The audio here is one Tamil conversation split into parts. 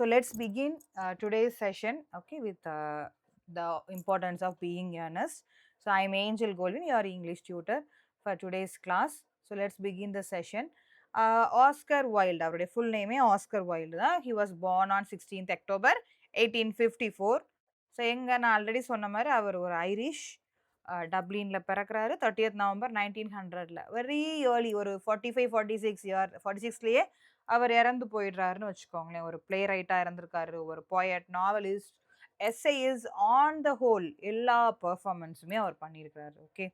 So let's begin today's session, okay, with the importance of being honest. So I'm Angel Golvin, your English tutor for today's class. So let's begin the session. Oscar Wilde, அவருடைய full name Oscar Wilde தான். He was born on 16th October 1854. So எங்க நான் ஆல்ரெடி சொன்ன மாதிரி அவர் ஒரு ஐரிஷ் டப்ளின்ல பிறக்கிறாரு 30th நவம்பர் 1900ல வெரி ஏர்லி ஒரு 45 46 அவர் இறந்து போயிடுறாருன்னு வச்சுக்கோங்களேன். ஒரு பிளே ரைட்டா இருந்திருக்காரு, ஒரு poet, novelist, essayist on the whole எல்லா பெர்ஃபார்மன்ஸுமே அவர் பண்ணியிருக்காரு. ஓகே.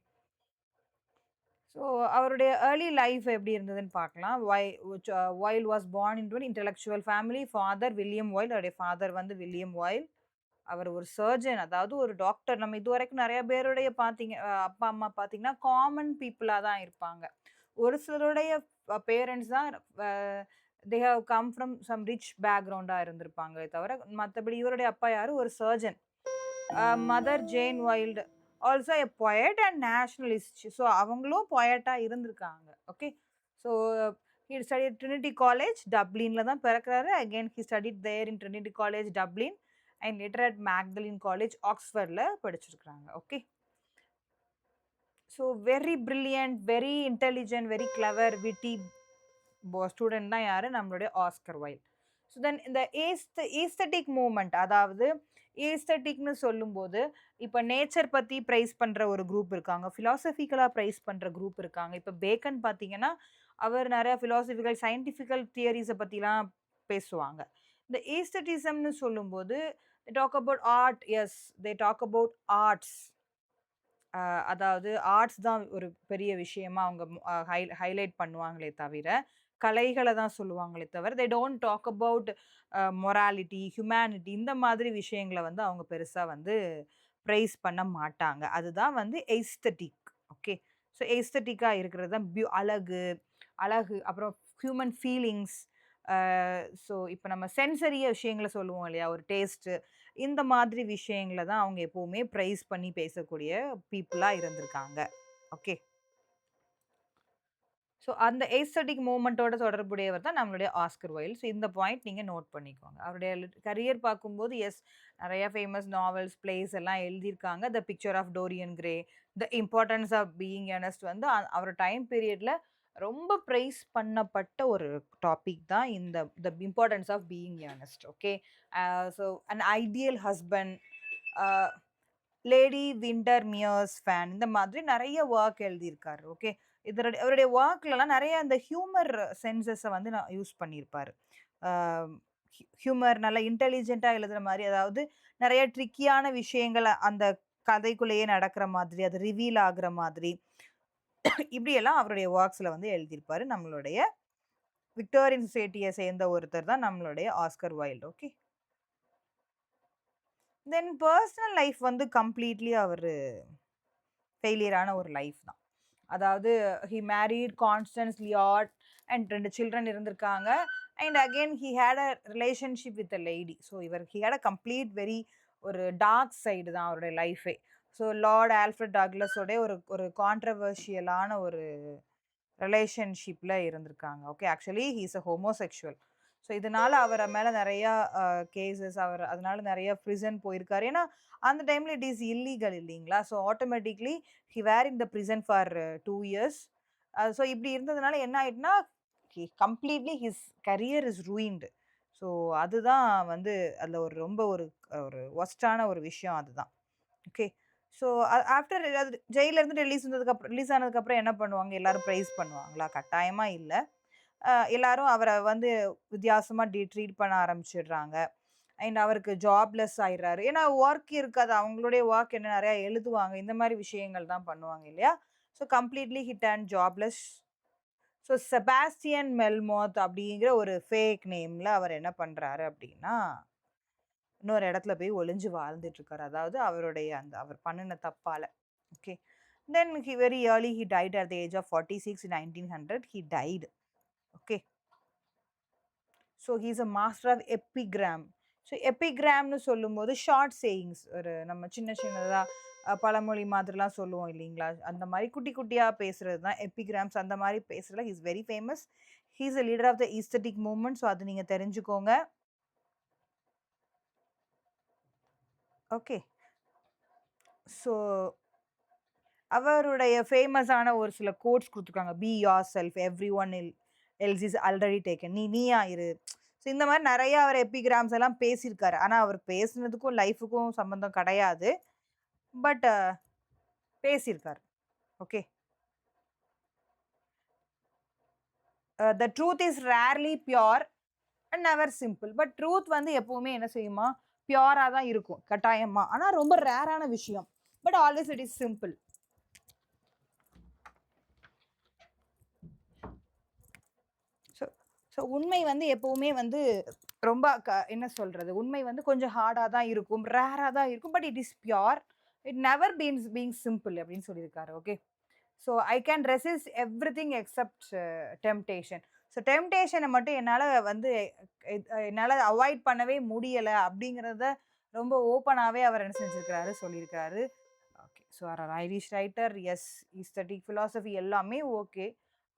ஸோ அவருடைய ஏர்லி லைஃப் எப்படி இருந்ததுன்னு பார்க்கலாம். Wilde was born into an intellectual family. Father William Wilde, அவருடைய ஃபாதர் வந்து வில்லியம் வைல்ட். அவர் ஒரு சர்ஜன், அதாவது ஒரு டாக்டர். நம்ம இதுவரைக்கும் நிறைய பேருடைய பார்த்தீங்க அப்பா அம்மா பார்த்தீங்கன்னா காமன் பீப்புளாக தான் இருப்பாங்க. ஒரு சிலருடைய பேரண்ட்ஸ் தான் they have come from some rich பேக்ரவுண்டாக இருந்திருப்பாங்களே தவிர, மற்றபடி இவருடைய அப்பா யாரு, ஒரு surgeon. Mother Jane Wilde also a poet and nationalist. So அவங்களும் பொயட்டாக இருந்திருக்காங்க. Okay. So he study Trinity college டப்ளினில் தான் பிறக்கிறாரு. Again he studied there in Trinity college Dublin and later at Magdalen college ஆக்ஸ்ஃபர்டில் படிச்சிருக்கிறாங்க. Okay. So very brilliant, very intelligent, very clever, witty student தான் யார், நம்மளுடைய ஆஸ்கர் வைல்ட். ஸோ தென் இந்த ஈஸ்தட்டிக் மூமெண்ட், அதாவது ஈஸ்தட்டிக்னு சொல்லும்போது இப்போ நேச்சர் பற்றி ப்ரைஸ் பண்ணுற ஒரு குரூப் இருக்காங்க, ஃபிலாசபிக்கலாக ப்ரைஸ் பண்ணுற குரூப் இருக்காங்க. இப்போ பேக்கன் பார்த்தீங்கன்னா அவர் நிறைய ஃபிலாசபிக்கல் சயின்டிஃபிக்கல் தியரிஸை பற்றிலாம் பேசுவாங்க. இந்த ஈஸ்தட்டிசம்னு சொல்லும்போது they talk about art. Yes, they talk about arts. அதாவது ஆர்ட்ஸ் தான் ஒரு பெரிய விஷயமா அவங்க ஹைலைட் பண்ணுவாங்களே தவிர, கலைகளை தான் சொல்லுவாங்களே தவிர, they don't talk about morality, humanity, இந்த மாதிரி விஷயங்களை வந்து அவங்க பெருசாக வந்து ப்ரைஸ் பண்ண மாட்டாங்க. அதுதான் வந்து எஸ்தட்டிக். ஓகே. ஸோ எஸ்தட்டிக்காக இருக்கிறது தான் அழகு, அப்புறம் ஹியூமன் ஃபீலிங்ஸ். ஸோ இப்போ நம்ம சென்சரிய விஷயங்களை சொல்லுவோம் இல்லையா, ஒரு டேஸ்ட்டு, இந்த மாதிரி விஷயங்களை தான் அவங்க எப்போவுமே ப்ரைஸ் பண்ணி பேசக்கூடிய பீப்புளாக இருந்திருக்காங்க. ஓகே. ஸோ அந்த ஏஸ்தட்டிக் மூமெண்ட்டோட தொடர்புடையவர் தான் நம்மளுடைய ஆஸ்கர் வைல்ட். ஸோ இந்த பாயிண்ட் நீங்கள் நோட் பண்ணிக்கோங்க. அவருடைய கரியர் பார்க்கும்போது எஸ், நிறைய ஃபேமஸ் நாவல்ஸ், பிளேஸ் எல்லாம் எழுதியிருக்காங்க. The picture of Dorian Gray, the importance of being earnest வந்து அவர் டைம் பீரியடில் ரொம்ப ப்ரைஸ் பண்ணப்பட்ட ஒரு டாபிக் தான் இந்த the importance of being earnest. Okay. So an ideal husband, lady Windermere's fan, இந்த மாதிரி நிறைய ஒர்க் எழுதியிருக்காரு. ஓகே. அவருடைய ஒர்க்லலாம் நிறைய அந்த ஹியூமர் சென்சஸை வந்து நான் யூஸ் பண்ணியிருப்பார். ஹியூமர் நல்லா இன்டெலிஜென்ட்டாக எழுதுகிற மாதிரி, அதாவது நிறைய ட்ரிக்கியான விஷயங்களை அந்த கதைக்குள்ளேயே நடக்கிற மாதிரி, அது ரிவீல் ஆகுற மாதிரி, இப்படியெல்லாம் அவருடைய ஒர்க்ஸில் வந்து எழுதியிருப்பார். நம்மளுடைய விக்டோரியன் சொசைட்டியை சேர்ந்த ஒருத்தர் தான் நம்மளுடைய Oscar Wilde. Okay. Then personal life வந்து கம்ப்ளீட்லி அவர் ஃபெயிலியரான ஒரு லைஃப் தான். அதாவது he married Constance Lloyd and 2 children இருந்திருக்காங்க. And again he had a relationship with a lady. So he had a complete very ஒரு டார்க் சைடு தான் அவருடைய லைஃபே. ஸோ லார்ட் ஆல்ஃப்ரட் டக்ளஸோடைய ஒரு கான்ட்ரவர்ஷியலான ஒரு ரிலேஷன்ஷிப்பில் இருந்திருக்காங்க. Okay. Actually he is a homosexual. So இதனால அவரை மேலே நிறையா கேசஸ், அவர் அதனால நிறைய ப்ரிசன் போயிருக்காரு. ஏன்னா அந்த டைமில் இட் இஸ் இல்லீகல் இல்லைங்களா. So automatically he were in the prison for 2 years. So இப்படி இருந்ததுனால என்ன ஆயிட்டுனா, completely his career is ruined. So அதுதான் வந்து அதில் ஒரு ரொம்ப ஒரு ஒஸ்டான ஒரு விஷயம் அதுதான். ஓகே. ஸோ ஆஃப்டர் அது ஜெயிலேருந்து ரிலீஸ் ஆனதுக்கப்புறம் என்ன பண்ணுவாங்க, எல்லாரும் ப்ரைஸ் பண்ணுவாங்களா? கட்டாயமாக இல்லை. எல்லாரும் அவரை வந்து வித்தியாசமாக ட்ரீட் பண்ண ஆரம்பிச்சிடுறாங்க. அண்ட் அவருக்கு ஜாப்லெஸ் ஆயிடுறாரு. ஏன்னா ஒர்க் இருக்காது, அவங்களுடைய ஒர்க் என்ன, நிறையா எழுதுவாங்க, இந்த மாதிரி விஷயங்கள் தான் பண்ணுவாங்க இல்லையா. So completely hit and jobless. So Sebastian Melmoth அப்படிங்கிற ஒரு ஃபேக் நேமில் அவர் என்ன பண்ணுறாரு அப்படின்னா, இன்னொரு இடத்துல போய் ஒளிஞ்சு வாழ்ந்துட்டு இருக்காரு. அதாவது அவருடைய அவர் பண்ணின தப்பால. Okay. Then very early he died at the age of 46 in 1900. He died. Okay. So he is a master of epigram. ஸோ எப்பிகிராம்னு சொல்லும்போது ஷார்ட் சேயிங்ஸ், ஒரு நம்ம சின்ன சின்னதாக பழமொழி மாதிரிலாம் சொல்லுவோம் இல்லைங்களா, அந்த மாதிரி குட்டி குட்டியாக பேசுகிறது தான் எப்பிகிராம்ஸ். அந்த மாதிரி பேசுகிறதுல he is very famous. He is a leader of the aesthetic movement. So அது நீங்கள் தெரிஞ்சுக்கோங்க. ஓகே. ஸோ அவருடைய ஃபேமஸான ஒரு சில கோட்ஸ் குடுத்துருக்காங்க. "Be yourself, everyone else is already taken." நீயா இரு. ஸோ இந்த மாரி நெறைய அவர் எபிகிராம்ஸ் எல்லாம் பேசியிருக்காரு. ஆனா அவர் பேசினதுக்கும் லைஃப்‌க்கும் சம்மந்தம் கிடையாது. பட் பேசியிருக்காரு. Okay. "The truth is rarely pure and never simple." But truth வந்து எப்பவுமே என்ன செய்யுமா? பியூரா தான் இருக்கும். கட்டாயமா. ஆனா ரொம்ப ரேரான விஷயம். But always it is simple. So so உண்மை வந்து எப்பவுமே வந்து ரொம்ப என்ன சொல்றது? உண்மை வந்து கொஞ்சம் ஹார்டா தான் இருக்கும். ரேரா தான் இருக்கும். But it is pure. It never being simple அப்படின்னு சொல்லியிருக்காரு. Okay. So I can resist everything except temptation. So டெம்ப்டேஷன மட்டும் என்னால வந்து என்னால அவாய்ட் பண்ணவே முடியல அப்படிங்கிறத ரொம்ப ஓப்பனாவே அவர் என்ன செஞ்சிருக்கிறாரு, சொல்லியிருக்கிறாரு. Okay. So Irish writer, yes, aesthetic philosophy எல்லாமே ஓகே.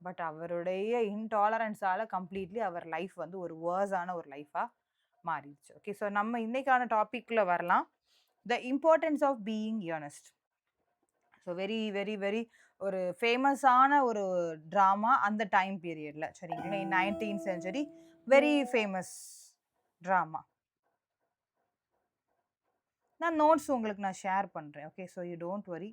பட் அவருடைய இன்டாலரன்ஸால கம்ப்ளீட்லி அவர் லைஃப் வந்து ஒரு வேர்ஸான ஒரு லைஃபா மாறிடுச்சு. ஓகே. ஸோ நம்ம இன்னைக்கான டாபிக்ல வரலாம். The importance of being honest. So very, very, very ஒரு ஃபேமஸான ஒரு ட்ராமா அந்த டைம் பீரியட்ல. சரிங்களா? 19th century very famous drama. நான் நோட்ஸ் உங்களுக்கு நான் ஷேர் பண்றேன். Okay. So you don't worry.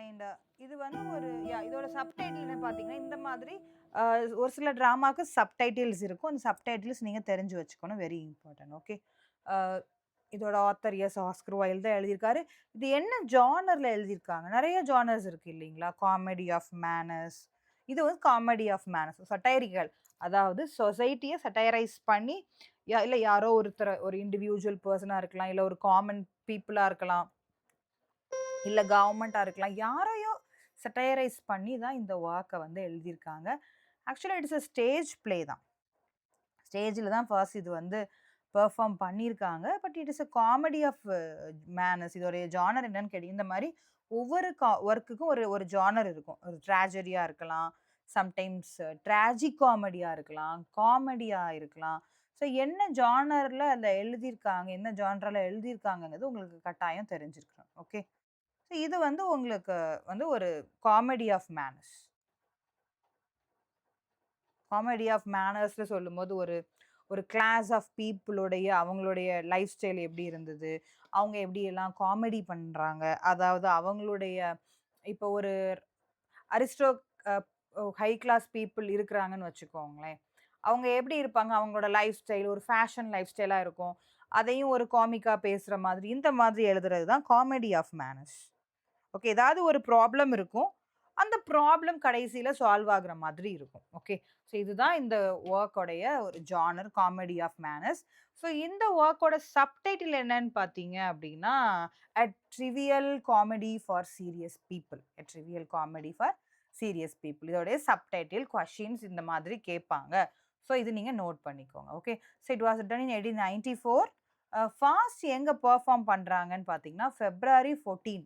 And இது வந்து ஒரு இதோட சப்டைட்டில் என்ன பார்த்தீங்கன்னா, இந்த மாதிரி ஒரு சில ட்ராமாக்கு சப்டைட்டில்ஸ் இருக்கும். அந்த சப்டைட்டில்ஸ் நீங்க தெரிஞ்சு வச்சுக்கணும். Very important. ஓகே. அ இதோட ஆத்தர் எஸ். ஆஸ்கர் வைல்ட் தான் எழுதியிருக்காரு. இது என்ன ஜானர்ல எழுதியிருக்காங்க? நெறைய ஜானர்ஸ் இருக்கு இல்லைங்களா? Comedy of manners. இது வந்து காமெடி ஆஃப் மேனர்ஸ். சட்டைரிக்கல். அதாவது சொசைட்டிய சட்டைரைஸ் பண்ணி, இல்ல யாரோ ஒருத்தர ஒரு இண்டிவிஜுவல் பெர்சனா இருக்கலாம். இல்ல ஒரு காமன் பீப்பிளா இருக்கலாம். இல்ல கவர்மெண்ட்டா இருக்கலாம். யாரையோ சட்டையரைஸ் பண்ணி தான் இந்த வொர்க்க வந்து எழுதியிருக்காங்க. ஆக்சுவலா இட்ஸ் a ஸ்டேஜ் ப்ளே தான். ஸ்டேஜ்ல தான் ஃபர்ஸ்ட் இது வந்து பெர்ஃபார்ம் பண்ணியிருக்காங்க. But it is a comedy of manners. இதோடைய ஜானர் என்னன்னு இந்த மாரி ஒவ்வொரு வொர்க்குக்கும் ஒரு ஒரு ஜானர் இருக்கும். ஒரு ட்ராஜடியா இருக்கலாம். சம்டைம்ஸ் ட்ராஜிக் காமெடியா இருக்கலாம். காமெடியா இருக்கலாம். ஸோ என்ன ஜானர்ல அத எழுதியிருக்காங்க, என்ன ஜான்ரால எழுதியிருக்காங்கங்கிறது உங்களுக்கு கட்டாயம் தெரிஞ்சிருக்கணும். ஓகே. இது வந்து உங்களுக்கு வந்து ஒரு comedy of manners. Comedy of மேனர்ஸ்ல சொல்லும்போது ஒரு ஒரு கிளாஸ் ஆஃப் பீப்பிளுடைய அவங்களுடைய லைஃப் ஸ்டைல் எப்படி இருந்தது? அவங்க எப்படியெல்லாம் காமெடி பண்றாங்க? அதாவது அவங்களுடைய இப்போ ஒரு aristo a high class people இருக்கிறாங்கன்னு வச்சுக்கோங்களேன். அவங்க எப்படி இருப்பாங்க? அவங்களோட லைஃப் ஸ்டைல் ஒரு ஃபேஷன் லைஃப் ஸ்டைலா இருக்கும். அதையும் ஒரு காமிக்கா பேசுற மாதிரி, இந்த மாதிரி எழுதுறது தான் காமெடி ஆஃப் மேனர்ஸ். ஓகே. ஏதாவது ஒரு ப்ராப்ளம் இருக்கும். அந்த ப்ராப்ளம் கடைசியில சால்வ் ஆகுற மாதிரி இருக்கும். ஓகே. ஸோ இதுதான் இந்த வொர்க்கோடைய ஒரு genre comedy of manners. So இந்த வொர்க்கோட சப்டைட்டில் என்னன்னு பார்த்தீங்க அப்படின்னா, "a trivial comedy for serious people." "A trivial comedy for serious people." இதோடைய சப்டைட்டில் கொஸ்டின்ஸ் இந்த மாதிரி கேட்பாங்க. ஸோ இது நீங்க நோட் பண்ணிக்கோங்க. Okay. So it was done in 1894. First எங்க பெர்ஃபார்ம் பண்றாங்கன்னு பார்த்தீங்கன்னா, February 14,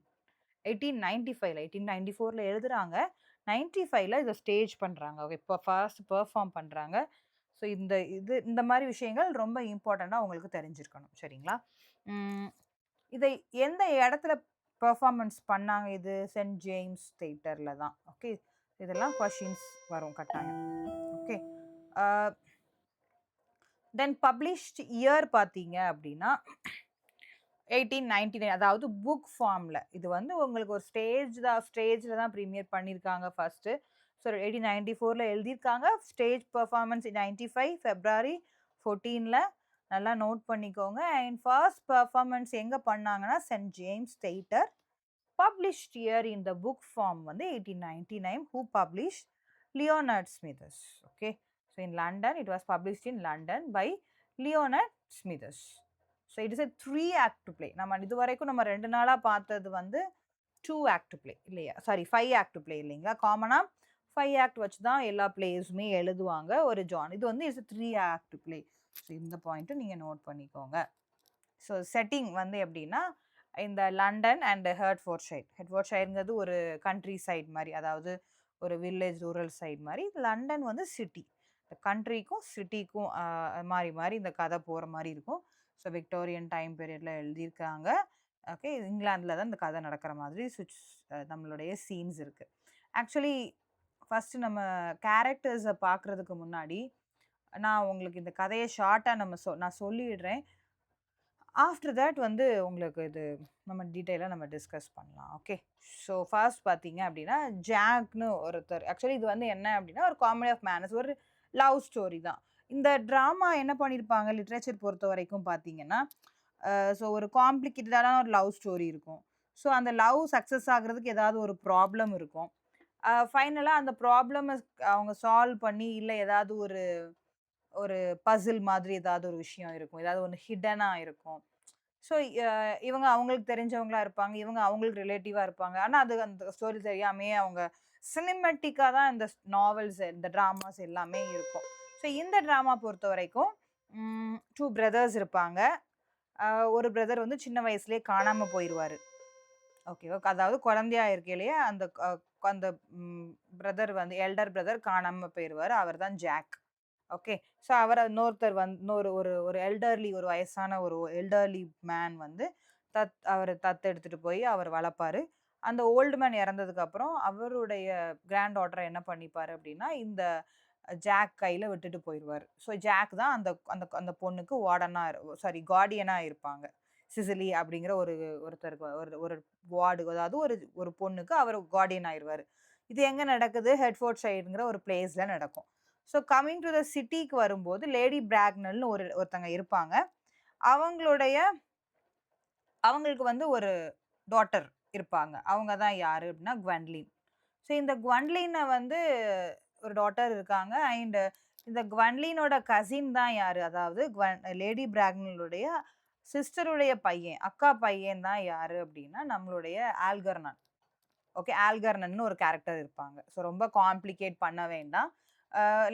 1895ல 1894ல எழுதுறாங்க. 95ல இத ஸ்டேஜ் பண்றாங்க. ஓகே. இப்ப ஃபர்ஸ்ட் பெர்ஃபார்ம் பண்றாங்க. ஸோ இந்த மாரி விஷயங்கள் ரொம்ப இம்பார்ட்டன்ட்டா உங்களுக்கு தெரிஞ்சிருக்கணும். சரிங்களா? ம். இதை எந்த இடத்துல பெர்ஃபார்மன்ஸ் பண்ணாங்க இது? செயின்ட் ஜேம்ஸ் தியேட்டர்ல தான். ஓகே. இதெல்லாம் கொஸ்டின்ஸ் வரும் கட்டாயம். ஓகே. அ தென் பப்ளிஷ்ட் இயர் பார்த்தீங்க அப்படின்னா 1899 அதாவது புக் ஃபார்ம்ல. இது வந்து உங்களுக்கு ஒரு ஸ்டேஜ்ல தான் பிரீமியர் பண்ணியிருக்காங்க ஃபர்ஸ்ட்டு. ஸோ 1894ல எழுதியிருக்காங்க. ஸ்டேஜ் பெர்ஃபார்மன்ஸ் 95 February 14ல நல்லா நோட் பண்ணிக்கோங்க. அண்ட் ஃபர்ஸ்ட் பெர்ஃபார்மன்ஸ் எங்க பண்ணாங்கன்னா, Saint James theatre. Published year in the book form வந்து 1899. Who published? Leonard Smithers. Okay. So in London it was published in London by Leonard Smithers. So it is a 3 act play. நம்ம இதுவரைக்கும் நம்ம 2 நாளா பார்த்தது வந்து 2 ஆக்ட் பிளே இல்லையா? சாரி 5 ஆக்ட் பிளே இல்லைங்களா? காமனா 5 ஆக்ட் வச்சு தான் எல்லா பிளேஸுமே எழுதுவாங்க. ஒரு இது வந்து இட்ஸ் 3 ஆக்ட் பிளே. ஸோ இந்த பாயிண்ட்டும் நீங்க நோட் பண்ணிக்கோங்க. ஸோ செட்டிங் வந்து எப்படின்னா, இந்த லண்டன் அண்ட் ஹெர்ட்ஃபோர்ட்ஷைர். ஹெர்ட்ஃபோர்ட்ஷைர்ங்கிறது ஒரு கண்ட்ரி சைட் மாரி. அதாவது ஒரு வில்லேஜ் ரூரல் சைடு மாரி. லண்டன் வந்து சிட்டி. கண்ட்ரிக்கும், சிட்டிக்கும் மாறி மாறி இந்த கதை போற மாரி இருக்கும். ஸோ விக்டோரியன் டைம் பீரியட்ல எழுதியிருக்காங்க. ஓகே. இங்கிலாந்துல தான் இந்த கதை நடக்கிற மாதிரி நம்மளுடைய சீன்ஸ் இருக்கு. ஆக்சுவலி ஃபர்ஸ்ட்டு நம்ம கேரக்டர்ஸ பார்க்குறதுக்கு முன்னாடி, நான் உங்களுக்கு இந்த கதைய ஷார்ட்டா நான் சொல்லிடுறேன். ஆஃப்டர் தட் வந்து உங்களுக்கு இது நம்ம டீட்டெயிலா நம்ம டிஸ்கஸ் பண்ணலாம். ஓகே. ஸோ ஃபர்ஸ்ட் பார்த்தீங்க அப்படின்னா, ஜாக்ன்னு ஒருத்தர் ஆக்சுவலி இது வந்து என்ன அப்படின்னா, ஒரு காமெடி ஆஃப் மேனர்ஸ் ஒரு லவ் ஸ்டோரி தான். இந்த ட்ராமா என்ன பண்ணியிருப்பாங்க லிட்ரேச்சர் பொறுத்தவரைக்கும் பார்த்தீங்கன்னா, ஸோ ஒரு காம்ப்ளிகேட்டடான ஒரு லவ் ஸ்டோரி இருக்கும். ஸோ அந்த லவ் சக்சஸ் ஆகுறதுக்கு ஏதாவது ஒரு ப்ராப்ளம் இருக்கும். ஃபைனலா அந்த ப்ராப்ளம அவங்க சால்வ் பண்ணி, இல்ல ஏதாவது ஒரு ஒரு பசில் மாதிரி ஏதாவது ஒரு விஷயம் இருக்கும். ஏதாவது ஒண்ணு ஹிடனா இருக்கும். ஸோ இவங்க அவங்களுக்கு தெரிஞ்சவங்களா இருப்பாங்க. இவங்க அவங்களுக்கு ரிலேட்டிவா இருப்பாங்க. ஆனா அது அந்த ஸ்டோரி தெரியாமயே அவங்க சினிமேட்டிக்கா தான் இந்த நாவல்ஸ், இந்த டிராமாஸ் எல்லாமே இருக்கும். ஸோ இந்த டிராமா பொறுத்தவரைக்கும் 2 பிரதர்ஸ் இருப்பாங்க. அ ஒரு பிரதர் வந்து சின்ன வயசுலயே காணாம போயிருவாரு. ஓகேவா. அதாவது குழந்தையா இருக்கையிலேயே அந்த பிரதர் வந்து எல்டர் பிரதர் காணாம போயிருவாரு. அவர் தான் ஜாக். ஓகே. ஸோ அவர இன்னொருத்தர் இன்னொரு ஒரு ஒரு எல்டர்லி ஒரு வயசான ஒரு எல்டர்லி மேன் வந்து அவர தத்தெடுத்துட்டு போய் அவர் வளர்ப்பாரு. அந்த ஓல்டு மேன் இறந்ததுக்கு அப்புறம் அவருடைய கிராண்ட் டாட்டர என்ன பண்ணிப்பாரு அப்டின்னா, இந்த ஜாக் கையில விட்டுட்டு போயிருவாரு. ஸோ ஜாக் தான் அந்த அந்த அந்த பொண்ணுக்கு வார்டனா கார்டியனா இருப்பாங்க. சிசிலி அப்படிங்கிற ஒருத்தருக்கு ஒரு ஒரு வார்டு அதாவது ஒரு ஒரு பொண்ணுக்கு அவர் கார்டியன் ஆயிருவாரு. இது எங்க நடக்குது? ஹெட்ஃபோர்ட்ஷைர்ங்கிற ஒரு பிளேஸ்ல நடக்கும். ஸோ கமிங் டூ த சிட்டிக்கு வரும்போது லேடி பிராக்னல்னு ஒருத்தங்க இருப்பாங்க. அவங்களுடைய அவங்களுக்கு வந்து ஒரு டாட்டர் இருப்பாங்க. அவங்க தான் யாரு அப்படின்னா குவென்லின். ஸோ இந்த குவென்லின வந்து ஒரு டாட்டர் இருக்காங்க. இந்த குவென்லினோட கசின் தான் யாரு? அதாவது லேடி பிராக்னலுடைய சிஸ்டருடைய பையன், அக்கா பையன் தான் யாரு அப்படின்னா, நம்மளுடைய ஆல்கர்னான். ஓகே. ஆல்கர்னன்னு ஒரு கேரக்டர் இருப்பாங்க. ஸோ ரொம்ப காம்ப்ளிகேட் பண்ண வேண்டாம்.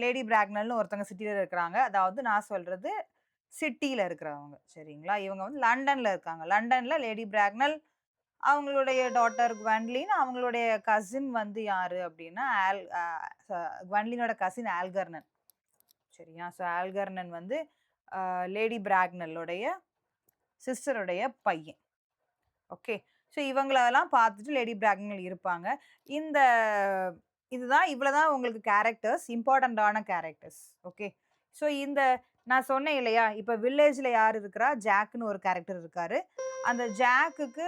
லேடி பிராக்னல்னு ஒருத்தவங்க சிட்டில இருக்கிறாங்க. அதாவது நான் சொல்றது சிட்டில இருக்கிறவங்க. சரிங்களா? இவங்க வந்து லண்டன்ல இருக்காங்க. லண்டன்ல லேடி பிராக்னல், அவங்களுடைய டாட்டர் குவென்லின், அவங்களுடைய கசின் வந்து யாரு அப்டின்னா, ஆல் அ ச குவென்லினோட கசின் ஆல்கர்னன். சரியா? ஸோ ஆல்கர்னன் வந்து லேடி பிராக்னலுடைய சிஸ்டருடைய பையன். ஓகே. ஸோ இவங்களலாம் பார்த்துட்டு லேடி பிராக்னல் இருப்பாங்க. இந்த இவ்வளதான் உங்களுக்கு கேரக்டர்ஸ், இம்பார்ட்டன்ட்டான கேரக்டர்ஸ். ஓகே. ஸோ நான் சொன்னேன் இல்லையா? இப்ப வில்லேஜ்ல யார் இருக்கிறா? ஜாக்ன்னு ஒரு கேரக்டர் இருக்காரு. அந்த ஜாக்குக்கு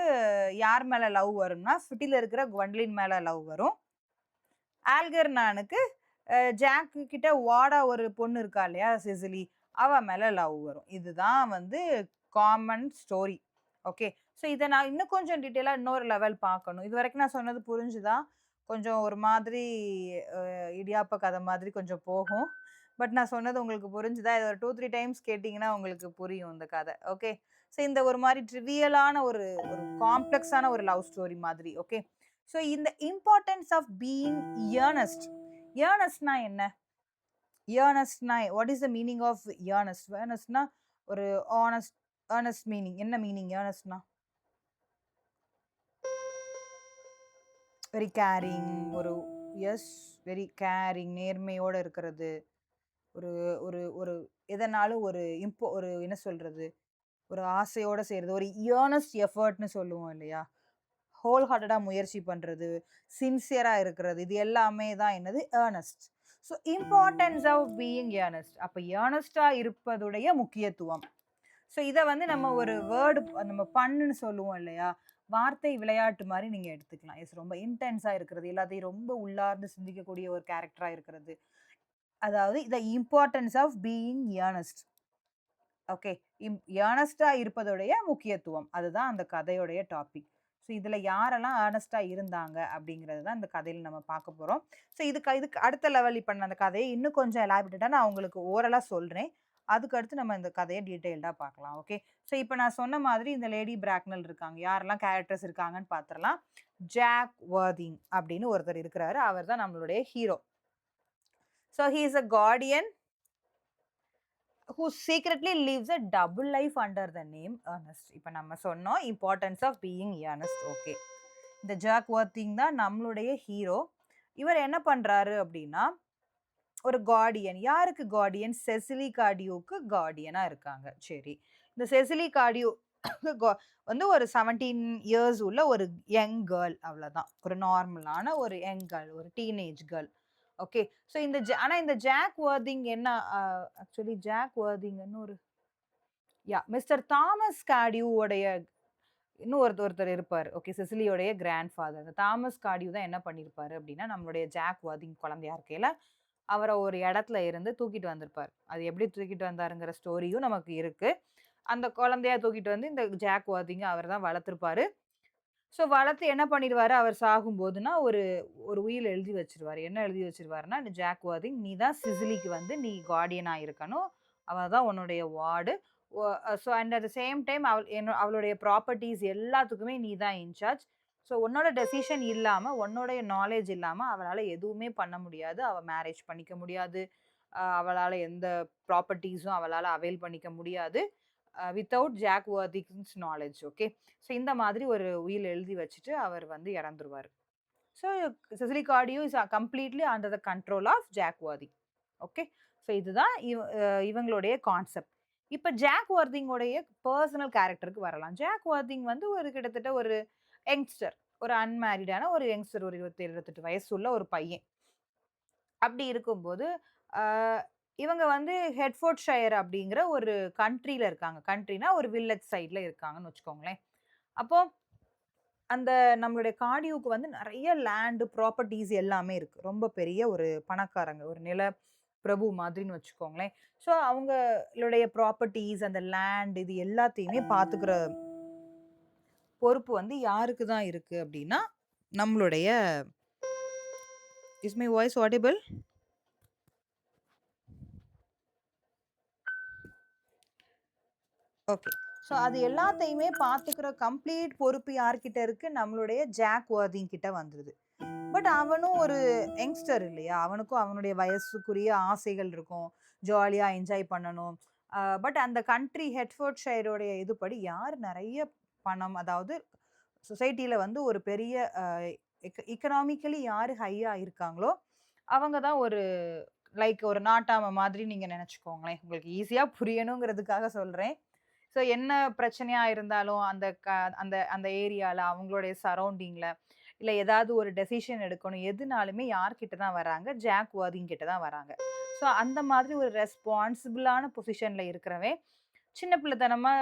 யார் மேல லவ் வரும்னா, சிட்டில இருக்கிற குவென்லின் மேல லவ் வரும். ஆல்கர்னானுக்கு ஜாக் கிட்ட வாடா ஒரு பொண்ணு இருக்கா இல்லையா? சிசிலி. அவ மேல லவ் வரும். இதுதான் வந்து காமன் ஸ்டோரி. ஓகே. ஸோ இத நான் இன்னும் கொஞ்சம் டீட்டெயிலா இன்னொரு லெவல் பார்க்கணும். இதுவரைக்கும் நான் சொன்னது புரிஞ்சுதா? கொஞ்சம் ஒரு மாதிரி இடியாப்ப கதை மாதிரி கொஞ்சம் போகும். பட் நான் சொன்னது உங்களுக்கு புரிஞ்சுதா? இத ஒரு 2, 3 டைம்ஸ் கேட்டீங்கன்னா உங்களுக்கு புரியும் இந்த கதை. ஓகே. ஸோ இந்த ஒரு மாரி ட்ரிவியலான ஒரு ஒரு காம்ப்ளக்ஸான ஒரு லவ் ஸ்டோரி மாதிரி. ஓகே. ஸோ இந்த இம்பார்ட்டன்ஸ் ஆஃப் பீயிங் ஏர்னஸ்ட். ஏர்னஸ்ட்னா என்ன? ஏர்னஸ்ட்னா what is the meaning of earnest? ஏர்னஸ்ட்னா ஒரு ஹானஸ்ட் ஏர்னஸ்ட் மீனிங். என்ன மீனிங் ஏர்னஸ்ட்னா? வெரி கேரிங் ஒரு எஸ் வெரி கேரிங் நேர்மையோட இருக்கிறது. ஒரு ஒரு ஒரு எதனாலும் ஒரு என்ன சொல்றது? ஒரு ஆசையோட செய்றது. ஒரு ஏர்னஸ்ட் எஃபோர்ட்ன்னு சொல்லுவோம் இல்லையா? ஹோல் ஹார்ட்டடா முயற்சி பண்றது, சின்சியரா இருக்கிறது. இது எல்லாமே தான் என்னது? Ernest. So importance of being earnest. அப்ப ஏர்னஸ்ட்டா இருப்பதுடைய முக்கியத்துவம். ஸோ இத வந்து நம்ம ஒரு நம்ம பண்ணுன்னு சொல்லுவோம் இல்லையா? வார்த்தை விளையாட்டு மாரி நீங்க எடுத்துக்கலாம். ரொம்ப இன்டென்ஸா இருக்கிறது. எல்லாத்தையும் ரொம்ப உள்ளார்ந்து சிந்திக்கக்கூடிய ஒரு கேரக்டரா இருக்கிறது. அதாவது the importance of being earnest. Okay. ஏர்னஸ்ட்டா இருப்பதுடைய முக்கியத்துவம். அதுதான் அந்த கதையுடைய டாபிக். ஸோ இதுல யாரெல்லாம் ஏர்னஸ்ட்டா இருந்தாங்க அப்படிங்கிறது தான் இந்த கதையில நம்ம பார்க்க போறோம். ஸோ இதுக்கு அடுத்த லெவல் இப்ப நான் அந்த கதைய இன்னும் கொஞ்சம் எலாபரேட்டடா நான் உங்களுக்கு ஓரலா சொல்றேன். அதுக்கு அடுத்து நம்ம இந்த கதைய டீட்டெயில்டா பார்க்கலாம். ஓகே. ஸோ இப்ப நான் சொன்ன மாதிரி இந்த லேடி பிராக்னல் இருக்காங்க. யாரெல்லாம் கேரக்டர்ஸ் இருக்காங்கன்னு பார்த்துரலாம். ஜாக் வர்திங் அப்படின்னு ஒருத்தர் இருக்கிறாரு. அவர் தான் நம்மளுடைய hero. So he is a Guardian who secretly lives a double life under the name Ernest. இப்ப நம்ம சொன்னோம் importance of being earnest. Okay. இந்த ஜாக் வர்திங் தான் நம்மளுடைய ஹீரோ. இவர் என்ன பண்றாரு அப்படின்னா, ஒரு கார்டியன். யாருக்கு கார்டியன்? செசிலி கார்டியோக்கு கார்டியனா இருக்காங்க. சரி. இந்த செசிலி கார்டியோ கா வந்து ஒரு 17 இயர்ஸ் உள்ள ஒரு யங் கேர்ள் அவ்வளதான். ஒரு நார்மலான ஒரு யங் கேர்ள். ஒரு டீனேஜ் கேர்ள். ஓகே. ஸோ ஆனா இந்த ஜாக் வர்திங் என்ன ஆக்சுவலி ஜாக் வர்திங்ன்னு ஒரு மிஸ்டர் தாமஸ் கார்டியூ உடைய இன்னும் ஒருத்தர் இருப்பாரு. ஓகே. செசிலியோடைய கிராண்ட் ஃபாதர். இந்த தாமஸ் கார்டியூ தான் என்ன பண்ணியிருப்பாரு அப்டின்னா, நம்மளுடைய ஜாக் வர்திங் குழந்தையா இருக்கையில, அவர ஒரு இடத்துல இருந்து தூக்கிட்டு வந்திருப்பாரு. அது எப்படி தூக்கிட்டு வந்தாருங்கிற ஸ்டோரியும் நமக்கு இருக்கு. அந்த குழந்தையா தூக்கிட்டு வந்து இந்த ஜாக் வர்திங்க அவர் தான் வளர்த்திருப்பாரு. ஸோ வளர்த்து என்ன பண்ணிருவாரு, அவர் சாகும்போதுன்னா, ஒரு ஒரு உயில் எழுதி வச்சுருவாரு. என்ன எழுதி வச்சுருவாருன்னா, "இந்த ஜாக் வர்திங் நீ தான் சிசிலிக்கு வந்து நீ கார்டியனா இருக்கணும். அவ தான் உன்னுடைய வார்டு. ஒ so and at the same time அவளுடைய ப்ராப்பர்ட்டீஸ் எல்லாத்துக்குமே நீ தான் இன்சார்ஜ். ஸோ உன்னோட டெசிஷன் இல்லாம, உன்னுடைய நாலேட்ஜ் இல்லாம அவளால எதுவுமே பண்ண முடியாது. அவ மேரேஜ் பண்ணிக்க முடியாது. அவளால எந்த ப்ராப்பர்ட்டீஸும் அவளால அவைல் பண்ணிக்க முடியாது. Without Jack Worthing's knowledge." Okay. So இந்த மாதிரி ஒரு உயில் எழுதி வச்சுட்டு அவர் வந்து இறந்துருவாரு. So Cecily Cardew is completely under the control of Jack Worthing. Okay. So இதுதான் இவங்களுடைய கான்செப்ட். இப்ப ஜாக் வர்திங்கோடைய பெர்சனல் கேரக்டருக்கு வரலாம். ஜாக் வர்திங் வந்து ஒரு கிட்டத்தட்ட ஒரு யங்ஸ்டர். ஒரு அன்மேரிடான ஒரு யங்ஸ்டர். ஒரு 27, 28 வயசு உள்ள ஒரு பையன். அப்படி இருக்கும்போது, அ இவங்க வந்து ஹெட்ஃபோர்ட்ஷயர் அப்படிங்கிற ஒரு கண்ட்ரில இருக்காங்க. கண்ட்ரினா ஒரு வில்லேஜ் சைட்ல இருக்காங்கன்னு வச்சுக்கோங்களேன். அப்போ அந்த நம்மளுடைய கார்டியோக்கு வந்து நெறைய லேண்ட், ப்ராப்பர்ட்டீஸ் எல்லாமே இருக்கு. ரொம்ப பெரிய ஒரு பணக்காரங்க. ஒரு நில பிரபு மாதிரின்னு வச்சுக்கோங்களேன். ஸோ அவங்களுடைய ப்ராப்பர்ட்டீஸ், அந்த லேண்ட் இது எல்லாத்தையுமே பார்த்துக்கிற பொறுப்பு வந்து யாருக்கு தான் இருக்கு அப்டின்னா, நம்மளுடைய is my voice audible? Okay. So அது எல்லாத்தையுமே பார்த்துக்கிற கம்ப்ளீட் பொறுப்பு யார்கிட்ட இருக்கு? நம்மளுடைய ஜாக் வர்திங் கிட்ட வந்துருது. பட் அவனும் ஒரு யங்ஸ்டர் இல்லையா? அவனுக்கும் அவனுடைய வயசுக்குரிய ஆசைகள் இருக்கும். ஜாலியா என்ஜாய் பண்ணணும். பட் அந்த கண்ட்ரி ஹெட்ஃபோர்ட்ஷையருடைய இதுபடி யார் நெறைய பணம் அதாவது சொசைட்டில வந்து ஒரு பெரிய எக்கனாமிக்கலி யாரு ஹையா இருக்காங்களோ, அவங்க தான் ஒரு லைக் ஒரு நாட்டாம மாதிரி நீங்க நெனச்சுக்கோங்களேன். உங்களுக்கு ஈஸியா புரியணுங்கிறதுக்காக சொல்றேன். ஸோ என்ன பிரச்சனையா இருந்தாலும் அந்த அந்த ஏரியால, அவங்களுடைய சரவுண்டிங்ல, இல்ல ஏதாவது ஒரு டெசிஷன் எடுக்கணும் எதுனாலுமே யார்கிட்ட தான் வராங்க? ஜாக் வர்திங் கிட்ட தான் வராங்க. ஸோ அந்த மாதிரி ஒரு ரெஸ்பான்சிபிளான பொசிஷன்ல இருக்கிறவன், சின்ன பிள்ளைத்தனமா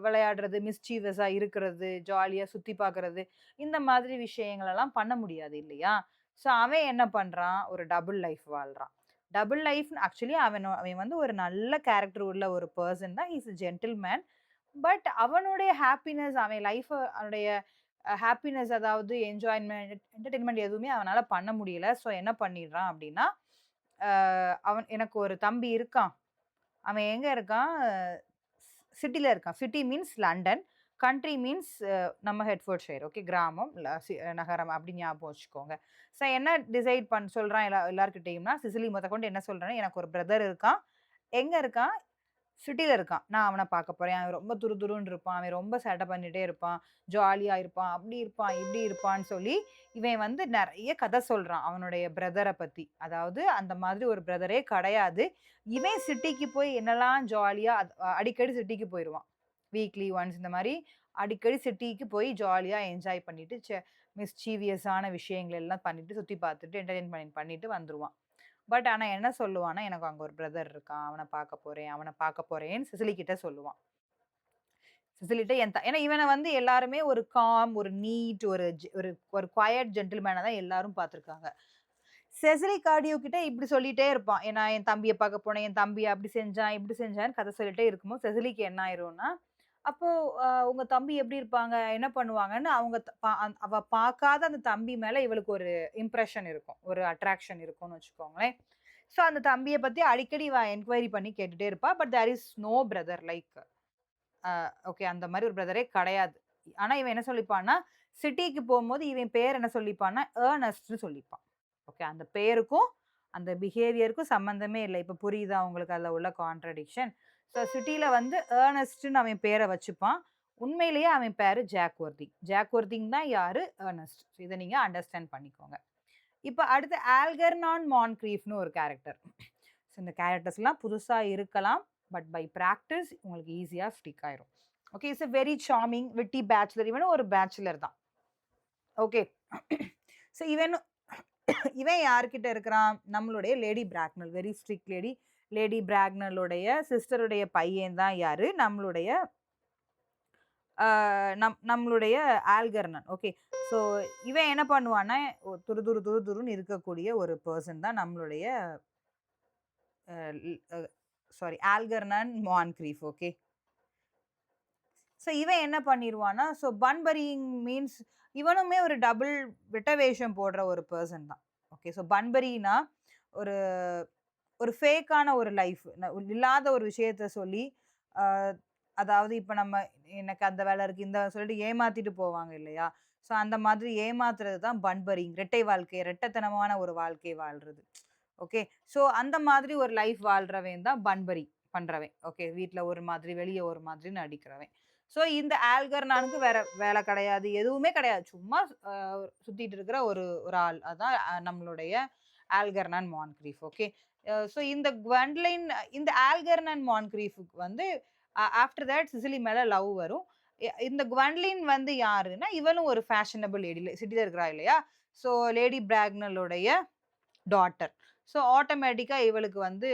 விளையாடுறது, மிஸ்சீவியஸா இருக்கிறது, ஜாலியா சுத்தி பார்க்கறது, இந்த மாதிரி விஷயங்களெல்லாம் பண்ண முடியாது இல்லையா? ஸோ அவன் என்ன பண்றான்? ஒரு டபுள் லைஃப் வாழ்றான். டபுள் லைஃப் ஆக்சுவலி அவன் வந்து ஒரு நல்ல கேரக்டர் உள்ள ஒரு பெர்சன் தான். He is a gentleman. But அவனுடைய ஹேப்பினஸ் அவன் லைஃப அவனுடைய ஹேப்பினஸ் அதாவது என்டர்டெயின்மென்ட் எதுவுமே அவனால பண்ண முடியல. ஸோ என்ன பண்ணிடுறான் அப்டின்னா, அ எனக்கு ஒரு தம்பி இருக்கான். அவன் எங்க இருக்கான்? சிட்டில இருக்கான். City means London. Country means நம்ம ஹெட்ஃபோர்ட்ஷையர். ஓகே. கிராமம், நகரம் அப்டி ஞாபகம் வச்சுக்கோங்க. ஸோ என்ன டிசைட் சொல்றான் எல்லார்கிட்டயும்னா, சிசிலி முதற்கொண்டு என்ன சொல்றான்னா, எனக்கு ஒரு பிரதர் இருக்கான். எங்க இருக்கான்? சிட்டில இருக்கான். நான் அவன பார்க்க போறேன். அவன் ரொம்ப துருதுருன்னு இருப்பான். அவன் ரொம்ப சேட்ட பண்ணிட்டே இருப்பான். ஜாலியா இருப்பான். அப்படி இருப்பான், இப்படி இருப்பான்னு சொல்லி, இவன் வந்து நெறைய கதை சொல்றான். அவனுடைய பிரதர பத்தி. அதாவது அந்த மாதிரி ஒரு பிரதரே கிடையாது. இவன் சிட்டிக்கு போய் என்னலாம் ஜாலியா அடிக்கடி சிட்டிக்கு போயிருவான். வீக்லி ஒன்ஸ் இந்த மாரி அடிக்கடி சிட்டிக்கு போய் ஜாலியா என்ஜாய் பண்ணிட்டு, மிஸ்சீவியஸான விஷயங்கள் எல்லாம் பண்ணிட்டு, சுத்தி பார்த்துட்டு, என்டர்டெயின்மென்ட் பண்ணிட்டு வந்துருவான். பட் ஆனா என்ன சொல்லுவான்னா, எனக்கு அங்க ஒரு பிரதர் இருக்கான். அவன பார்க்க போறேன், அவன பார்க்க போறேன்னு சிசிலி கிட்ட சொல்லுவான். சிசிலிட்ட ஏன்னா இவன வந்து எல்லாருமே ஒரு காம், ஒரு நீட், ஒரு ஒரு குவயட் ஜென்டில்மேனா தான் எல்லாரும் பார்த்துருக்காங்க. செசிலி கார்டியோ கிட்ட இப்படி சொல்லிட்டே இருப்பான். ஏன்னா என் தம்பிய பார்க்க போனேன், என் தம்பி அப்படி செஞ்சான், இப்படி செஞ்சான்னு கதை சொல்லிட்டே இருக்கும்போது, செசிலிக்கு என்ன ஆயிரும்னா, அப்போ உங்க தம்பி எப்படி இருப்பாங்க? என்ன பண்ணுவாங்கன்னு அவங்க அவ பார்க்காத அந்த தம்பி மேல இவளுக்கு ஒரு இம்ப்ரஷன் இருக்கும். ஒரு அட்ராக்ஷன் இருக்கும்னு வச்சுக்கோங்களேன். ஸோ அந்த தம்பிய பத்தி அடிக்கடி இவ என்குயரி பண்ணி கேட்டுட்டே இருப்பா. But there is no brother like okay அந்த மாரி ஒரு பிரதரே கிடையாது. ஆனா இவன் என்ன சொல்லிப்பான்னா, சிட்டிக்கு போம்போது இவன் பேர் என்ன சொல்லிப்பான்னா, ஏர்னஸ்ட்ன்னு சொல்லிப்பான். ஓகே அந்த பேருக்கும், அந்த பிஹேவியருக்கும் சம்மந்தமே இல்ல. இப்ப புரியுதா உங்களுக்கு அதுல உள்ள கான்ட்ரடிக்ஷன்? ஸோ சிட்டில வந்து ஏர்னஸ்ட்ன்னு அவன் பேர வச்சுப்பான். உண்மையிலேயே அவன் பேரு ஜாக் வர்திங். ஜாக் வர்திங் தான் யாரு? ஏர்னஸ்ட். இத நீங்க அண்டர்ஸ்டாண்ட் பண்ணிக்கோங்க. இப்ப அடுத்து ஆல்கெர்னான் மான்க்ரீஃப்னு ஒரு கேரக்டர். ஸோ இந்த கேரக்டர்ஸ்லாம் புதுசா இருக்கலாம். பட் பை பிராக்டிஸ் உங்களுக்கு ஈஸியா ஸ்டிக் ஆயிரும். Okay. It's a very charming, witty bachelor. இவனும் ஒரு பேச்சுலர் தான். ஓகே. ஸோ இவன் யார்கிட்ட இருக்கிறான்? நம்மளுடைய lady Bracknell. Very strict lady. Lady பிராக்னலுடைய சிஸ்டருடைய பையன் தான் யாரு? நம்மளுடைய நம்மளுடைய ஆல்கெர்னன். ஓகே. ஸோ இவன் என்ன பண்ணுவான்னா, துருதுருன்னு இருக்கக்கூடிய ஒரு பெர்சன் தான் நம்மளுடைய அ அ சாரி ஆல்கெர்னன் மான்க்ரீஃப். ஓகே. ஸோ இவன் என்ன பண்ணிருவான்னா, ஸோ பன்பரியிங் மீன்ஸ் இவனுமே ஒரு டபுள் விட்ட வேஷம் போடுற ஒரு பெர்சன் தான். ஓகே. ஸோ பன்பரினா ஒரு ஒரு ஃபேக்கான ஒரு லைஃப். இல்லாத ஒரு விஷயத்த சொல்லி, அ அதாவது இப்ப நம்ம எனக்கு அந்த வேலை இருக்கு, இந்த சொல்லிட்டு ஏமாத்திட்டு போவாங்க இல்லையா? ஸோ அந்த மாதிரி ஏமாத்துறது தான் பன்பரிங். ரெட்டை வாழ்க்கை, ரெட்டத்தனமான ஒரு வாழ்க்கை வாழ்றது. ஓகே. ஸோ அந்த மாதிரி ஒரு லைஃப் வாழ்றவன் தான் பன்பரி பண்றவன். ஓகே. வீட்ல ஒரு மாதிரி, வெளிய ஒரு மாதிரின்னு நடிக்கிறவன். ஸோ இந்த ஆல்கர்னானுக்கு வேற வேலை கிடையாது. எதுவுமே கிடையாது. சும்மா அ சுத்திட்டு இருக்கிற ஒரு ஒரு ஆள். அதான் நம்மளுடைய ஆல்கர்னான் மான்க்ரீஃப். ஓகே. ஸோ இந்த குவெண்ட்லைன் இந்த ஆல்கர்னான் மான்க்ரீஃப்க்கு வந்து ஆஃப்டர் தட் சிசிலி மேல லவ் வரும். இந்த குவெண்ட்லின் வந்து யாருன்னா, இவளும் ஒரு ஃபேஷனபிள் லேடி சிட்டில இருக்கிறா இல்லையா? ஸோ லேடி பிராக்னலுடைய டாட்டர். ஸோ ஆட்டோமேட்டிக்கா இவளுக்கு வந்து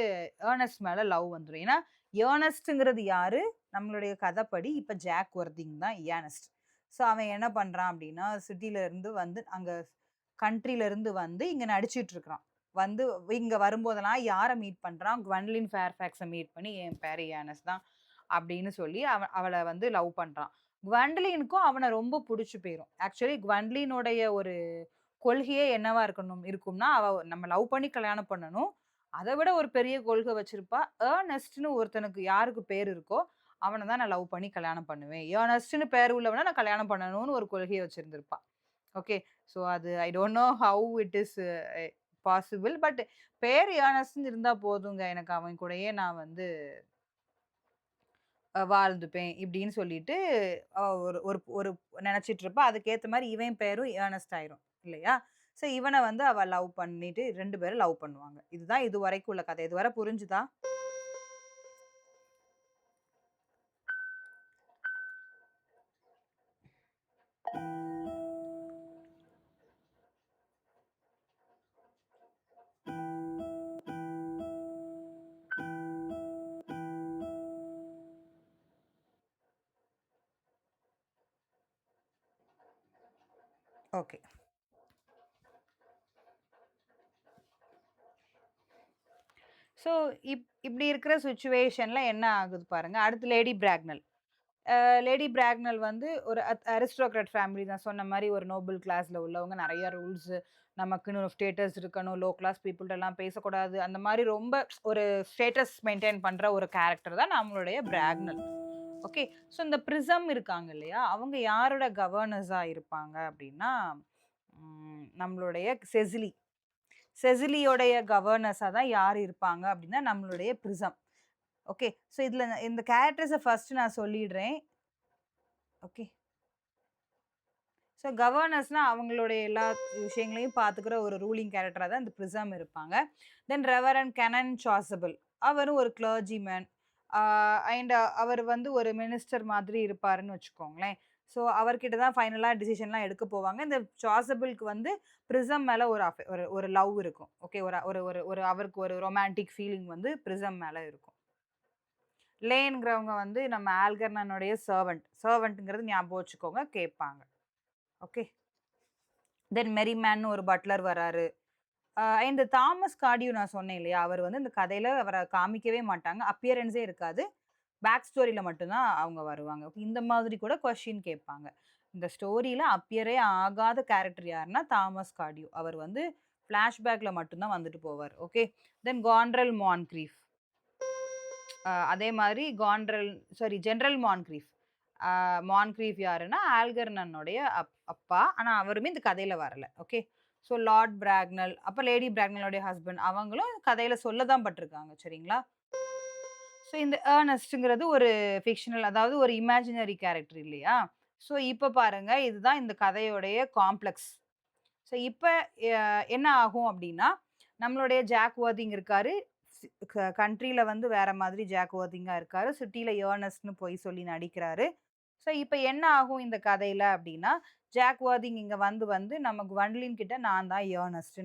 ஏர்னஸ்ட் மேல லவ் வந்துரும். ஏன்னா, ஏர்னஸ்ட்ங்கிறது யாரு? நம்மளுடைய கதைப்படி இப்ப ஜாக் ஒர்திங் தான் ஏர்னஸ்ட். ஸோ அவன் என்ன பண்றான் அப்டின்னா, சிட்டில இருந்து வந்து அங்க கண்ட்ரில இருந்து வந்து இங்க நடிச்சுட்டு இருக்கிறான். வந்து இங்க வரும்போதெல்லாம் யார மீட் பண்றான்? குவெண்ட்லின் ஃபேர்ஃபாக்ஸ மீட் பண்ணி, என் பேரு ஏர்னஸ்ட் தான் அப்படின்னு சொல்லி அவள வந்து லவ் பண்றான். குவெண்டலினுக்கும் அவன ரொம்ப புடிச்சு போயிரும். ஆக்சுவலி குவெண்டலினுடைய ஒரு கொள்கையே என்னவா இருக்கும்னா, அவ நம்ம லவ் பண்ணி கல்யாணம் பண்ணணும். அத விட ஒரு பெரிய கொள்கை வச்சிருப்பா. ஏர்னஸ்ட்ன்னு ஒருத்தனுக்கு யாருக்கு பேர் இருக்கோ, அவன தான் நான் லவ் பண்ணி கல்யாணம் பண்ணுவேன். ஏர்னஸ்ட்ன்னு பேர் உள்ளவன நான் கல்யாணம் பண்ணணும்னு ஒரு கொள்கைய வச்சிருந்திருப்பா. ஓகே. ஸோ அது ஐ don't know how it is possible. But பேர் ஏர்னஸ்ட்ன்னு இருந்தா போதுங்க. எனக்கு அவன் கூடயே நான் வந்து வாழ்ந்துப்பேன் இப்படின்னு சொல்லிட்டு ஒரு ஒரு ஒரு நினைச்சிட்டு இருப்பா. அதுக்கேத்த மாரி இவன் பேரும் ஏர்னஸ்ட் ஆயிரும் இல்லையா? ஸோ இவன வந்து அவ லவ் பண்ணிட்டு 2 பேரும் லவ் பண்ணுவாங்க. இதுதான் இதுவரைக்கும் உள்ள கதை. இதுவரை புரிஞ்சுதா? ஓகே. ஸோ இப்படி இருக்கிற சிச்சுவேஷன்ல என்ன ஆகுது பாருங்க. அடுத்து லேடி பிராக்னல். லேடி பிராக்னல் வந்து ஒரு அரிஸ்டோகிராட் ஃபேமிலி தான். சொன்ன மாரி ஒரு நோபல் கிளாஸ்ல உள்ளவங்க. நெறைய ரூல்ஸ் நமக்குன்னு ஒரு ஸ்டேட்டஸ் இருக்கணும். லோ கிளாஸ் பீப்பிள்ட்டலாம் பேசக்கூடாது. அந்த மாரி ரொம்ப ஒரு ஸ்டேட்டஸ் மெயின்டெயின் பண்ற ஒரு கேரக்டர் தான் நம்மளுடைய பிராக்னல். ஓகே. ஸோ இந்த பிரிசம் இருக்காங்க இல்லையா? அவங்க யாரோட கவர்னர்ஸா இருப்பாங்க அப்டின்னா, நம்மளுடைய செசிலி. செசிலியோடைய கவர்னர்ஸா தான் யார் இருப்பாங்க அப்டின்னா, நம்மளுடைய பிரிசம். ஓகே. ஸோ இதுல இந்த கேரக்டர்ஸ ஃபர்ஸ்ட் நான் சொல்லிடுறேன். ஓகே. ஸோ கவர்னர்ஸ்னா அவங்களுடைய எல்லா விஷயங்களையும் பார்த்துக்கிற ஒரு ரூலிங் கேரக்டரா தான் இந்த பிரிசம் இருப்பாங்க. தென் ரெவரண்ட் கெனன் சாசபிள். அவரும் ஒரு கிளர்ஜிமேன். அண்ட் அவர் வந்து ஒரு மினிஸ்டர் மாதிரி இருப்பாருன்னு வச்சுக்கோங்களேன். ஸோ அவர்கிட்ட தான் ஃபைனலா டிசிஷன்லாம் எடுக்க போவாங்க. இந்த சாசபிள்க்கு வந்து பிரிசம் மேல ஒரு ஒரு ஒரு லவ் இருக்கும். ஓகே. ஒரு ஒரு ஒரு ஒரு அவருக்கு ஒரு ரொமான்டிக் ஃபீலிங் வந்து பிரிசம் மேல இருக்கும். லேன்ங்கிறவங்க வந்து நம்ம ஆல்கர்னனுடைய சர்வன்ட். சர்வன்ட்ங்கிறது ஞாபகம் வச்சுக்கோங்க கேட்பாங்க. ஓகே. தென் மெரிமேன்னு ஒரு பட்லர் வராரு. இந்த தாமஸ் கார்டியும் நான் சொன்னேன் இல்லையா? அவர் வந்து இந்த கதையில அவர காமிக்கவே மாட்டாங்க. அப்பியரன்ஸே இருக்காது. பேக் ஸ்டோரியில மட்டும் தான் அவங்க வருவாங்க. இந்த மாதிரி கூட கொஸ்டின் கேட்பாங்க. இந்த ஸ்டோரியில அப்பியரே ஆகாத கேரக்டர் யாருன்னா, தாமஸ் கார்டியோ. அவர் வந்து ஃபிளாஷ்பேக்ல மட்டும் தான் வந்துட்டு போவார். ஓகே. தென் கான்ட்ரெல் மான்க்ரீஃப். அதே மாதிரி ஜெனரல் மான்க்ரீஃப். மான்க்ரீஃப் யாருன்னா, ஆல்கெர்னனுடைய அப்பா. ஆனா, அவருமே இந்த கதையில வரல. ஓகே. ஸோ லார்ட் பிராக்னல், அப்ப லேடி பிராக்னலுடைய ஹஸ்பண்ட் அவங்களும் கதையில சொல்ல தான் பட்டுருக்காங்க. சரிங்களா? ஸோ இந்த ஏர்னஸ்ட்ங்கிறது ஒரு ஃபிக்ஷனல் அதாவது ஒரு இமேஜினரி கேரக்டர் இல்லையா? ஸோ இப்ப பாருங்க, இதுதான் இந்த கதையோடைய காம்ப்ளெக்ஸ். ஸோ இப்ப என்ன ஆகும் அப்டின்னா, நம்மளுடைய ஜாக் வர்திங் இருக்காரு. கண்ட்ரில வந்து வேற மாதிரி ஜாக் வர்திங்கா இருக்காரு. சிட்டில ஏர்னஸ்ட்ன்னு பொய் சொல்லி நடிக்கிறாரு. ஸோ இப்ப என்ன ஆகும் இந்த கதையில அப்டின்னா, ஜாக் வர்திங் இங்க வந்து வந்து நம்ம குவென்லின் கிட்ட நான் தான் ஏர்னஸ்ட்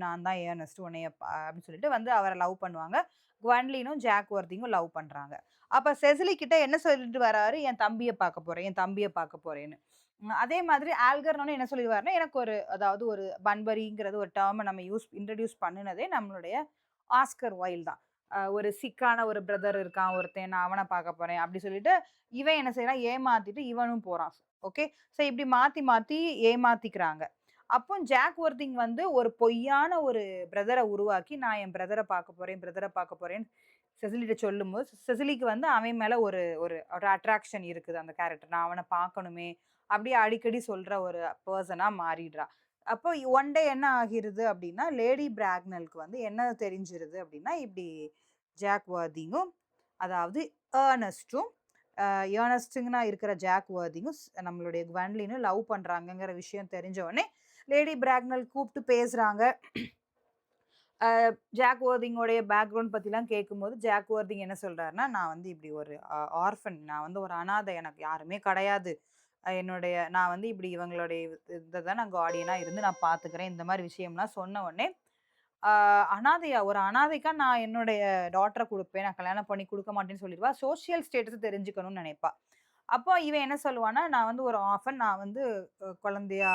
உன்னைய அப்டின்னு சொல்லிட்டு வந்து அவர லவ் பண்ணுவாங்க. குவென்லினும் ஜாக் வர்திங்கும் லவ் பண்றாங்க. அப்ப செசிலி கிட்ட என்ன சொல்லிட்டு வராரு, என் தம்பிய பார்க்க போறேன், என் தம்பிய பார்க்க போறேன்னு. அதே மாதிரி ஆல்கர்னோன்னு என்ன சொல்லிருவாருன்னா, எனக்கு ஒரு அதாவது ஒரு பன்பரிங்கிறது ஒரு டெர்ம நம்ம இன்ட்ரோடியூஸ் பண்ணுனதே நம்மளுடைய ஆஸ்கர் வைல்ட் தான். ஒரு சிக்கான ஒரு பிரதர் இருக்கான் ஒருத்தன், நான் அவன பார்க்க போறேன் அப்டி சொல்லிட்டு, இவன் என்ன செய்றான், ஏமாத்திட்டு இவனும் போறான். ஓகே. ஸோ இப்டி மாத்தி மாத்தி ஏமாத்திக்கிறாங்க. அப்போ ஜாக் வர்திங் வந்து ஒரு பொய்யான ஒரு பிரதர உருவாக்கி, நான் என் பிரதர பார்க்க போறேன், பிரதர பார்க்க போறேன்னு செசிலிட்ட சொல்லும்போது, செசிலிக்கு வந்து அவன் மேல ஒரு ஒரு ஒரு அட்ராக்ஷன் இருக்குது அந்த கேரக்டர். நான் அவன பார்க்கணுமே, அப்டியே அடிக்கடி சொல்ற ஒரு பெர்சனா மாறிடுறா. அப்போ ஒன் டே என்ன ஆகிருது அப்டின்னா, லேடி பிராக்னலுக்கு வந்து என்ன தெரிஞ்சிருது அப்டின்னா, இப்டி ஜாக் வர்திங்கும், அதாவது ஏர்னஸ்ட்டும் ஏர்னஸ்ட்டுங்கனா இருக்கிற ஜாக் வர்திங்கும் நம்மளுடைய குவென்லினும் லவ் பண்றாங்கங்கிற விஷயம் தெரிஞ்ச உடனே, லேடி பிராக்னல் கூப்ட்டு பேசுறாங்க. ஜாக் வர்திங்கோடைய பேக்ரவுண்ட் பத்திலாம் கேட்கும்போது, ஜாக் வர்திங் என்ன சொல்றாருன்னா, "நான் வந்து இப்படி ஒரு ஆர்ஃபன். நான் வந்து ஒரு அனாதை. எனக்கு யாருமே கிடையாது. நான் வந்து இப்படி இவங்களுடைய இத தான் நான் கார்டியனா இருந்து நான் பார்த்துக்கிறேன்." இந்த மாரி விஷயம்லாம் சொன்ன உடனே, ஆ அனாதையா? ஒரு அனாதைக்கா நான் என்னுடைய டாட்டர குடுப்பேன். நான் கல்யாணம் பண்ணி குடுக்க மாட்டேன்னு சொல்லிருவா. சோசியல் ஸ்டேட்டஸ தெரிஞ்சுக்கணும்னு நெனைப்பா. அப்போ இவன் என்ன சொல்லுவான்னா, "நான் வந்து ஒரு ஆர்ஃபன். நான் வந்து குழந்தையா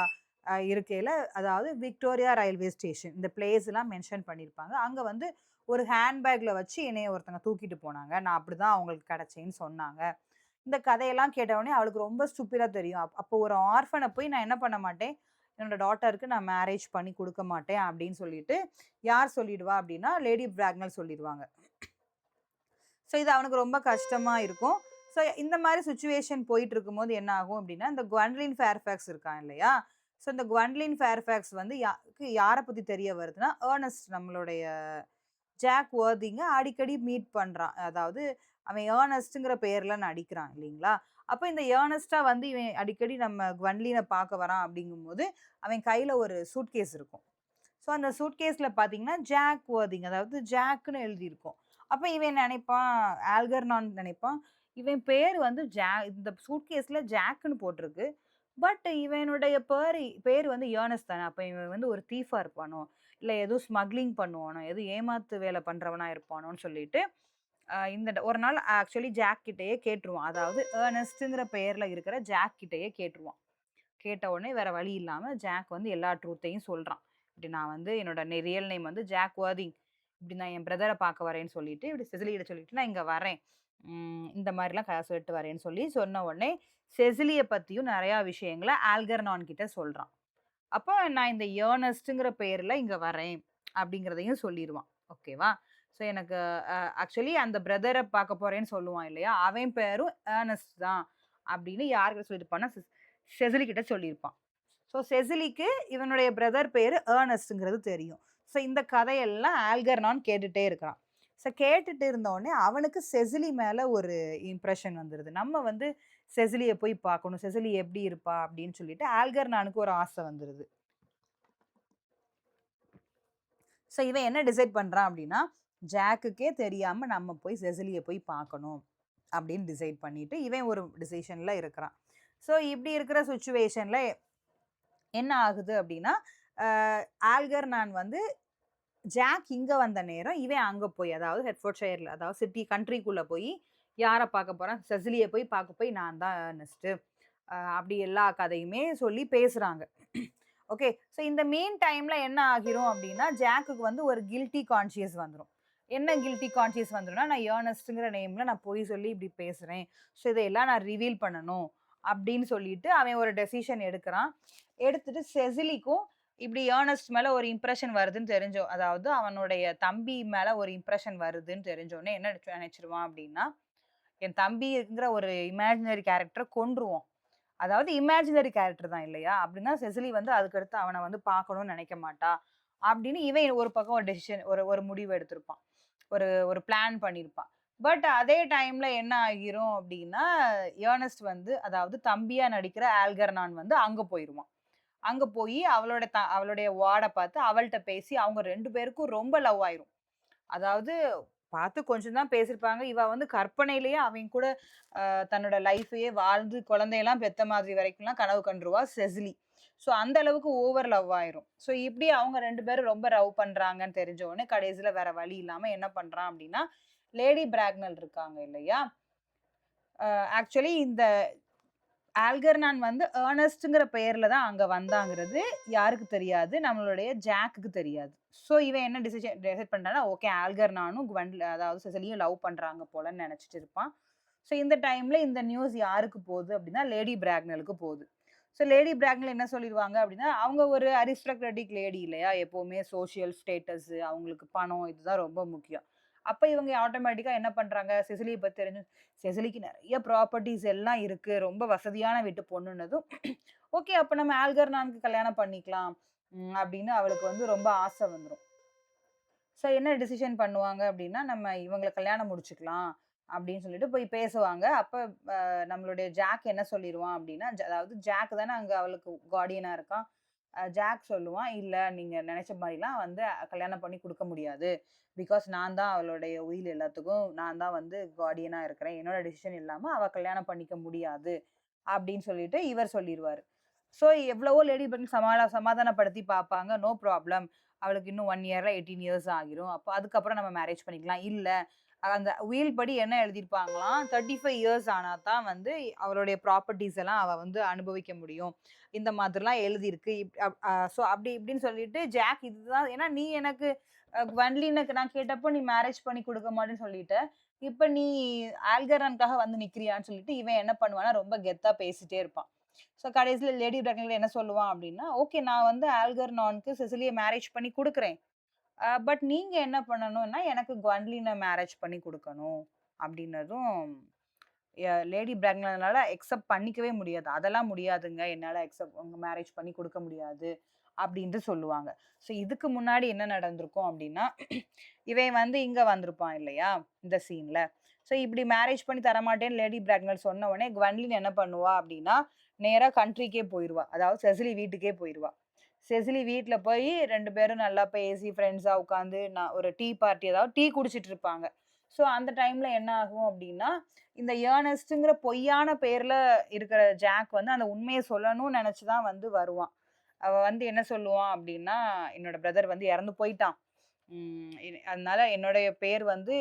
இருக்கையில அதாவது விக்டோரியா ரயில்வே ஸ்டேஷன் இந்த பிளேஸ்லாம் மென்ஷன் பண்ணியிருப்பாங்க. அங்க வந்து ஒரு ஹேண்ட் பேக்ல வச்சு என்னைய ஒருத்தங்க தூக்கிட்டு போனாங்க. நான் அப்படிதான் அவங்களுக்கு கிடைச்சேன்னு சொன்னாங்க." இந்த கதையெல்லாம் கேட்ட உடனே அவளுக்கு ரொம்ப ஸ்டூப்பிடா தெரியும். அப்போ ஒரு ஆர்ஃபன போய் நான் என்ன பண்ண மாட்டேன், என்னோட டாட்டருக்கு நான் மேரேஜ் பண்ணி குடுக்க மாட்டேன் அப்படின்னு சொல்லிட்டு, யார் சொல்லிடுவா அப்படின்னா, லேடி பிராக்னல் சொல்லிருவாங்க. ஸோ இது அவனுக்கு ரொம்ப கஷ்டமா இருக்கும். ஸோ இந்த மாரி சிச்சுவேஷன் போயிட்டு இருக்கும்போது என்ன ஆகும் அப்படின்னா, இந்த குவென்லின் ஃபேர்ஃபாக்ஸ் இருக்கான் இல்லையா? ஸோ இந்த குவென்லின் ஃபேர்ஃபாக்ஸ் வந்து யார பத்தி தெரிய வருதுன்னா, ஏர்னஸ்ட் நம்மளுடைய ஜாக் வர்திங்க அடிக்கடி மீட் பண்றான். அதாவது அவன் ஏர்னஸ்ட்ங்கிற பேர்ல நடிக்கிறான் இல்லீங்களா? அப்ப இந்த ஏர்னஸ்ட்டா வந்து இவன் அடிக்கடி நம்ம குவென்லின பார்க்க வரான் அப்படிங்கும்போது, அவன் கையில ஒரு சூட்கேஸ் இருக்கும். ஸோ அந்த சூட்கேஸ்ல பார்த்தீங்கன்னா, ஜாக் வர்திங் அதாவது ஜாக்ன்னு எழுதியிருக்கும். அப்ப இவன் நெனைப்பான், ஆல்கெர்னான் நெனைப்பான், இவன் பேர் வந்து இந்த சூட்கேஸ்ல ஜாக்ன்னு போட்டிருக்கு. பட் இவனுடைய பேர் வந்து ஏர்னஸ்ட் தானே. அப்ப இவன் வந்து ஒரு தீஃபா இருப்பானோ! இல்ல ஏதோ ஸ்மக்லிங் பண்ணுவானோ! ஏதோ ஏமாத்து வேல பண்றவனா இருப்பானோன்னு சொல்லிட்டு, ஒரு நாள் ஆக்சுவலி ஜாக் கிட்டயே கேட்டுருவான். அதாவது ஏர்னஸ்ட்ங்கிற பெயர்ல இருக்கிற ஜாக் கிட்டயே கேட்டுருவான். கேட்ட உடனே வேற வழி இல்லாம ஜாக் வந்து எல்லா ட்ரூத்தையும் சொல்றான். இப்படி நான் வந்து என்னோட ரியல் நேம் வந்து ஜாக் வர்திங். இப்படி நான் என் பிரதர பார்க்க வரேன்னு சொல்லிட்டு, இப்படி செசிலியிட சொல்லிட்டு நான் இங்க வரேன். இந்த மாரிலாம் கதை சொல்லிட்டு வரேன்னு சொல்லி சொன்ன உடனே, செசிலிய பத்தியும் நெறையா விஷயங்கள ஆல்கெர்னான் கிட்ட சொல்றான். அப்போ நான் இந்த ஏர்னஸ்ட்ங்கிற பெயர்ல இங்க வரேன் அப்படிங்கிறதையும் சொல்லிருவான். ஓகேவா? ஸோ எனக்கு ஆக்சுவலி அந்த பிரதர பார்க்க போறேன்னு சொல்லுவான் இல்லையா? அவன் பேரும் ஏர்னஸ்ட் தான் அப்படின்னு யார்கிட்ட சொல்லியிருப்பான்னா, செசிலி கிட்ட சொல்லியிருப்பான். ஸோ செசிலிக்கு இவனுடைய பிரதர் பேரு ஏர்னஸ்ட்ங்கிறது தெரியும். ஸோ இந்த கதையெல்லாம் ஆல்கெர்னான் கேட்டுட்டே இருக்கிறான். ஸோ கேட்டுட்டு இருந்தோனே அவனுக்கு செசிலி மேல ஒரு இம்ப்ரஷன் வந்துருது. நம்ம வந்து செசிலிய போய் பார்க்கணும். செசிலி எப்படி இருப்பா? அப்படின்னு சொல்லிட்டு ஆல்கெர்னானுக்கு ஒரு ஆசை வந்துருது. ஸோ இவன் என்ன டிசைட் பண்றான் அப்படின்னா, ஜாக்குக்கே தெரியாம நம்ம போய் செசிலிய போய் பார்க்கணும் அப்படின்னு டிசைட் பண்ணிட்டு, இவன் ஒரு டிசிஷன்ல இருக்கிறான். ஸோ இப்படி இருக்கிற சிச்சுவேஷன்ல என்ன ஆகுது அப்படின்னா, அ ஆல்கெர்னான் வந்து ஜாக் இங்க வந்த நேரம், இவன் அங்க போய் அதாவது ஹெட்ஃபோர்ட்ஷயர்ல அதாவது கண்ட்ரிக்குள்ள போய் யார பார்க்க போறான்? செசிலிய போய் பார்க்க போய் நான் தான் ஏர்னஸ்ட்டு. அப்படி எல்லா கதையுமே சொல்லி பேசுறாங்க. ஓகே. ஸோ இந்த மீன் டைம்ல என்ன ஆகிரும் அப்டின்னா, ஜாக்குக்கு வந்து ஒரு கில்ட்டி கான்ஷியஸ் வந்துரும். என்ன கில்ட்டி கான்ஷியஸ் வந்துரும்னா, நான் ஏர்னஸ்ட்ங்கிற நேம்ல நான் பொய் சொல்லி இப்டி பேசுறேன். ஸோ இதையெல்லாம் நான் ரிவீல் பண்ணணும். அப்டின்னு சொல்லிட்டு அவன் ஒரு டெசிஷன் எடுக்குறான். எடுத்துட்டு செசிலிக்கும் இப்டி ஏர்னஸ்ட் மேல ஒரு இம்ப்ரஷன் வருதுன்னு அதாவது அவனுடைய தம்பி மேல ஒரு இம்ப்ரஷன் வருதுன்னு தெரிஞ்சோனே என்ன நெனச்சுருவான் அப்டின்னா, என் தம்பிங்கிற ஒரு இமேஜினரி கேரக்டர கொன்றுவோம். அதாவது இமேஜினரி கேரக்டர் தான் இல்லையா? அப்டின்னா செசிலி வந்து அதுக்கடுத்து அவன வந்து பார்க்கணும்னு நெனைக்க மாட்டா. அப்டின்னு இவன் ஒரு பக்கம் ஒரு டெசிஷன் ஒரு முடிவு எடுத்திருப்பான். ஒரு ஒரு பிளான் பண்ணியிருப்பான். பட் அதே டைம்ல என்ன ஆகிரும் அப்டின்னா, ஏர்னஸ்ட் வந்து அதாவது தம்பியா நடிக்கிற ஆல்கெர்னான் வந்து அங்க போயிருவான். அங்க போயி அவளுடைய வார்ட பார்த்து அவள்ட்ட பேசி அவங்க 2 பேருக்கும் ரொம்ப லவ் ஆயிரும். அதாவது பார்த்து கொஞ்சம் தான் பேசியிருப்பாங்க. இவ வந்து கற்பனையிலேயே அவன் கூட தன்னோட லைஃப்பயே வாழ்ந்து குழந்தையெல்லாம் பெத்த மாதிரி வரைக்கும்லாம் கனவு கண்டுருவா செசிலி. ஸோ அந்த அளவுக்கு ஓவர் லவ் ஆயிரும். ஸோ இப்படி அவங்க 2 பேரும் ரொம்ப லவ் பண்றாங்கன்னு தெரிஞ்ச உடனே கடைசியில வேற வழி இல்லாம என்ன பண்றான் அப்படின்னா, லேடி பிராக்னல் இருக்காங்க இல்லையா? ஆக்சுவலி இந்த ஆல்கர்னான் வந்து ஏர்னஸ்ட்ங்கிற பெயர்ல தான் அங்க வந்தாங்கிறது யாருக்கு தெரியாது. நம்மளுடைய ஜாக்குக்கு தெரியாது. ஸோ இவன் என்ன டிசைட் பண்றான்னா, ஓகே ஆல்கர்னானும் அதாவது செசிலியும் லவ் பண்றாங்க போலன்னு நெனச்சுட்டு இருப்பான். ஸோ இந்த டைம்ல இந்த நியூஸ் யாருக்கு போகுது அப்டின்னா, லேடி பிராக்னலுக்கு போகுது. ஸோ லேடி பிராக்னல் என்ன சொல்லிருவாங்க அப்டின்னா, அவங்க ஒரு அரிஸ்டாக்ராட்டிக் லேடி இல்லையா? எப்பவுமே சோசியல் ஸ்டேட்டஸ் அவங்களுக்கு பணம் இதுதான் ரொம்ப முக்கியம். அப்ப இவங்க ஆட்டோமேட்டிக்கா என்ன பண்றாங்க, செசிலிய பத்தி தெரிஞ்சு செசிலிக்கு நெறைய ப்ராப்பர்ட்டீஸ் எல்லாம் இருக்கு. ரொம்ப வசதியான வீட்டு பொண்ணுன்னதும், ஓகே அப்ப நம்ம ஆல்கர்னானுக்கு கல்யாணம் பண்ணிக்கலாம். அப்படின்னு அவளுக்கு வந்து ரொம்ப ஆசை வந்துரும். ஸோ என்ன டிசிஷன் பண்ணுவாங்க அப்படின்னா, நம்ம இவங்கள கல்யாணம் முடிச்சுக்கலாம் அப்படின்னு சொல்லிட்டு போய் பேசுவாங்க. அப்ப நம்மளுடைய ஜாக் என்ன சொல்லிருவான் அப்படின்னா, அதாவது ஜாக் தானே அங்க அவளுக்கு கார்டியனா இருக்கான். ஜாக் சொல்லுவான், "இல்ல நீங்க நெனைச்ச மாரிலாம் வந்து கல்யாணம் பண்ணி குடுக்க முடியாது. பிகாஸ் நான் தான் அவளுடைய உயில் எல்லாத்துக்கும் நான் தான் வந்து கார்டியனா இருக்கிறேன். என்னோட டிசிஷன் இல்லாம அவ கல்யாணம் பண்ணிக்க முடியாது." அப்படின்னு சொல்லிட்டு இவர் சொல்லிருவாரு. ஸோ எவ்வளவோ லேடி பர்ட் சமாதானப்படுத்தி பார்ப்பாங்க. No problem. அவளுக்கு இன்னும் 1 இயர்ல 18 இயர்ஸ் ஆகிரும். அப்ப அதுக்கப்புறம் நம்ம மேரேஜ் பண்ணிக்கலாம். இல்ல அந்த உயில் படி என்ன எழுதியிருப்பாங்களாம், 35 இயர்ஸ் ஆனா தான் வந்து அவளுடைய ப்ராப்பர்ட்டீஸ் எல்லாம் அவ வந்து அனுபவிக்க முடியும். இந்த மாதிரிலாம் எழுதியிருக்கு. இப் அப் அ ஸோ அப்படி இப்படின்னு சொல்லிட்டு ஜாக் இதுதான் ஏன்னா நீ எனக்கு குவென்லினுக்கு நான் கேட்டப்போ நீ மேரேஜ் பண்ணி குடுக்க மாட்டேன்னு சொல்லிட்ட. இப்ப நீ ஆல்கரனுக்காக வந்து நிக்கிறியான்னு சொல்லிட்டு இவன் என்ன பண்ணுவான்னா, ரொம்ப கெத்தா பேசிட்டே இருப்பான். ஸோ கடைசியில லேடி ப்ராக்னல் என்ன சொல்லுவான் அப்படின்னா, "ஓகே நான் வந்து ஆல்கர்னானுக்கு செசிலிய மேரேஜ் பண்ணி குடுக்குறேன். பட் நீங்க என்ன பண்ணணும்னா, எனக்கு குவென்லின மேரேஜ் பண்ணி குடுக்கணும்." அப்படின்னதும் லேடி பிராக்னல்னால அக்செப்ட் பண்ணிக்கவே முடியாது. "அதெல்லாம் முடியாதுங்க. என்னால உங்க மேரேஜ் பண்ணி குடுக்க முடியாது." அப்படின்ட்டு சொல்லுவாங்க. ஸோ இதுக்கு முன்னாடி என்ன நடந்திருக்கும் அப்படின்னா, இவன் வந்து இங்க வந்திருப்பான் இல்லையா? இந்த சீன்ல. ஸோ இப்படி மேரேஜ் பண்ணி தரமாட்டேன்னு லேடி பிராக்னல் சொன்ன உடனே குவென்லின் என்ன பண்ணுவா அப்படின்னா, நேரா கண்ட்ரிக்கே போயிருவா. அதாவது செசிலி வீட்டுக்கே போயிருவா. செசிலி வீட்ல போய் 2 பேரும் நல்லா பேசி ஃப்ரெண்ட்ஸா உட்காந்து ஒரு டீ பார்ட்டி அதாவது டீ குடிச்சிட்டு இருப்பாங்க. ஸோ அந்த டைம்ல என்ன ஆகும் அப்டின்னா, இந்த ஏர்னஸ்ட்ங்கிற பொய்யான பேர்ல இருக்கிற ஜாக் வந்து அந்த உண்மைய சொல்லணும்னு நெனச்சு தான் வந்து வருவான். அவன் வந்து என்ன சொல்லுவான் அப்டின்னா, "என்னோட பிரதர் வந்து இறந்து போயிட்டான். அதனால என்னுடைய பேர் வந்து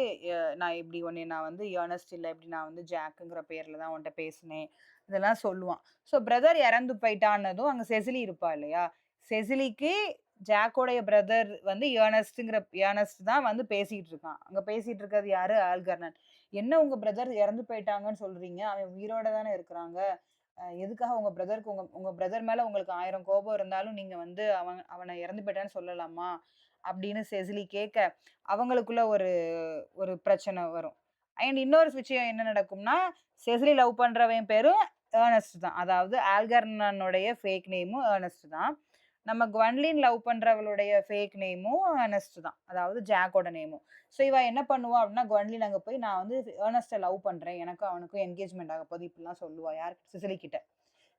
நான் இப்டி நான் வந்து ஏர்னஸ்ட் இல்ல. இப்டி நான் வந்து ஜாக்குங்கிற பேர்ல தான் உன்ட்ட பேசினேன்." இதெல்லாம் சொல்லுவான். ஸோ பிரதர் இறந்து போயிட்டான்னதும் அங்க செசிலி இருப்பா இல்லையா? செசிலிக்கு ஜாக்கோடைய பிரதர் வந்து ஏர்னஸ்ட் தான் வந்து பேசிட்டு இருக்கான். அங்க பேசிட்டு இருக்கிறது யாரு? ஆல்கர்னன். "என்ன உங்க பிரதர் இறந்து போயிட்டாங்கன்னு சொல்றீங்க? அவன் உயிரோட தானே இருக்கிறாங்க. எதுக்காக உங்க பிரதருக்கு உங்க உங்க பிரதர் மேல உங்களுக்கு 1000 கோபம் இருந்தாலும் நீங்க வந்து அவன இறந்து போயிட்டான்னு சொல்லலாமா?" அப்படின்னு செசிலி கேட்க, அவங்களுக்குள்ள ஒரு ஒரு பிரச்சனை வரும். அண்ட் இன்னொரு விஷயம் என்ன நடக்கும்னா, செசிலி லவ் பண்றவன் பேரும் ஏர்னஸ்ட் தான். அதாவது ஆல்கர்னனுடைய ஃபேக் நேமும் ஏர்னஸ்ட் தான். நம்ம குவென்லின் லவ் பண்றவளுடைய ஃபேக் நேமும் ஏர்னஸ்ட் தான். அதாவது ஜாக்கோட நேமும். ஸோ இவ என்ன பண்ணுவா அப்டின்னா, குவென்லின் அங்க போய் நான் வந்து ஏர்னஸ்ட்ட லவ் பண்றேன். எனக்கும் அவனுக்கும் என்கேஜ்மென்ட் ஆகப்போகுது இப்டிலாம் சொல்லுவா. யார்? செசிலி கிட்ட.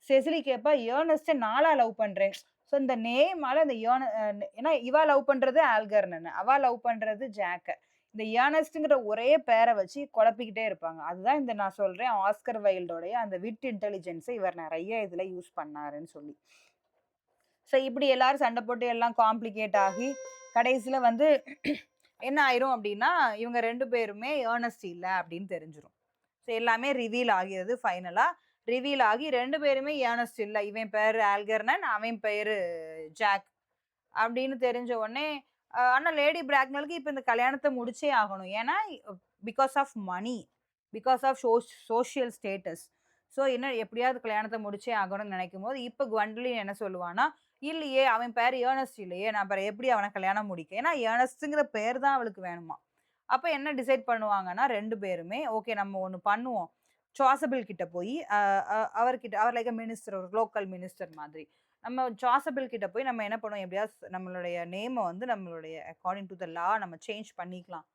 செசிலி கேட்பா, ஏர்னஸ்ட்ட நானா லவ் பண்றேன். ஸோ இந்த நேமால அந்த ஏன்னா இவ லவ் பண்றது ஆல்கர்னன. அவ லவ் பண்றது ஜாக்க. இந்த ஏர்னஸ்ட்ங்கிற ஒரே பேர வச்சு குழப்பிக்கிட்டே இருப்பாங்க. அதுதான் இந்த நான் சொல்றேன் ஆஸ்கர் வைல்டோடைய அந்த விட் இன்டெலிஜென்ஸ இவர் நெறைய இதுல யூஸ் பண்ணாருன்னு சொல்லி. ஸோ இப்படி எல்லாரும் சண்டை போட்டு எல்லாம் காம்ப்ளிகேட் ஆகி, கடைசில வந்து என்ன ஆயிரும் அப்டின்னா, இவங்க 2 பேருமே ஏர்னஸ்ட் இல்ல அப்டின்னு தெரிஞ்சிரும். ஸோ எல்லாமே ரிவீல் ஆகிறது ஃபைனலா. ரிவீல் ஆகி 2 பேருமே ஏர்னஸ்ட் இல்ல. இவன் பேரு ஆல்கெர்னன், அவன் பேரு ஜாக் அப்டின்னு தெரிஞ்ச உடனே, ஆனா லேடி பிராக்னலுக்கு இப்ப இந்த கல்யாணத்த முடிச்சே ஆகணும். ஏன்னா, because of money, because of social status. So என்ன எப்படியாவது கல்யாணத்த முடிச்சே ஆகணும்னு நெனைக்கும்போது, இப்ப குவெண்டலின் என்ன சொல்லுவான்னா, "இல்லையே அவன் பேரு ஏர்னஸ்ட் இல்லையே! நான் அப்புறம் எப்படி அவன கல்யாணம் முடிக்க?" ஏன்னா ஏர்னஸ்ட்ங்கிற பேர் தான் அவளுக்கு வேணுமாம். அப்ப என்ன டிசைட் பண்ணுவாங்கன்னா 2 பேருமே, ஓகே நம்ம ஒண்ணு பண்ணுவோம். சாசபிள் கிட்ட போயி, அ அ அவர்கிட்ட அவர் லைக் மினிஸ்டர் ஒரு லோக்கல் மினிஸ்டர் மாதிரி. நம்ம சாசபிள் கிட்ட போய் நம்ம என்ன பண்ணுவோம், எப்படியாவது நம்மளுடைய நேம வந்து நம்மளுடைய அக்கார்டிங் டூ த லா நம்ம சேஞ்ச் பண்ணிக்கலாம்.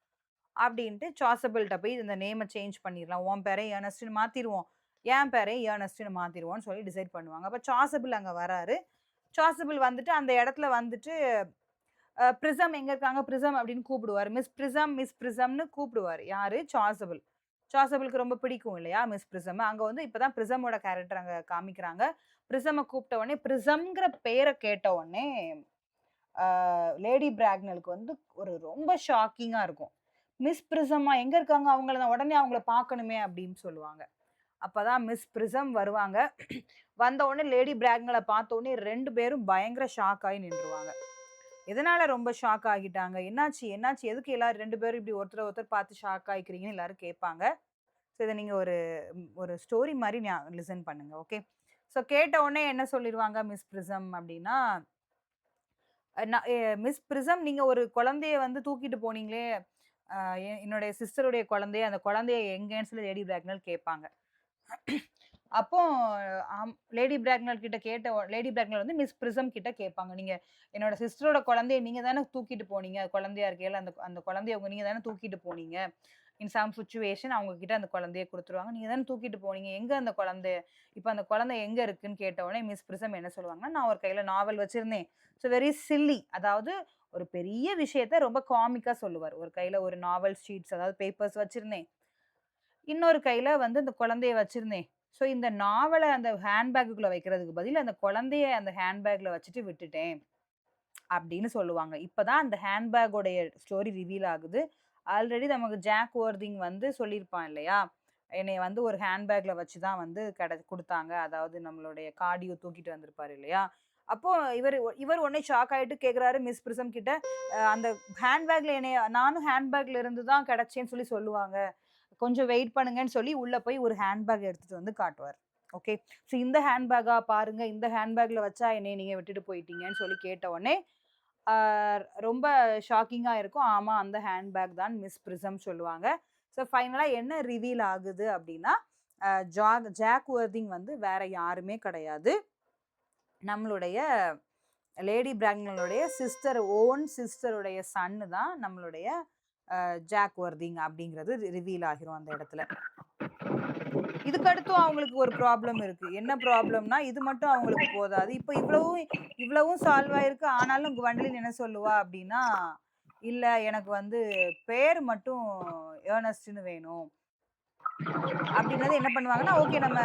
அப்படின்ட்டு சாசபிள்ட்ட போய் இந்த நேம சேஞ்ச் பண்ணிரலாம். உன் பேர ஏர்னஸ்ட்ன்னு மாத்திருவோம். என் பேரை ஏர்னஸ்ட்ன்னு மாத்திருவோம்ன்னு சொல்லி டிசைட் பண்ணுவாங்க. அப்ப சாசபிள் அங்க வராரு. சாசபிள் வந்துட்டு அந்த இடத்துல வந்துட்டு பிரிசம் எங்க இருக்காங்க? பிரிசம் அப்படின்னு கூப்பிடுவாரு. மிஸ் பிரிசம், மிஸ் பிரிசம்ன்னு கூப்பிடுவாரு. யாரு? சாசபிள். சாசபிளுக்கு ரொம்ப பிடிக்கும் இல்லையா? Miss Prism. அங்க வந்து இப்ப தான் பிரிசமோட கேரக்டர் அங்க காமிக்கிறாங்க. பிரிசம கூப்பிட்ட உடனே பிரிசம்ங்கிற பேர கேட்ட உடனே ஆ லேடி பிராக்னலுக்கு வந்து ஒரு ரொம்ப ஷாக்கிங்கா இருக்கும். மிஸ் பிரிசமா எங்க இருக்காங்க? அவங்கள நான் உடனே அவங்கள பார்க்கணுமே அப்படின்னு சொல்லுவாங்க. அப்பதான் மிஸ் பிரிசம் வருவாங்க. வந்த உடனே லேடி பிராக்னல பார்த்த உடனே 2 பேரும் பயங்கர ஷாக் ஆயி நின்றுவாங்க. எதனால ரொம்ப ஷாக் ஆகிட்டாங்க? என்னாச்சு? என்னாச்சு? எதுக்கு எல்லாரும் 2 பேரும் இப்படி ஒருத்தர ஒருத்தர் பார்த்து ஷாக் ஆயிக்கிறீங்கன்னு எல்லாரும் கேட்பாங்க. ஸோ இத நீங்க ஒரு ஸ்டோரி மாரி லிசன் பண்ணுங்க. ஓகே. ஸோ கேட்ட உடனே என்ன சொல்லிருவாங்க மிஸ் பிரிசம் அப்படின்னா, நான் மிஸ் பிரிசம் நீங்க ஒரு குழந்தைய வந்து தூக்கிட்டு போனீங்களே, அ என்னுடைய சிஸ்டருடைய குழந்தைய, அந்த குழந்தைய எங்கேன்னு சொல்லி லேடி பிராக்னல் கேட்பாங்க. அப்போ லேடி பிராக்னல் கிட்ட லேடி பிராக்னல் வந்து மிஸ் பிரிசம் கிட்ட கேட்பாங்க. நீங்க என்னோட சிஸ்டரோட குழந்தைய நீங்க தானே தூக்கிட்டு போனீங்க. குழந்தையா இருக்கையில அந்த அந்த குழந்தைய நீங்க தானே தூக்கிட்டு போனீங்க. இன் சம் சிச்சுவேஷன் அவங்க கிட்ட அந்த குழந்தைய குடுத்துருவாங்க. நீங்க தானே தூக்கிட்டு போனீங்க. எங்க அந்த குழந்தை? இப்ப அந்த குழந்தை எங்க இருக்குன்னு கேட்ட உடனே மிஸ் பிரிசம் என்ன சொல்லுவாங்கன்னா, நான் ஒரு கையில நாவல் வச்சிருந்தேன். So very chilli. அதாவது ஒரு பெரிய விஷயத்த ரொம்ப காமிக்கா சொல்லுவாரு. ஒரு கையில ஒரு நாவல் ஷீட்ஸ் அதாவது பேப்பர்ஸ் வச்சிருந்தேன். இன்னொரு கையில வந்து அந்த குழந்தைய வச்சிருந்தேன். ஸோ இந்த நாவல அந்த ஹேண்ட் பேக்குக்குள்ள வைக்கிறதுக்கு பதில், அந்த குழந்தைய அந்த ஹேண்ட் பேக்ல வச்சுட்டு விட்டுட்டேன். அப்படின்னு சொல்லுவாங்க. இப்பதான் அந்த ஹேண்ட் பேக்கோடைய ஸ்டோரி ரிவீல் ஆகுது. ஆல்ரெடி நமக்கு ஜாக் வொர்திங் வந்து சொல்லியிருப்பான் இல்லையா? என்னைய வந்து ஒரு ஹேண்ட் பேக்ல வச்சு தான் வந்து குடுத்தாங்க. அதாவது நம்மளுடைய கார்டியோ தூக்கிட்டு வந்திருப்பாரு இல்லையா? அப்போ இவர் உடனே ஷாக் ஆயிட்டு கேட்குறாரு மிஸ் பிரிசம் கிட்ட, அந்த ஹேண்ட் பேக்ல என்னைய நானும் ஹேண்ட் பேக்ல இருந்து தான் கிடைச்சேன்னு சொல்லி சொல்லுவாங்க. கொஞ்சம் வெயிட் பண்ணுங்கன்னு சொல்லி உள்ள போய் ஒரு ஹேண்ட் பேக் எடுத்துட்டு வந்து காட்டுவாரு. ஓகே. ஸோ இந்த ஹேண்ட் பேக்கா பாருங்க, இந்த ஹேண்ட் பேக்ல வச்சா என்னைய நீங்க விட்டுட்டு போயிட்டீங்கன்னு சொல்லி கேட்ட உடனே, ஆ ரொம்ப ஷாக்கிங்கா இருக்கும். ஆமா, அந்த ஹேண்ட் பேக் தான் மிஸ் பிரிசம் சொல்லுவாங்க. ஸோ ஃபைனலா என்ன ரிவீல் ஆகுது அப்டின்னா, ஜாக் வொர்திங் வந்து வேற யாருமே கிடையாது. நம்மளுடைய லேடி பிராக்னலுடைய சிஸ்டருடைய சன்னு தான் நம்மளுடைய ஜாக் வொர்திங் அப்டிங்கிறது ரிவீல் ஆகிரும் அந்த இடத்துல. இதுக்கு அடுத்தும் அவங்களுக்கு ஒரு ப்ராப்ளம் இருக்கு. என்ன ப்ராப்ளம்னா, இது மட்டும் அவங்களுக்கு போதாது. இப்ப இவ்வளவும் சால்வ் ஆயிருக்கு. ஆனாலும் குவெண்டலின் என்ன சொல்லுவா அப்டின்னா, "இல்ல எனக்கு வந்து பேர் மட்டும் ஏர்னஸ்ட்ன்னு வேணும்." அப்டின்னது என்ன பண்ணுவாங்கன்னா, ஓகே நம்ம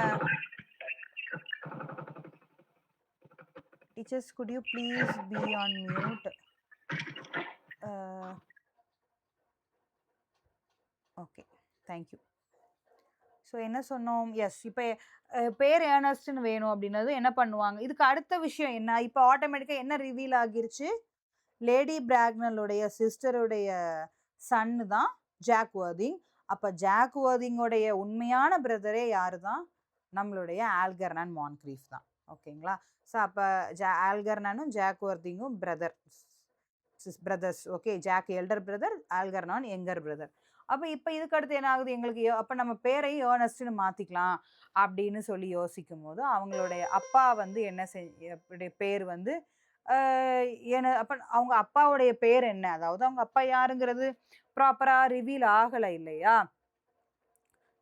teachers good you please be on mute. A okay. Thank you. So என்ன சொன்னோம்? எஸ். இப்ப பேர் ஏர்னஸ்ட்ன்னு வேணும் அப்டின்னது என்ன பண்ணுவாங்க? இதுக்கு அடுத்த விஷயம் என்ன? இப்ப ஆட்டோமேட்டிக்கா என்ன ரிவீல் ஆகிருச்சு? லேடி பிராக்னலுடைய சிஸ்டருடைய சன்னு தான் ஜாக் வொர்திங். அப்ப ஜாக் வொர்திங்கோடைய உண்மையான பிரதரே யாரு தான்? நம்மளுடைய ஆல்கெர்னான் மான்க்ரீஃப் தான். ஓகேங்களா? ஸோ அப்ப ஆல்கெர்னானும் ஜாக் வொர்திங்கும் brothers. Okay. Jack elder brother, Algernon younger brother. அப்ப இப்ப இதுக்கு அடுத்து என்ன ஆகுது? எங்களுக்கு அப்ப நம்ம பேரையும் ஏர்னஸ்ட்ன்னு மாத்திக்கலாம் அப்படின்னு சொல்லி யோசிக்கும்போது, அவங்களுடைய அப்பா வந்து என்ன பேர் வந்து அ அப்ப அவங்க அப்பாவுடைய பேர் என்ன? அதாவது அவங்க அப்பா யாருங்கிறது ப்ராப்பரா ரிவீல் ஆகல இல்லையா?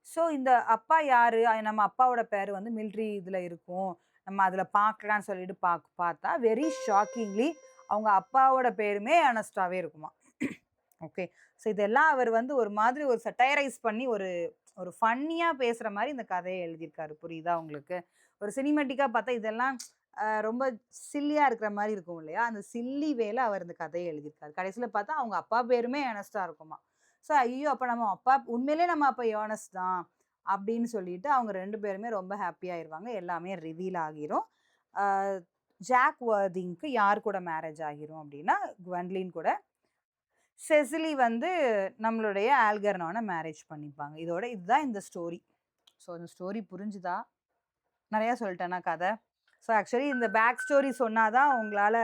ஸோ இந்த அப்பா யாரு? நம்ம அப்பாவோட பேரு வந்து மிலிட்டரி இதுல இருக்கும். நம்ம அதுல பார்க்கலான்னு சொல்லிட்டு பார்த்தா, வெரி ஷாக்கிங்லி அவங்க அப்பாவோட பேருமே அனஸ்டாவே இருக்குமாம். ஓகே. ஸோ இதெல்லாம் அவர் வந்து ஒரு மாதிரி ஒரு சட்டைரைஸ் பண்ணி ஒரு ஒரு ஃபன்னியா பேசுற மாரி இந்த கதைய எழுதியிருக்காரு. புரியுதா உங்களுக்கு? ஒரு சினிமேட்டிக்கா பார்த்தா இதெல்லாம் ரொம்ப சில்லியா இருக்கிற மாரி இருக்கும் இல்லையா? அந்த சில்லி வேல அவர் இந்த கதைய எழுதியிருக்காரு. கடைசில பார்த்தா அவங்க அப்பா பேருமே ஏர்னஸ்ட்டா இருக்குமாம். ஸோ ஐயோ! அப்ப நம்ம அப்பா உண்மையிலேயே நம்ம அப்ப ஏர்னஸ்ட் தான் அப்படின்னு சொல்லிட்டு அவங்க 2 பேருமே ரொம்ப ஹாப்பி ஆயிருவாங்க. எல்லாமே ரிவீல் ஆகிரும். ஆ ஜாக் வொர்திங்க்கு யார் கூட மேரேஜ் ஆகிரும் அப்படின்னா, குவென்லின் கூட. செசிலி வந்து நம்மளுடைய ஆல்கெர்னான மேரேஜ் பண்ணிப்பாங்க. இதுதான் இந்த ஸ்டோரி. ஸோ இந்த ஸ்டோரி புரிஞ்சுதா? நெறையா சொல்ட்டேனா கத? ஸோ ஆக்சுவலி இந்த பேக் ஸ்டோரி சொன்னா தான் உங்களால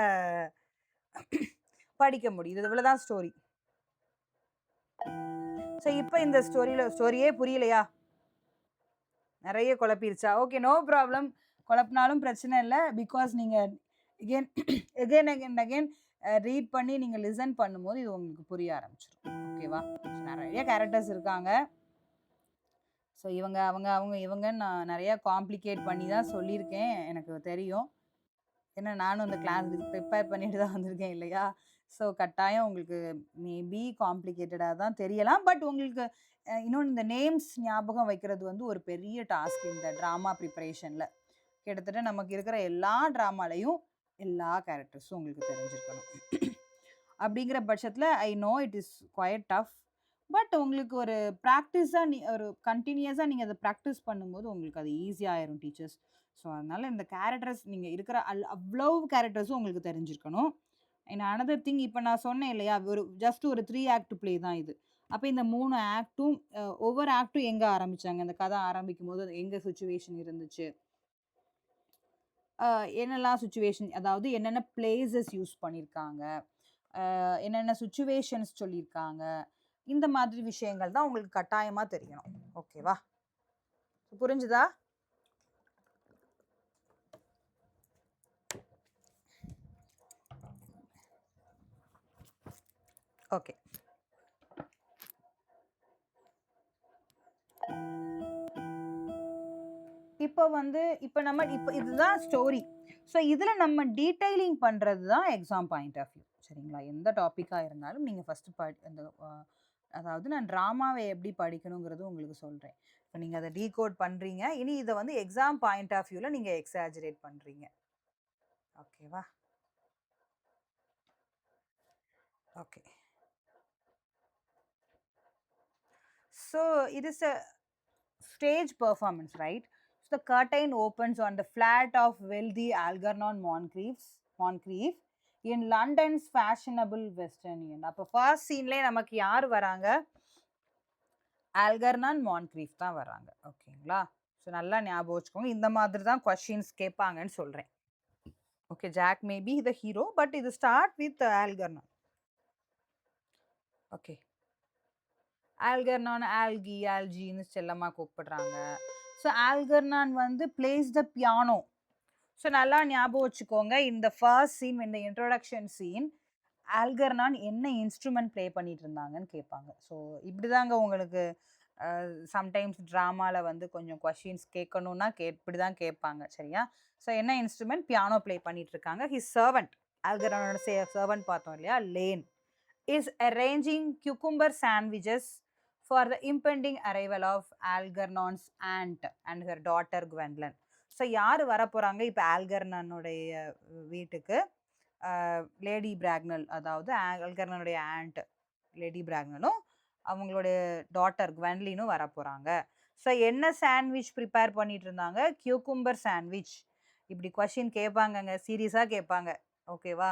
படிக்க முடியுது. இது இவ்வளோ தான் ஸ்டோரி. ஸோ இப்ப இந்த ஸ்டோரியே புரியலையா? நெறைய குழப்பிருச்சா? Okay, no problem. குழப்புனாலும் பிரச்சனை இல்ல. பிகாஸ் நீங்க again again again again read பண்ணி நீங்க லிசன் பண்ணும்போது இது உங்களுக்கு புரிய ஆரம்பிச்சுரும். ஓகேவா? நெறைய கேரக்டர்ஸ் இருக்காங்க. ஸோ அவங்க இவங்கன்னு நான் நெறைய காம்ப்ளிகேட் பண்ணி தான் சொல்லியிருக்கேன். எனக்கு தெரியும். ஏன்னா நானும் அந்த கிளாஸ் ப்ரிப்பேர் பண்ணிட்டு தான் வந்திருக்கேன் இல்லையா? ஸோ கட்டாயம் உங்களுக்கு மேபி காம்ப்ளிகேட்டடா தான் தெரியலாம். பட் உங்களுக்கு இன்னொன்னு இந்த நேம்ஸ் ஞாபகம் வைக்கிறது வந்து ஒரு பெரிய டாஸ்க் இந்த ட்ராமா ப்ரிப்பரேஷன்ல. கிட்டத்தட்ட நமக்கு இருக்கிற எல்லா ட்ராமாலயும் எல்லா கேரக்டர்ஸும் உங்களுக்கு தெரிஞ்சிருக்கணும். அப்படிங்கிற பட்சத்தில I know it is quite tough. But உங்களுக்கு ஒரு பிராக்டிஸா ஒரு கன்டினியூஸா நீங்க அத பிராக்டிஸ் பண்ணும்போது உங்களுக்கு அது ஈஸியா ஆயிரும் டீச்சர்ஸ். ஸோ அதனால இந்த கேரக்டர்ஸ் நீங்க இருக்கிற அவ்வளவு கேரக்டர்ஸும் உங்களுக்கு தெரிஞ்சிருக்கணும். அண்ட் அனதர் திங் இப்ப நான் சொன்னேன் இல்லையா? ஒரு ஜஸ்ட் ஒரு 3 ஆக்ட் ப்ளே தான் இது. அப்ப இந்த 3 ஆக்ட்டும் ஒவ்வொரு ஆக்ட்டும் எங்க ஆரம்பிச்சாங்க? இந்த கதை ஆரம்பிக்கும்போது அது எங்க சிச்சுவேஷன் இருந்துச்சு? அ என்னெல்லாம் சிச்சுவேஷன் அதாவது என்னென்ன பிளேஸஸ் யூஸ் பண்ணியிருக்காங்க? என்னென்ன சிச்சுவேஷன்ஸ் சொல்லியிருக்காங்க? இந்த மாதிரி விஷயங்கள் தான் உங்களுக்கு கட்டாயமா தெரியணும். ஓகேவா? புரிஞ்சுதா? ஓகே. இப்ப இதுதான் ஸ்டோரி. ஸோ இதுல நம்ம டீட்டெயிலிங் பண்றது தான் எக்ஸாம் பாயிண்ட் ஆஃப் வியூ. சரிங்களா? எந்த டாபிக்கா இருந்தாலும் நீங்க ஃபர்ஸ்ட் அந்த அதாவது நான் ட்ராமாவ எப்படி படிக்கணுங்கிறது உங்களுக்கு சொல்றேன். இப்ப நீங்க அத டீகோட் பண்றீங்க. இனி இத வந்து எக்ஸாம் பாயிண்ட் ஆஃப் வியூல நீங்க எக்ஸாஜரேட் பண்றீங்க. ஓகேவா? Okay. So it is a stage performance, right? So the curtain opens on the flat of wealthy Algernon Moncrief in London's fashionable Western End. அப்போ ஃபர்ஸ்ட் சீன்லயே நமக்கு யார் வராங்க? ஆல்கர்னான் மான்க்ரீஃப் தான் வராங்க. ஓகேங்களா? ஸோ நல்லா ஞாபகம் வச்சுக்கோங்க. இந்த மாதிரி தான் கொஸ்டின்ஸ் கேட்பாங்கன்னு சொல்றேன். Okay, Jack may be the hero, but இது start with Algernon. Okay. Algernon ஆல்கின்னு செல்லமா கூப்பிடுறாங்க. ஸோ ஆல்கர்னான் வந்து பிளேஸ் த பியானோ. ஸோ நல்லா ஞாபகம் வச்சுக்கோங்க. இந்த ஃபர்ஸ்ட் சீன், இந்த இன்ட்ரோடக்ஷன் சீன், ஆல்கர்னான் என்ன இன்ஸ்ட்ருமெண்ட் ப்ளே பண்ணிட்டு இருந்தாங்கன்னு கேட்பாங்க. ஸோ இப்படிதாங்க உங்களுக்கு சம்டைம்ஸ் ட்ராமால வந்து கொஞ்சம் கொஸ்டின்ஸ் கேட்கணும்னா இப்படி தான் கேட்பாங்க. சரியா? ஸோ என்ன இன்ஸ்ட்ருமெண்ட்? பியானோ ப்ளே பண்ணிட்டு இருக்காங்க. ஹிஸ் சர்வன்ட், ஆல்கர்னானோட சர்வன்ட் பார்த்தோம் இல்லையா? Lane is arranging cucumber sandwiches for the impending arrival of Algernon's aunt and her daughter Gwendolyn. So யார் வரப்போறாங்க இப்போ ஆல்கர்னனுடைய வீட்டுக்கு? லேடி பிராக்னல், அதாவது ஆல்கர்னனுடைய ஆண்ட் லேடி பிராக்னலும் அவங்களுடைய டாட்டர் குவென்லினும் வரப்போறாங்க. ஸோ என்ன சாண்ட்விச் ப்ரிப்பேர் பண்ணிட்டு இருந்தாங்க? Cucumber sandwich. இப்படி கொஸ்டின் கேட்பாங்கங்க, சீரியஸாக கேட்பாங்க. ஓகேவா?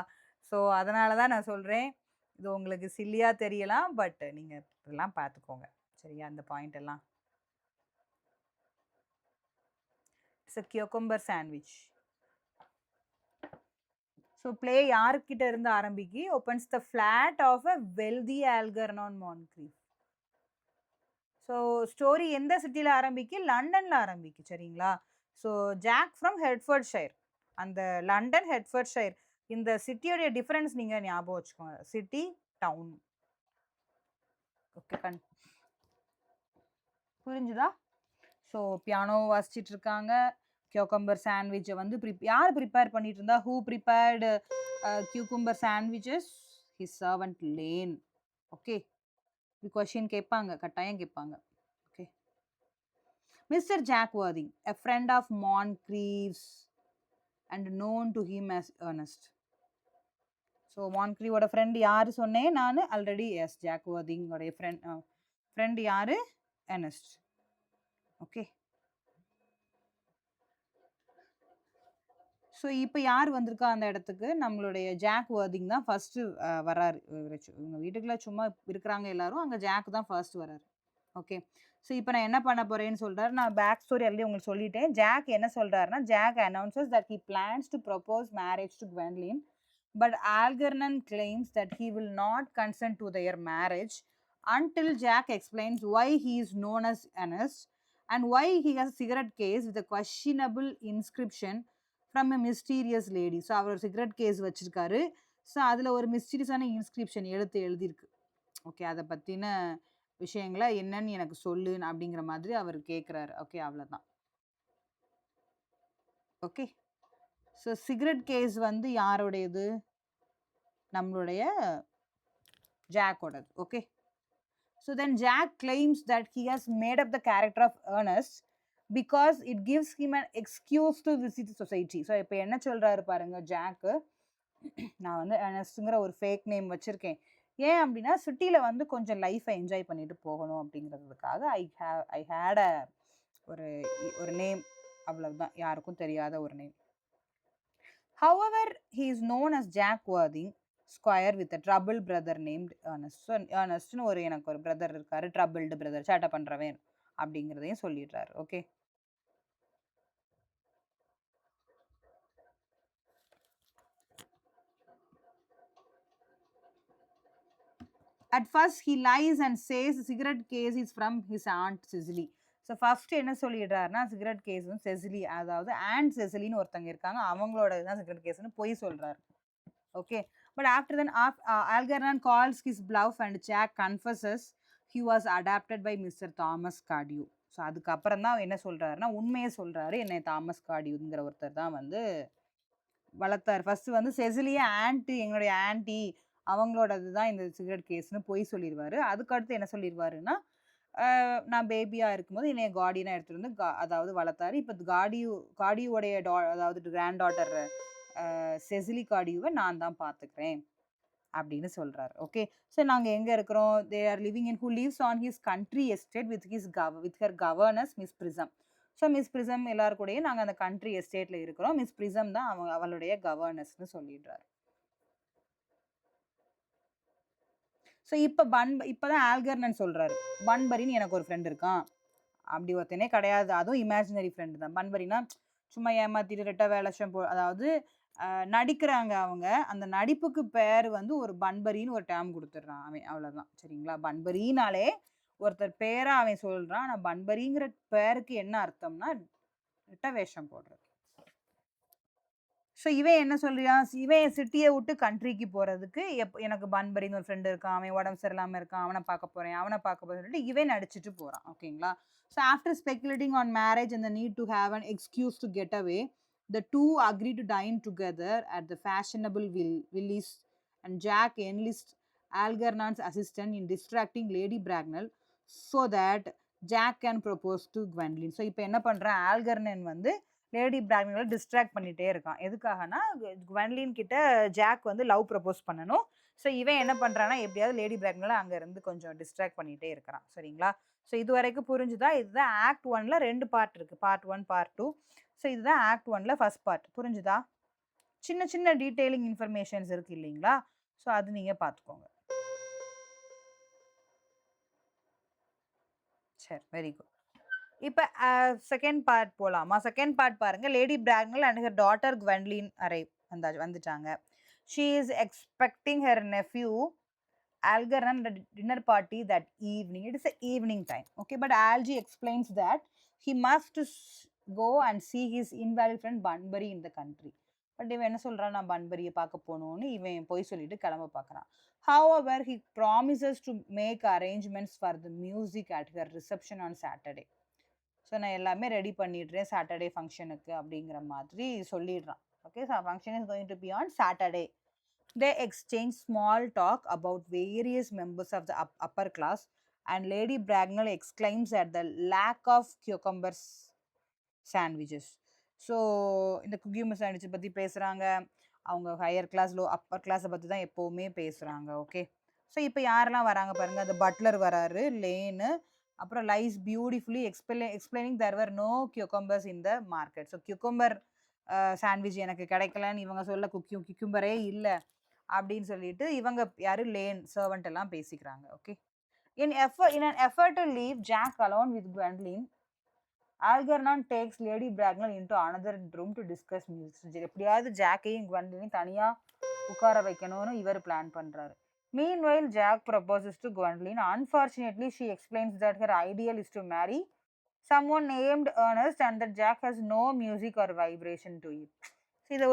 ஸோ அதனால தான் நான் சொல்கிறேன், இது உங்களுக்கு சில்லியா தெரியலாம், பட் நீங்க இதெல்லாம் பார்த்துக்கோங்க. சரியா? அந்த பாயிண்ட் எல்லாம். It's a cucumber sandwich. So play யாருக்கிட்ட இருந்து ஆரம்பிக்கி? opens the flat of a wealthy Algernon Moncrief. So story எந்த சிட்டில ஆரம்பிக்கி? லண்டன்ல ஆரம்பிக்கு. சரிங்களா? So Jack from Hertfordshire. அந்த லண்டன் ஹெட்ஃபோர்ட்ஷைர் இந்த சிட்டியோடைய டிஃபரன்ஸ் நீங்க ஞாபகம் வச்சுக்கோங்க. City, town. ஓகே, புரிஞ்சுதா? ஸோ பியானோ வாசிச்சிட்டு இருக்காங்க. கியூக்கம்பர் சாண்ட்விச்சை வந்து யார் ப்ரிப்பேர் பண்ணிட்டு இருந்தா? Who prepared cucumber sandwiches? His servant Lane. Okay, question கேட்பாங்க, கட்டாயம் கேட்பாங்க. Okay. Mister Jack Worthing, a friend of Moncrief's and known to him as Ernest. So மான்க்ரீவோட ஃப்ரெண்ட் யாரு சொன்னேன் நான் ஆல்ரெடி? எஸ், ஜாக் வர்திங்கோடைய ஃப்ரெண்ட் யாரு? எர்னஸ்ட். ஓகே. ஸோ இப்போ யார் வந்திருக்கா அந்த இடத்துக்கு? நம்மளுடைய ஜாக் வர்திங் தான் ஃபர்ஸ்ட் வராரு. இவங்க வீட்டுக்குள்ள சும்மா இருக்கிறாங்க எல்லாரும், அங்கே ஜாக் தான் ஃபர்ஸ்ட் வராரு. ஓகே. ஸோ இப்போ நான் என்ன பண்ண போறேன்னு சொல்றாரு. நான் பேக் ஸ்டோரி ஆல்ரெடி உங்களுக்கு சொல்லிட்டேன். ஜாக் என்ன சொல்றாருன்னா, jack announces that he plans to propose marriage to Gwendolyn, but Algernon claims that he will not consent to their marriage until Jack explains why he is known as Ernest and why he has a cigarette case with a questionable inscription from a mysterious lady. So அவர் சிகரெட் கேஸ் வச்சிருக்காரு. ஸோ அதில் ஒரு மிஸ்டீரியஸான இன்ஸ்கிரிப்ஷன் எழுதியிருக்கு. ஓகே, அதை பற்றின விஷயங்களை என்னன்னு எனக்கு சொல்லு அப்படிங்கிற மாதிரி அவர் கேட்குறாரு. ஓகே, அவ்வளோதான். ஓகே. ஸோ சிகரெட் கேஸ் வந்து யாருடையது? நம்மளுடைய ஜாக்கோடது. Okay. So then Jack claims that he has made up the character of Ernest because it gives him an excuse to visit the society. So இப்போ என்ன சொல்றாரு பாருங்க ஜாக்கு, நான் வந்து அனஸ்ட்ங்கிற ஒரு ஃபேக் நேம் வச்சிருக்கேன். ஏன் அப்படின்னா சிட்டியில் வந்து கொஞ்சம் லைஃப்பை என்ஜாய் பண்ணிட்டு போகணும் அப்படிங்கிறதுக்காக ஐ ஹேட் அ ஒரு ஒரு நேம், அவ்வளவுதான், யாருக்கும் தெரியாத ஒரு name. However, he is known as Jack Worthing Squire with a troubled brother named Ernest. So ஏர்னஸ்ட்னு எனக்கு ஒரு பிரதர் இருக்காரு, ட்ரபிள்டு பிரதர், சேட்டை பண்ணுறவன் அப்படிங்கிறதையும் சொல்லிடுறாரு. Okay. At first, he lies and says the cigarette case is from his aunt Cecily. So first என்ன சொல்லிடுறாருன்னா சிகரெட் கேஸ் வந்து செசிலி, அதாவது ஆண்ட் செசிலின்னு ஒருத்தங்க இருக்காங்க, அவங்களோட தான் சிகரெட் கேஸ்னு பொய் சொல்றாரு. Okay. But after then Algernon calls his bluff and Jack confesses he was adopted by Mr. Thomas Cardew. So அதுக்கப்புறம் தான் என்ன சொல்றாருன்னா உண்மையை சொல்றாரு, என்னை தாமஸ் கார்டியூங்கிற ஒருத்தர் தான் வந்து வளர்த்தார். ஃபர்ஸ்ட் வந்து செசிலியா ஆன்ட்டி, எங்களுடைய ஆன்ட்டி அவங்களோடது தான் இந்த சிகரெட் கேஸ்னு பொய் சொல்லிடுவாரு. அதுக்கடுத்து என்ன சொல்லிடுவாருன்னா நான் பேபியாக இருக்கும்போது என்னைய கார்டியனாக எடுத்துகிட்டு வந்து அதாவது வளர்த்தாரு. இப்போ கார்டியோடைய அதாவது கிராண்ட் டாட்டர் செசிலி கார்டியோவை நான் தான் பார்த்துக்கிறேன் அப்படின்னு சொல்கிறாரு. ஓகே. ஸோ நாங்கள் எங்கே இருக்கிறோம்? They are living in who lives on his country estate with her governors miss prism. So miss prism எல்லாரும் கூடயும் நாங்கள் அந்த கண்ட்ரி எஸ்டேட்டில் இருக்கிறோம். மிஸ் பிரிசம் தான் அவளுடைய கவர்னர்ஸ்னு சொல்லிடுறாரு. ஸோ இப்போ தான் ஆல்கர்னன் சொல்கிறாரு, பன்பரின்னு எனக்கு ஒரு ஃப்ரெண்ட் இருக்கான், அப்படி ஒருத்தனே கிடையாது, அதுவும் இமேஜினரி ஃப்ரெண்டு தான். பன்பரினா சும்மா ஏமாத்திட்டு ரெட்ட வேலட்சம் அதாவது நடிக்கிறாங்க அவங்க, அந்த நடிப்புக்கு பேர் வந்து ஒரு பன்பரின்னு ஒரு டேம் கொடுத்துட்றான் அவன், அவ்வளோதான். சரிங்களா? பன்பரினாலே ஒருத்தர் பேரை அவன் சொல்கிறான், ஆனால் பன்பரிங்கிற பேருக்கு என்ன அர்த்தம்னா ரெட்ட வேஷம் போடுறது. ஸோ இவன் என்ன சொல்றான், இவன் சிட்டியை விட்டு கண்ட்ரிக்கு போகிறதுக்கு எனக்கு பன்பரின்னு ஒரு ஃப்ரெண்டு இருக்கான், அவன் உடம்பு சரியில்லாமல் இருக்கான், அவனை பார்க்க போகிறேன் சொல்லிட்டு இவன் நடிச்சிட்டு போகிறான். ஓகேங்களா? So after speculating on marriage and the need to have an excuse to get away, the two agree to dine together at the fashionable Willis, and Jack enlists Algernon's assistant in distracting Lady Bracknell so that Jack can propose to Gwendoline. So இப்போ என்ன பண்ணுறான், ஆல்கர்னன் வந்து லேடி பிராக்னலை டிஸ்ட்ராக்ட் பண்ணிகிட்டே இருக்கான். எதுக்காகனா குவென்லின் கிட்ட ஜாக் வந்து லவ் ப்ரப்போஸ் பண்ணணும். ஸோ இவன் என்ன பண்ணுறான்னா எப்படியாவது லேடி பிராக்னலை அங்கேருந்து கொஞ்சம் டிஸ்ட்ராக்ட் பண்ணிகிட்டே இருக்கிறான். சரிங்களா? ஸோ இது வரைக்கும் புரிஞ்சுதா? இதுதான் ஆக்ட் 1ல் 2 பார்ட் இருக்குது, பார்ட் 1 பார்ட் 2. ஸோ இதுதான் ஆக்ட் 1ல் ஃபர்ஸ்ட் பார்ட். புரிஞ்சுதா? சின்ன சின்ன டீட்டெயிலிங் இன்ஃபர்மேஷன்ஸ் இருக்குது இல்லைங்களா? ஸோ அது நீங்கள் பார்த்துக்கோங்க. சரி, வெரி குட். இப்போ செகண்ட் பார்ட் போகலாமா? செகண்ட் பார்ட் பாருங்க. Lady Bracknell and her daughter Gwendolen வந்துட்டாங்க. She is expecting her nephew Algernon at a dinner party that evening. It is an evening time. Okay, but Algy explains that he must go and see his invalid friend Bunbury in the country. But இவன் என்ன சொல்கிறான், நான் பன்பரியை பார்க்க போகணுன்னு இவன் போய் சொல்லிட்டு கிளம்ப பார்க்குறான். However, he promises to make arrangements for the music at her reception on Saturday. So நான் எல்லாமே ரெடி பண்ணிடுறேன் சாட்டர்டே ஃபங்க்ஷனுக்கு அப்படிங்கிற மாதிரி சொல்லிடுறான். Okay, so function is going to be on Saturday. They exchange small talk about various members of the upper class, and Lady Bracknell exclaims at the lack of cucumber sandwiches. So இந்த குக்கியூமர் சாண்ட்விச்சை பற்றி பேசுகிறாங்க. அவங்க ஹையர் கிளாஸ் அப்பர் கிளாஸை பற்றி தான் எப்போவுமே பேசுகிறாங்க. ஓகே, ஸோ இப்போ யாரெல்லாம் வராங்க பாருங்கள். அந்த பட்லர் வராரு, லேனு, அப்புறம் lies beautifully explaining there were no cucumbers in the market. So cucumber sandwich எனக்கு கிடைக்கலன்னு இவங்க சொல்ல, கியூக்கம்பரே இல்லை அப்படின்னு சொல்லிட்டு இவங்க யாரு, லேன் சர்வெண்ட் எல்லாம் பேசிக்கிறாங்க. Okay, in an effort to leave Jack alone with Gwendoline, Algernon takes Lady Bracknell into another room to discuss music. எப்படியாவது ஜாக்கையும் குவெண்டலினையும் தனியாக உட்கார வைக்கணும்னு இவர் பிளான் பண்ணுறாரு. Meanwhile, Jack proposes to Gwendoline. Unfortunately, she explains that her ideal is to marry someone named Ernest and that Jack has no music or vibration to it. So இதை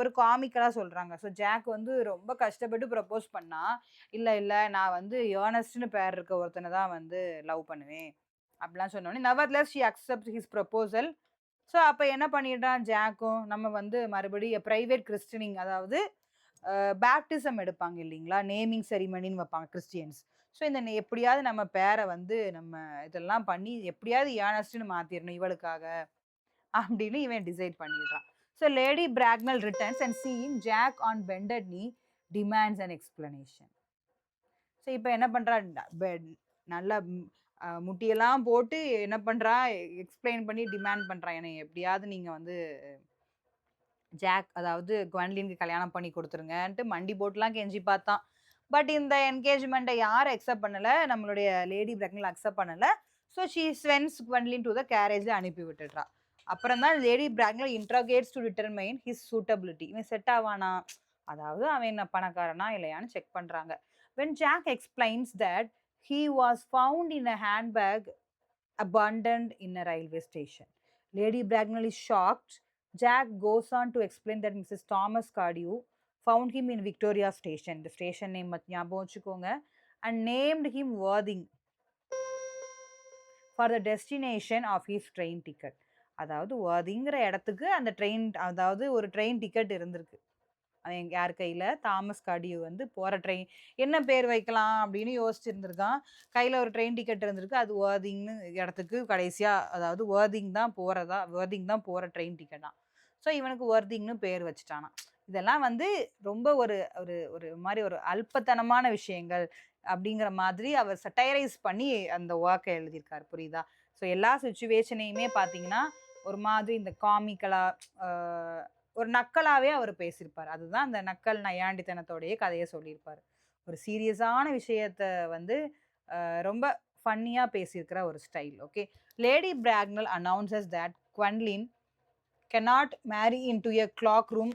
ஒரு காமிக்கலாக சொல்கிறாங்க. ஸோ ஜாக் வந்து ரொம்ப கஷ்டப்பட்டு ப்ரப்போஸ் பண்ணால், இல்லை நான் வந்து ஏர்னஸ்ட்னு பேர் இருக்க ஒருத்தனை தான் வந்து லவ் பண்ணுவேன் அப்படிலாம் சொன்னோன்னே, nevertheless she accepts his proposal. So அப்ப என்ன பண்ணிடுறான் ஜாக்கும், நம்ம வந்து மறுபடியும் பிரைவேட் கிறிஸ்டனிங் அதாவது பேப்டிசம் எடுப்பாங்க இல்லைங்களா? நேமிங் செரிமனின்னு வைப்பாங்க கிறிஸ்டியன்ஸ். ஸோ இந்த எப்படியாவது நம்ம பேர வந்து நம்ம இதெல்லாம் பண்ணி எப்படியாவது ஏர்னஸ்ட்ன்னு மாத்திரணும் இவளுக்காக அப்படின்னு இவன் டிசைட் பண்ணிடுறான். So lady Bracknell returns and seeing Jack on bended knee demands an explanation. So இப்ப என்ன பண்றா, நல்லா முட்டியெல்லாம் போட்டு என்ன பண்றா, எக்ஸ்பிளைன் பண்ணி டிமாண்ட் பண்றா. என்னைய எப்படியாவது நீங்க வந்து ஜாக் அதாவது குவென்லினுக்கு கல்யாணம் பண்ணி குடுத்துருங்கன்ட்டு மண்டி போட்டுலாம் கெஞ்சி பார்த்தான். பட் இந்த என்கேஜ்மெண்ட்ட யாரும் அக்செப்ட் பண்ணல. நம்மளுடைய லேடி பிராக்னல் அக்செப்ட் பண்ணல. So she sends Gwendolen to the கேரேஜ்ல அனுப்பி விட்டுடுறா. அப்புறம் தான் lady Bracknell interrogates to determine his suitability. இவன் செட் ஆவானா? அதாவது அவன் என்ன பணக்காரனா இல்லையான்னு செக் பண்றாங்க. When Jack explains that he was found in a handbag abandoned in a railway station. Lady Bracknell is shocked. Jack goes on to explain that Mrs. Thomas Cardew found him in Victoria Station. The station name ஞாபகம் வச்சுக்கோங்க. And named him Worthing for the destination of his train ticket. அதாவது வர்திங்கிற இடத்துக்கு அந்த ட்ரெயின் அதாவது ஒரு ட்ரெயின் டிக்கெட் இருந்திருக்கு. அவன் யார் கையில? தாமஸ் கார்டியூ வந்து போற ட்ரெயின் என்ன பேர் வைக்கலாம் அப்படின்னு யோசிச்சிருந்திருக்கான். கையில ஒரு ட்ரெயின் டிக்கெட் இருந்திருக்கு. அது வர்திங்ன்னு இடத்துக்கு கடைசியா அதாவது வர்திங் தான் போற ட்ரெயின் டிக்கெட்டாம். ஸோ இவனுக்கு வர்திங்ன்னு பேர் வச்சுட்டானாம். இதெல்லாம் வந்து ரொம்ப ஒரு ஒரு ஒரு மாரி ஒரு அல்பத்தனமான விஷயங்கள் அப்படிங்கிற மாதிரி அவர் சட்டைரைஸ் பண்ணி அந்த ஒர்க்க எழுதியிருக்காரு. புரியுதா? ஸோ எல்லா சிச்சுவேஷனையுமே பார்த்தீங்கன்னா, ஒரு மாதிரி இந்த காமிக்கலா அ ஒரு நக்கலாவே அவர் பேசியிருப்பாரு. அதுதான் அந்த நக்கல் நையாண்டித்தனத்தோடயே கதைய சொல்லியிருப்பாரு. ஒரு சீரியஸான விஷயத்த வந்து ரொம்ப ஃபன்னியா பேசியிருக்கிற ஒரு style. Okay. Lady Bracknell announces that Gwendolen cannot marry into a clock room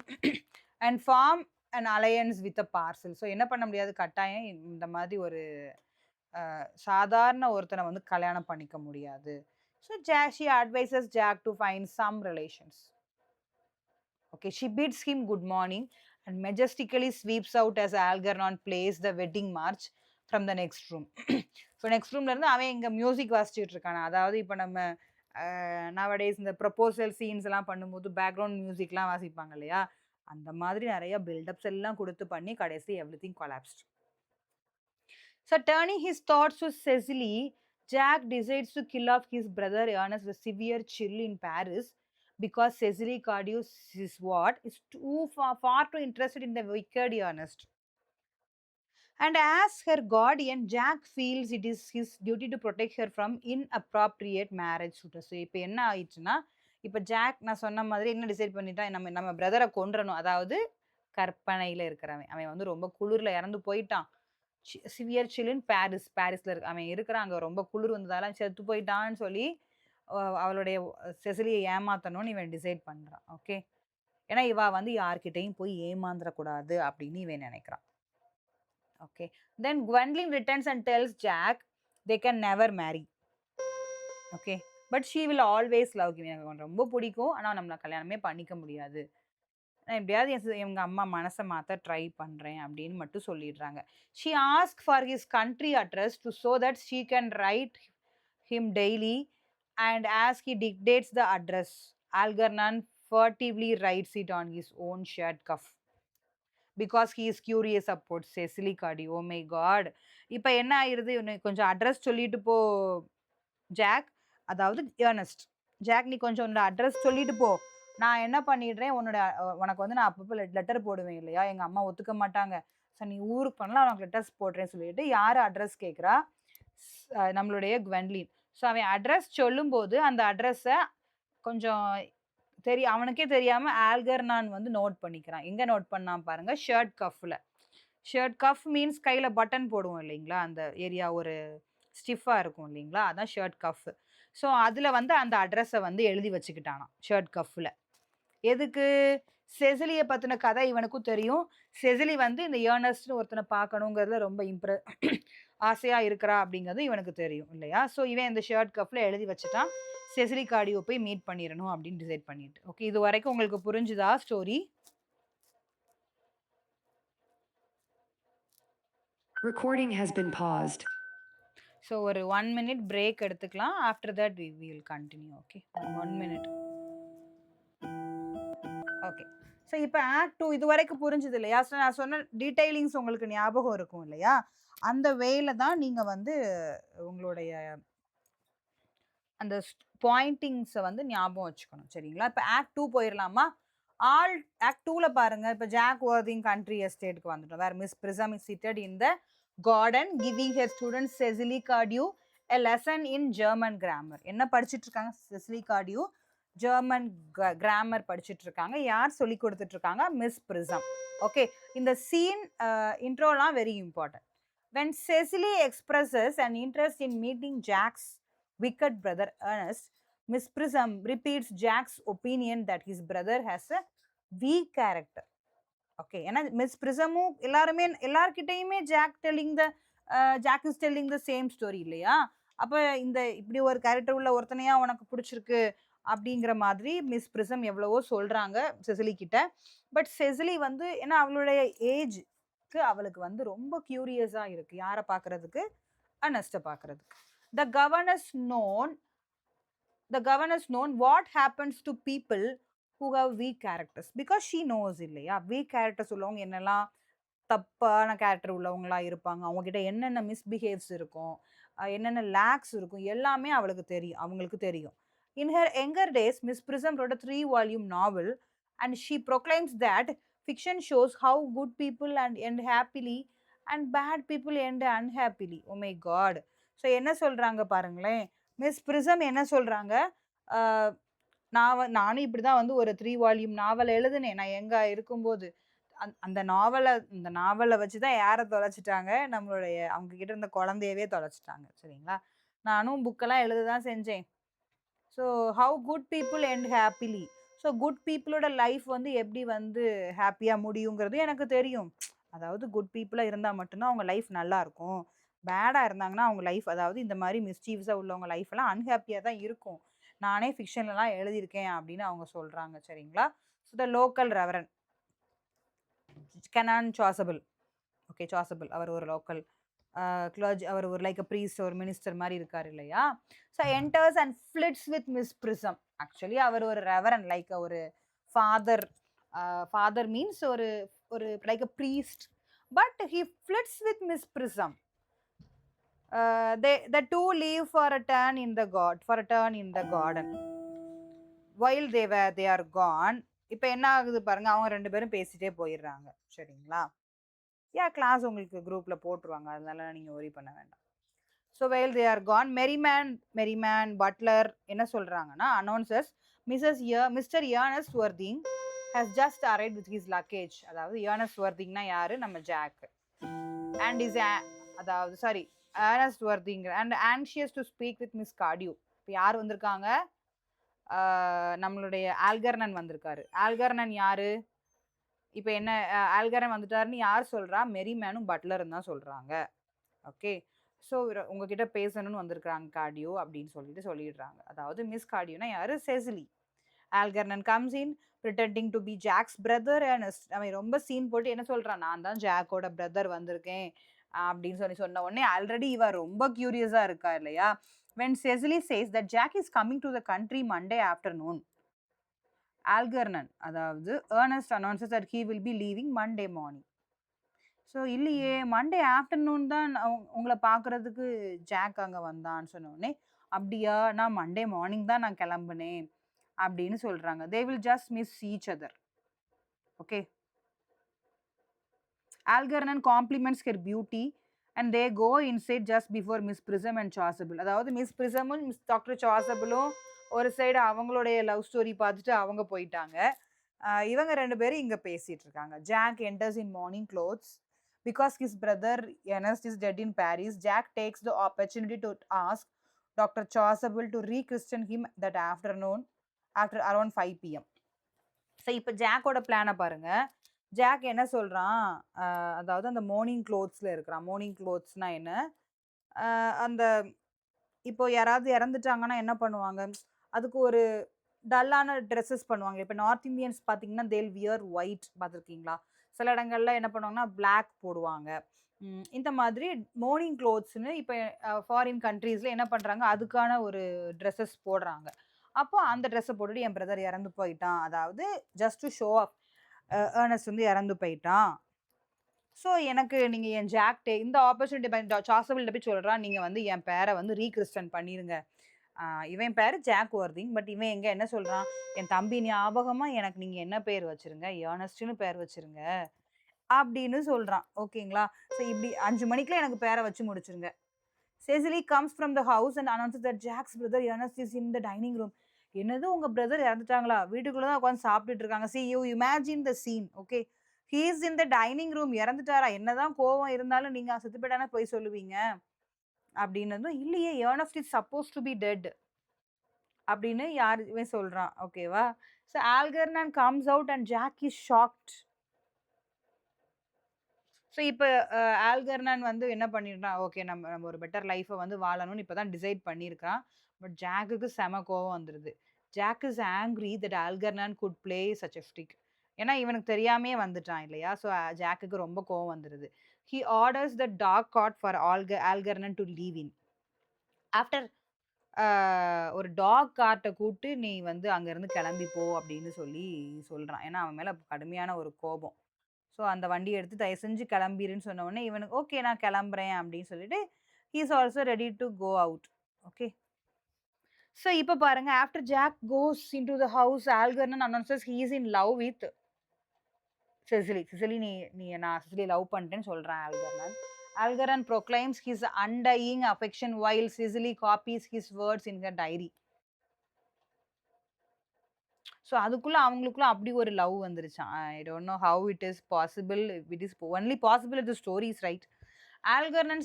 and form an alliance with a parcel. So என்ன பண்ண முடியாது, கட்டாயம் இந்த மாதிரி ஒரு சாதாரண ஒருத்தனை வந்து கல்யாணம் பண்ணிக்க முடியாது. So she advises Jack to find some relations. Okay, she bids him good morning and majestically sweeps out as Algernon plays the wedding march from the next room. So next ரூம்ல இருந்து அவன் இங்க மியூசிக் வாசிச்சுட்டு இருக்கானா. அதாவது இப்ப நம்ம நவடேஸ் இந்த ப்ரொபோசல் சீன்ஸ் எல்லாம் பண்ணும்போது பேக்ரவுண்ட் மியூசிக்லாம் வாசிப்பாங்க இல்லையா, அந்த மாதிரி நிறைய பில்டப்ஸ் எல்லாம் கொடுத்து பண்ணி கடைசி everything collapsed. So turning his thoughts to Cecily, Jack decides to kill off his brother Ernest with severe chill in Paris because Cecily Cardew is what? Is too far too interested in the wicked Ernest. And as her guardian, Jack feels it is his duty to protect her from inappropriate marriage suitors. So இப்போ என்ன ஆயிடுச்சுன்னா, இப்போ ஜாக் நான் சொன்ன மாதிரி என்ன டிசைட் பண்ணிட்டான், நம்ம பிரதரை கொன்றணும். அதாவது கற்பனையில இருக்கிறவன் அவன் வந்து ரொம்ப குளிர்ல இறந்து போயிட்டான். சிவியர் சில்லுன்னு பாரிஸ்ல இருக்கு அவன் இருக்கிறான். அங்க ரொம்ப குளிர் வந்ததால செத்து போயிட்டான்னு சொல்லி அவளுடைய செசிலியை ஏமாத்தணும்னு இவன் டிசைட் பண்றான். ஓகே. ஏன்னா இவ வந்து யார்கிட்டையும் போய் ஏமாந்துடக்கூடாது அப்படின்னு இவன் நினைக்கிறான். Okay. Then Gwendolyn returns and tells Jack they can never marry. Okay. But she will always love him. எனக்கு ரொம்ப பிடிக்கும். ஆனா நம்மள கல்யாணமே பண்ணிக்க முடியாது. நான் எப்படியாவது எங்க அம்மா மனச மாத்த ட்ரை பண்றேன் அப்படின்னு மட்டும் சொல்லிடுறாங்க. She asked for his country address to so that she can write him daily and as he dictates the address, Algernon furtively writes it on his own shirt cuff. Because he is curious about Cecily Cardew. Oh my God. இப்ப என்ன ஆயிருது, கொஞ்சம் அட்ரஸ் சொல்லிட்டு போ ஜாக். அதாவது ஏர்னஸ்ட். ஜாக் நீ கொஞ்சம் உன்னோட அட்ரஸ் சொல்லிட்டு போ. நான் என்ன பண்ணிடுறேன், உனக்கு வந்து நான் அப்பப்போ லெட்டர் போடுவேன் இல்லையா, எங்க அம்மா ஒத்துக்க மாட்டாங்க. ஸோ நீ ஊருக்கு பண்ணலாம் உனக்கு லெட்டர்ஸ் போடுறேன்னு சொல்லிட்டு யார் அட்ரஸ் கேட்குறா, நம்மளுடைய குவென்லின். ஸோ அவன் அட்ரஸ் சொல்லும்போது அந்த அட்ரஸை கொஞ்சம் அவனுக்கே தெரியாம ஆல்கர்னான் வந்து நோட் பண்ணிக்கிறான். எங்க நோட் பண்ணான் பாருங்க, ஷர்ட் கஃப்ல. ஷர்ட் கஃப் மீன்ஸ் கையில பட்டன் போடுவோம் இல்லைங்களா, அந்த ஏரியா ஒரு ஸ்டிஃபா இருக்கும் இல்லைங்களா, அதான் ஷர்ட் கஃப். ஸோ அதுல வந்து அந்த அட்ரஸை வந்து எழுதி வச்சுக்கிட்டானாம் ஷர்ட் கஃப்ல. எதுக்கு? செசிலிய பத்தின கதை இவனுக்கும் தெரியும். செசிலி வந்து இந்த ஏர்னஸ்ட்னு ஒருத்தனை பார்க்கணுங்கிறதுல ரொம்ப ஆசையா இருக்கிறா அப்படிங்கிறது இவனுக்கு தெரியும் இல்லையா. ஸோ இவன் இந்த ஷர்ட் கஃப்ல எழுதி வச்சுட்டான், செசிலி கார்டியோ போய் மீட் பண்ணிடணும் அப்படின்னு டிசைட் பண்ணிட்டு. ஓகே, இது வரைக்கும் உங்களுக்கு புரிஞ்சுதா story? Recording has been paused. So ஒரு 1 minute break எடுத்துக்கலாம். After that we will continue. Okay, 1 minute. Okay. So இப்ப ஆக்ட் 2 இதுவரைக்கும் புரிஞ்சுது இல்லையா? ஸோ நான் சொன்ன டீட்டெயிலிங்ஸ் உங்களுக்கு ஞாபகம் இருக்கும் இல்லையா? அந்த வேல தான் நீங்க வந்து உங்களுடைய அந்த பாயிண்டிங்ஸ வந்து ஞாபகம் வச்சுக்கணும். சரிங்களா? இப்ப ஆக்ட் 2 போயிரலாமா? ஆல் ஆக்ட் 2ல பாருங்க. இப்ப ஜாக் வொர்திங் கண்ட்ரி எஸ்டேட்க்கு வந்துட்டோம். Where miss Prism is seated in the garden giving her student Cecily Cardew a lesson in German grammar. என்ன படிச்சுட்டு இருக்காங்க? செசிலி கார்டியூ ஜெர்மன் கிராமர் படிச்சுட்டு இருக்காங்க. யார் சொல்லிக் குடுத்துட்டு இருக்காங்க? Miss Prism. ஓகே. இந்த சீன் இன்ட்ரோலாம் very important. When Cecily expresses an interest in meeting Jack's wicked brother Ernest, Miss Prism repeats Jack's opinion that his brother has a weak character. Okay. ஏன்னா மிஸ் பிரிசமும் எல்லார்கிட்டயுமே Jack is telling the same story இல்லையா? அப்ப இந்த இப்படி ஒரு கேரக்டர் உள்ள ஒருத்தனையா உனக்கு பிடிச்சிருக்கு அப்படிங்கிற மாதிரி மிஸ் பிரிசம் எவ்வளவோ சொல்றாங்க செசிலி கிட்ட. பட் செசிலி வந்து ஏன்னா அவளுடைய ஏஜ்க்கு அவளுக்கு வந்து ரொம்ப கியூரியஸா இருக்கு. யார பார்க்கறதுக்கு? அர்னஸ்ட்ட பார்க்கறதுக்கு. The governess known the governess known what happens to people who have weak characters because she knows இல்லையா? வீக் கேரக்டர்ஸ் உள்ளவங்க என்னெல்லாம் தப்பான கேரக்டர் உள்ளவங்களா இருப்பாங்க. அவங்க கிட்ட என்னென்ன மிஸ்பிஹேவ்ஸ் இருக்கும். என்னென்ன லேக்ஸ் இருக்கும். எல்லாமே அவங்களுக்கு தெரியும். In her younger days, Miss Prism wrote a 3-volume novel and she proclaims that fiction shows how good people end happily and bad people end unhappily. Oh my God. So என்ன சொல்றாங்க பாருங்களேன். மிஸ் பிரிசம் என்ன சொல்றாங்க? அ நானும் இப்படிதான் வந்து ஒரு 3 வால்யூம் நாவல் எழுதினேன். நான் எங்க இருக்கும்போது. அந்த நாவல வச்சு தான் யார தொலைச்சுட்டாங்க? நம்மளுடைய அவங்க கிட்ட இருந்த குழந்தையவே தொலைச்சுட்டாங்க. சரிங்களா? நானும் புக்கெல்லாம் எழுத தான் செஞ்சேன். So how good people end happily. So good பீப்புளோட லைஃப் வந்து எப்படி வந்து ஹேப்பியா முடியுங்கிறது எனக்கு தெரியும். அதாவது குட் பீப்புளா இருந்தா மட்டும் தான் அவங்க லைஃப் நல்லா இருக்கும். பேடா இருந்தாங்கன்னா அவங்க லைஃப் அதாவது இந்த மாரி மிஸ்சீவ்ஸா உள்ளவங்க லைஃப் எல்லாம் அன்ஹேப்பியா தான் இருக்கும். நானே ஃபிக்ஷன்லலாம் எழுதியிருக்கேன் அப்படின்னு அவங்க சொல்றாங்க. சரிங்களா? So the local reverend canon Chasuble. Okay. Chasuble அவர் ஒரு லோக்கல் அவர் ஒரு லைக் ப்ரீஸ்ட் ஒரு மினிஸ்டர் மாதிரி இருக்காரு இல்லையா? So enters and flirts with miss Prism. Actually அவர் ஒரு ரெவரன் லைக் ஒரு ஃபாதர். ஃபாதர் மீன்ஸ் ஒரு ஒரு like a priest. But he flirts with miss Prism. The two leave for a turn in the garden. While they are gone. இப்போ என்ன ஆகுது பாருங்க. அவங்க 2 பேரும் பேசிட்டே போயிடுறாங்க. சரிங்களா? கிளாஸ் உங்களுக்கு குரூப்ல போட்டுருவாங்க. அதனால நீங்க வொரி பண்ண வேண்டாம். So while they are gone, Merriman butler என்ன சொல்றாங்கன்னா announces mister Ernest Worthing has just arrived with his luggage. அதாவது Ernest Worthingனா யாரு? நம்ம ஜாக். And is அதாவது sorry Ernest Worthing and anxious to speak with Miss Cardew. இப்போ யார் வந்திருக்காங்க? நம்மளுடைய ஆல்கர்னன் வந்திருக்காரு. ஆல்கர்னன் யாரு? இப்ப என்ன ஆல்கரன் வந்துட்டாருன்னு யார் சொல்றா? மெரிமேனும் பட்லரும் தான் சொல்றாங்க. ஓகே. ஸோ உங்ககிட்ட பேசணும்னு வந்திருக்காங்க கார்டியோ அப்படின்னு சொல்லிடுறாங்க. அதாவது மிஸ் கார்டியோனா யாரு? Cecily. Algernon comes in pretending to be Jack's brother Ernest. அவன் ரொம்ப சீன் போட்டு என்ன சொல்றான்? நான் தான் ஜாக்கோட பிரதர் வந்திருக்கேன் அப்படின்னு சொன்ன உடனே ஆல்ரெடி இவ ரொம்ப கியூரியஸா இருக்கா இல்லையா? when Cecily says that Jack is coming to the country Monday afternoon, ஆல்கர்னன் அதாவது Ernest announces that he will be leaving Monday morning. So இல்லையே மண்டே ஆஃப்டர்நூன் தான் உங்களை பார்க்கறதுக்கு ஜாக் அங்கே வந்தான்னு சொன்னோடனே அப்படியா நான் மண்டே மார்னிங் தான் நான் கிளம்புனேன் அப்படின்னு சொல்றாங்க. They will just miss each other. Okay. Algernon compliments her beauty and they go inside just before miss Prism and Chasuble. அதாவது மிஸ் பிரிசமும் மிஸ் டாக்டர் சாசபிளும் ஒரு சைடு அவங்களுடைய லவ் ஸ்டோரி பார்த்துட்டு அவங்க போயிட்டாங்க. இவங்க 2 பேரும் இங்க பேசிட்டு இருக்காங்க. Jack enters in morning clothes because his brother Ernest is dead in Paris. Jack takes the opportunity to ask Dr. Chasuble to re-christen him that afternoon after around 5 p.m. So இப்போ ஜாக்கோட பிளானை பாருங்க. ஜாக் என்ன சொல்றான்? அதாவது அந்த மார்னிங் க்ளோத்ஸ்ல இருக்கிறான். மார்னிங் க்ளோத்ஸ்னா என்ன? அந்த இப்போ யாராவது இறந்துட்டாங்கன்னா என்ன பண்ணுவாங்க? அதுக்கு ஒரு டல்லான ட்ரெஸ்ஸஸ் பண்ணுவாங்க. இப்போ நார்த் இந்தியன்ஸ் பார்த்தீங்கன்னா தேல் வியர் ஒயிட் பார்த்துருக்கீங்களா? சில இடங்கள்ல என்ன பண்ணுவாங்கன்னா பிளாக் போடுவாங்க. இந்த மாதிரி மார்னிங் க்ளோத்ஸ்னு இப்போ ஃபாரின் கண்ட்ரீஸ்ல என்ன பண்றாங்க? அதுக்கான ஒரு ட்ரெஸ்ஸஸ் போடுறாங்க. அப்போ அந்த ட்ரெஸ்ஸ போட்டுட்டு என் பிரதர் இறந்து போயிட்டான். அதாவது just to show off Ernest வந்து இறந்து போயிட்டான். ஸோ எனக்கு நீங்க என் ஜாக்ட்ட இந்த ஆப்பர்ச்சுனிட்டி சாசபிள்ட்ட போய் சொல்றான், நீங்க வந்து என் பேர வந்து ரீகிறிஸ்டன் பண்ணிருங்க. ஆ இவன் பேரு ஜாக் வொர்திங். பட் இவன் எங்க என்ன சொல்றான், என் தம்பி ஞாபகமா எனக்கு நீங்க என்ன பேர் வச்சுருங்க, ஏர்னஸ்ட்ன்னு பேர் வச்சுருங்க. அப்படின்னு சொல்றான். ஓகேங்களா? ஸோ இப்படி 5 மணிக்குள்ள எனக்கு பேர வச்சு முடிச்சுருங்க. Cecily comes from the house and announces that Jack's brother Ernest is in the dining room. என்னது உங்க பிரதர் இறந்துட்டாங்களா? வீட்டுக்குள்ள தான் உட்கார்ந்து சாப்பிட்டுட்டு இருக்காங்க. See you imagine the scene. Okay. He is in the dining room. இறந்துட்டாரா? என்னதான் கோவம் இருந்தாலும் நீங்க செத்து போயிட்டானா போய் சொல்லுவீங்க. அப்படின்னதும், இல்லையே Ernest is supposed to be dead அப்படின்னு இவன் சொல்றான். ஓகேவா? So Algernon comes out and Jack is shocked. So இப்ப ஆல்கெர்னான் வந்து என்ன பண்ணிடுறான், ஓகே நம்ம நம்ம ஒரு பெட்டர் லைஃப்ப வந்து வாழணும்னு இப்ப தான் டிசைட் பண்ணியிருக்கான். பட் ஜாக்குக்கு செம கோவம் வந்துருது. Jack is angry that Algernon could play such a trick. ஏன்னா இவனுக்கு தெரியாமயே வந்துட்டான் இல்லையா? ஸோ ஜாக்குக்கு ரொம்ப கோவம் வந்துருது. He orders the dog cart for Algernon to leave in. After ah ஒரு டாக் கார்ட்ட கூப்ட்டு நீ வந்து அங்கருந்து கிளம்பி போ அப்படின்னு சொல்லி சொல்றான். ஏன்னா அவன் மேல கடுமையான ஒரு கோபம். ஸோ அந்த வண்டிய எடுத்து தயவு செஞ்சு கிளம்பிருன்னு சொன்ன உடனே இவனுக்கு ஓகே நான் கிளம்புறேன் அப்படின்னு சொல்லிட்டு he is also ready to go out. Okay. So இப்ப பாருங்க after Jack goes into the house Algernon announces he is in love with Cecily. Cecily நீ நான் செசிலிய லவ் பண்ணிட்டேன்னு சொல்றான் Algernon. Algernon proclaims his undying affection while Cecily copies his words in her diary. So அதுக்குள்ள அவங்களுக்குள்ள அப்படி ஒரு லவ் வந்துருச்சாம். I don't know how it is possible. It is only possible if the story is right. Algernon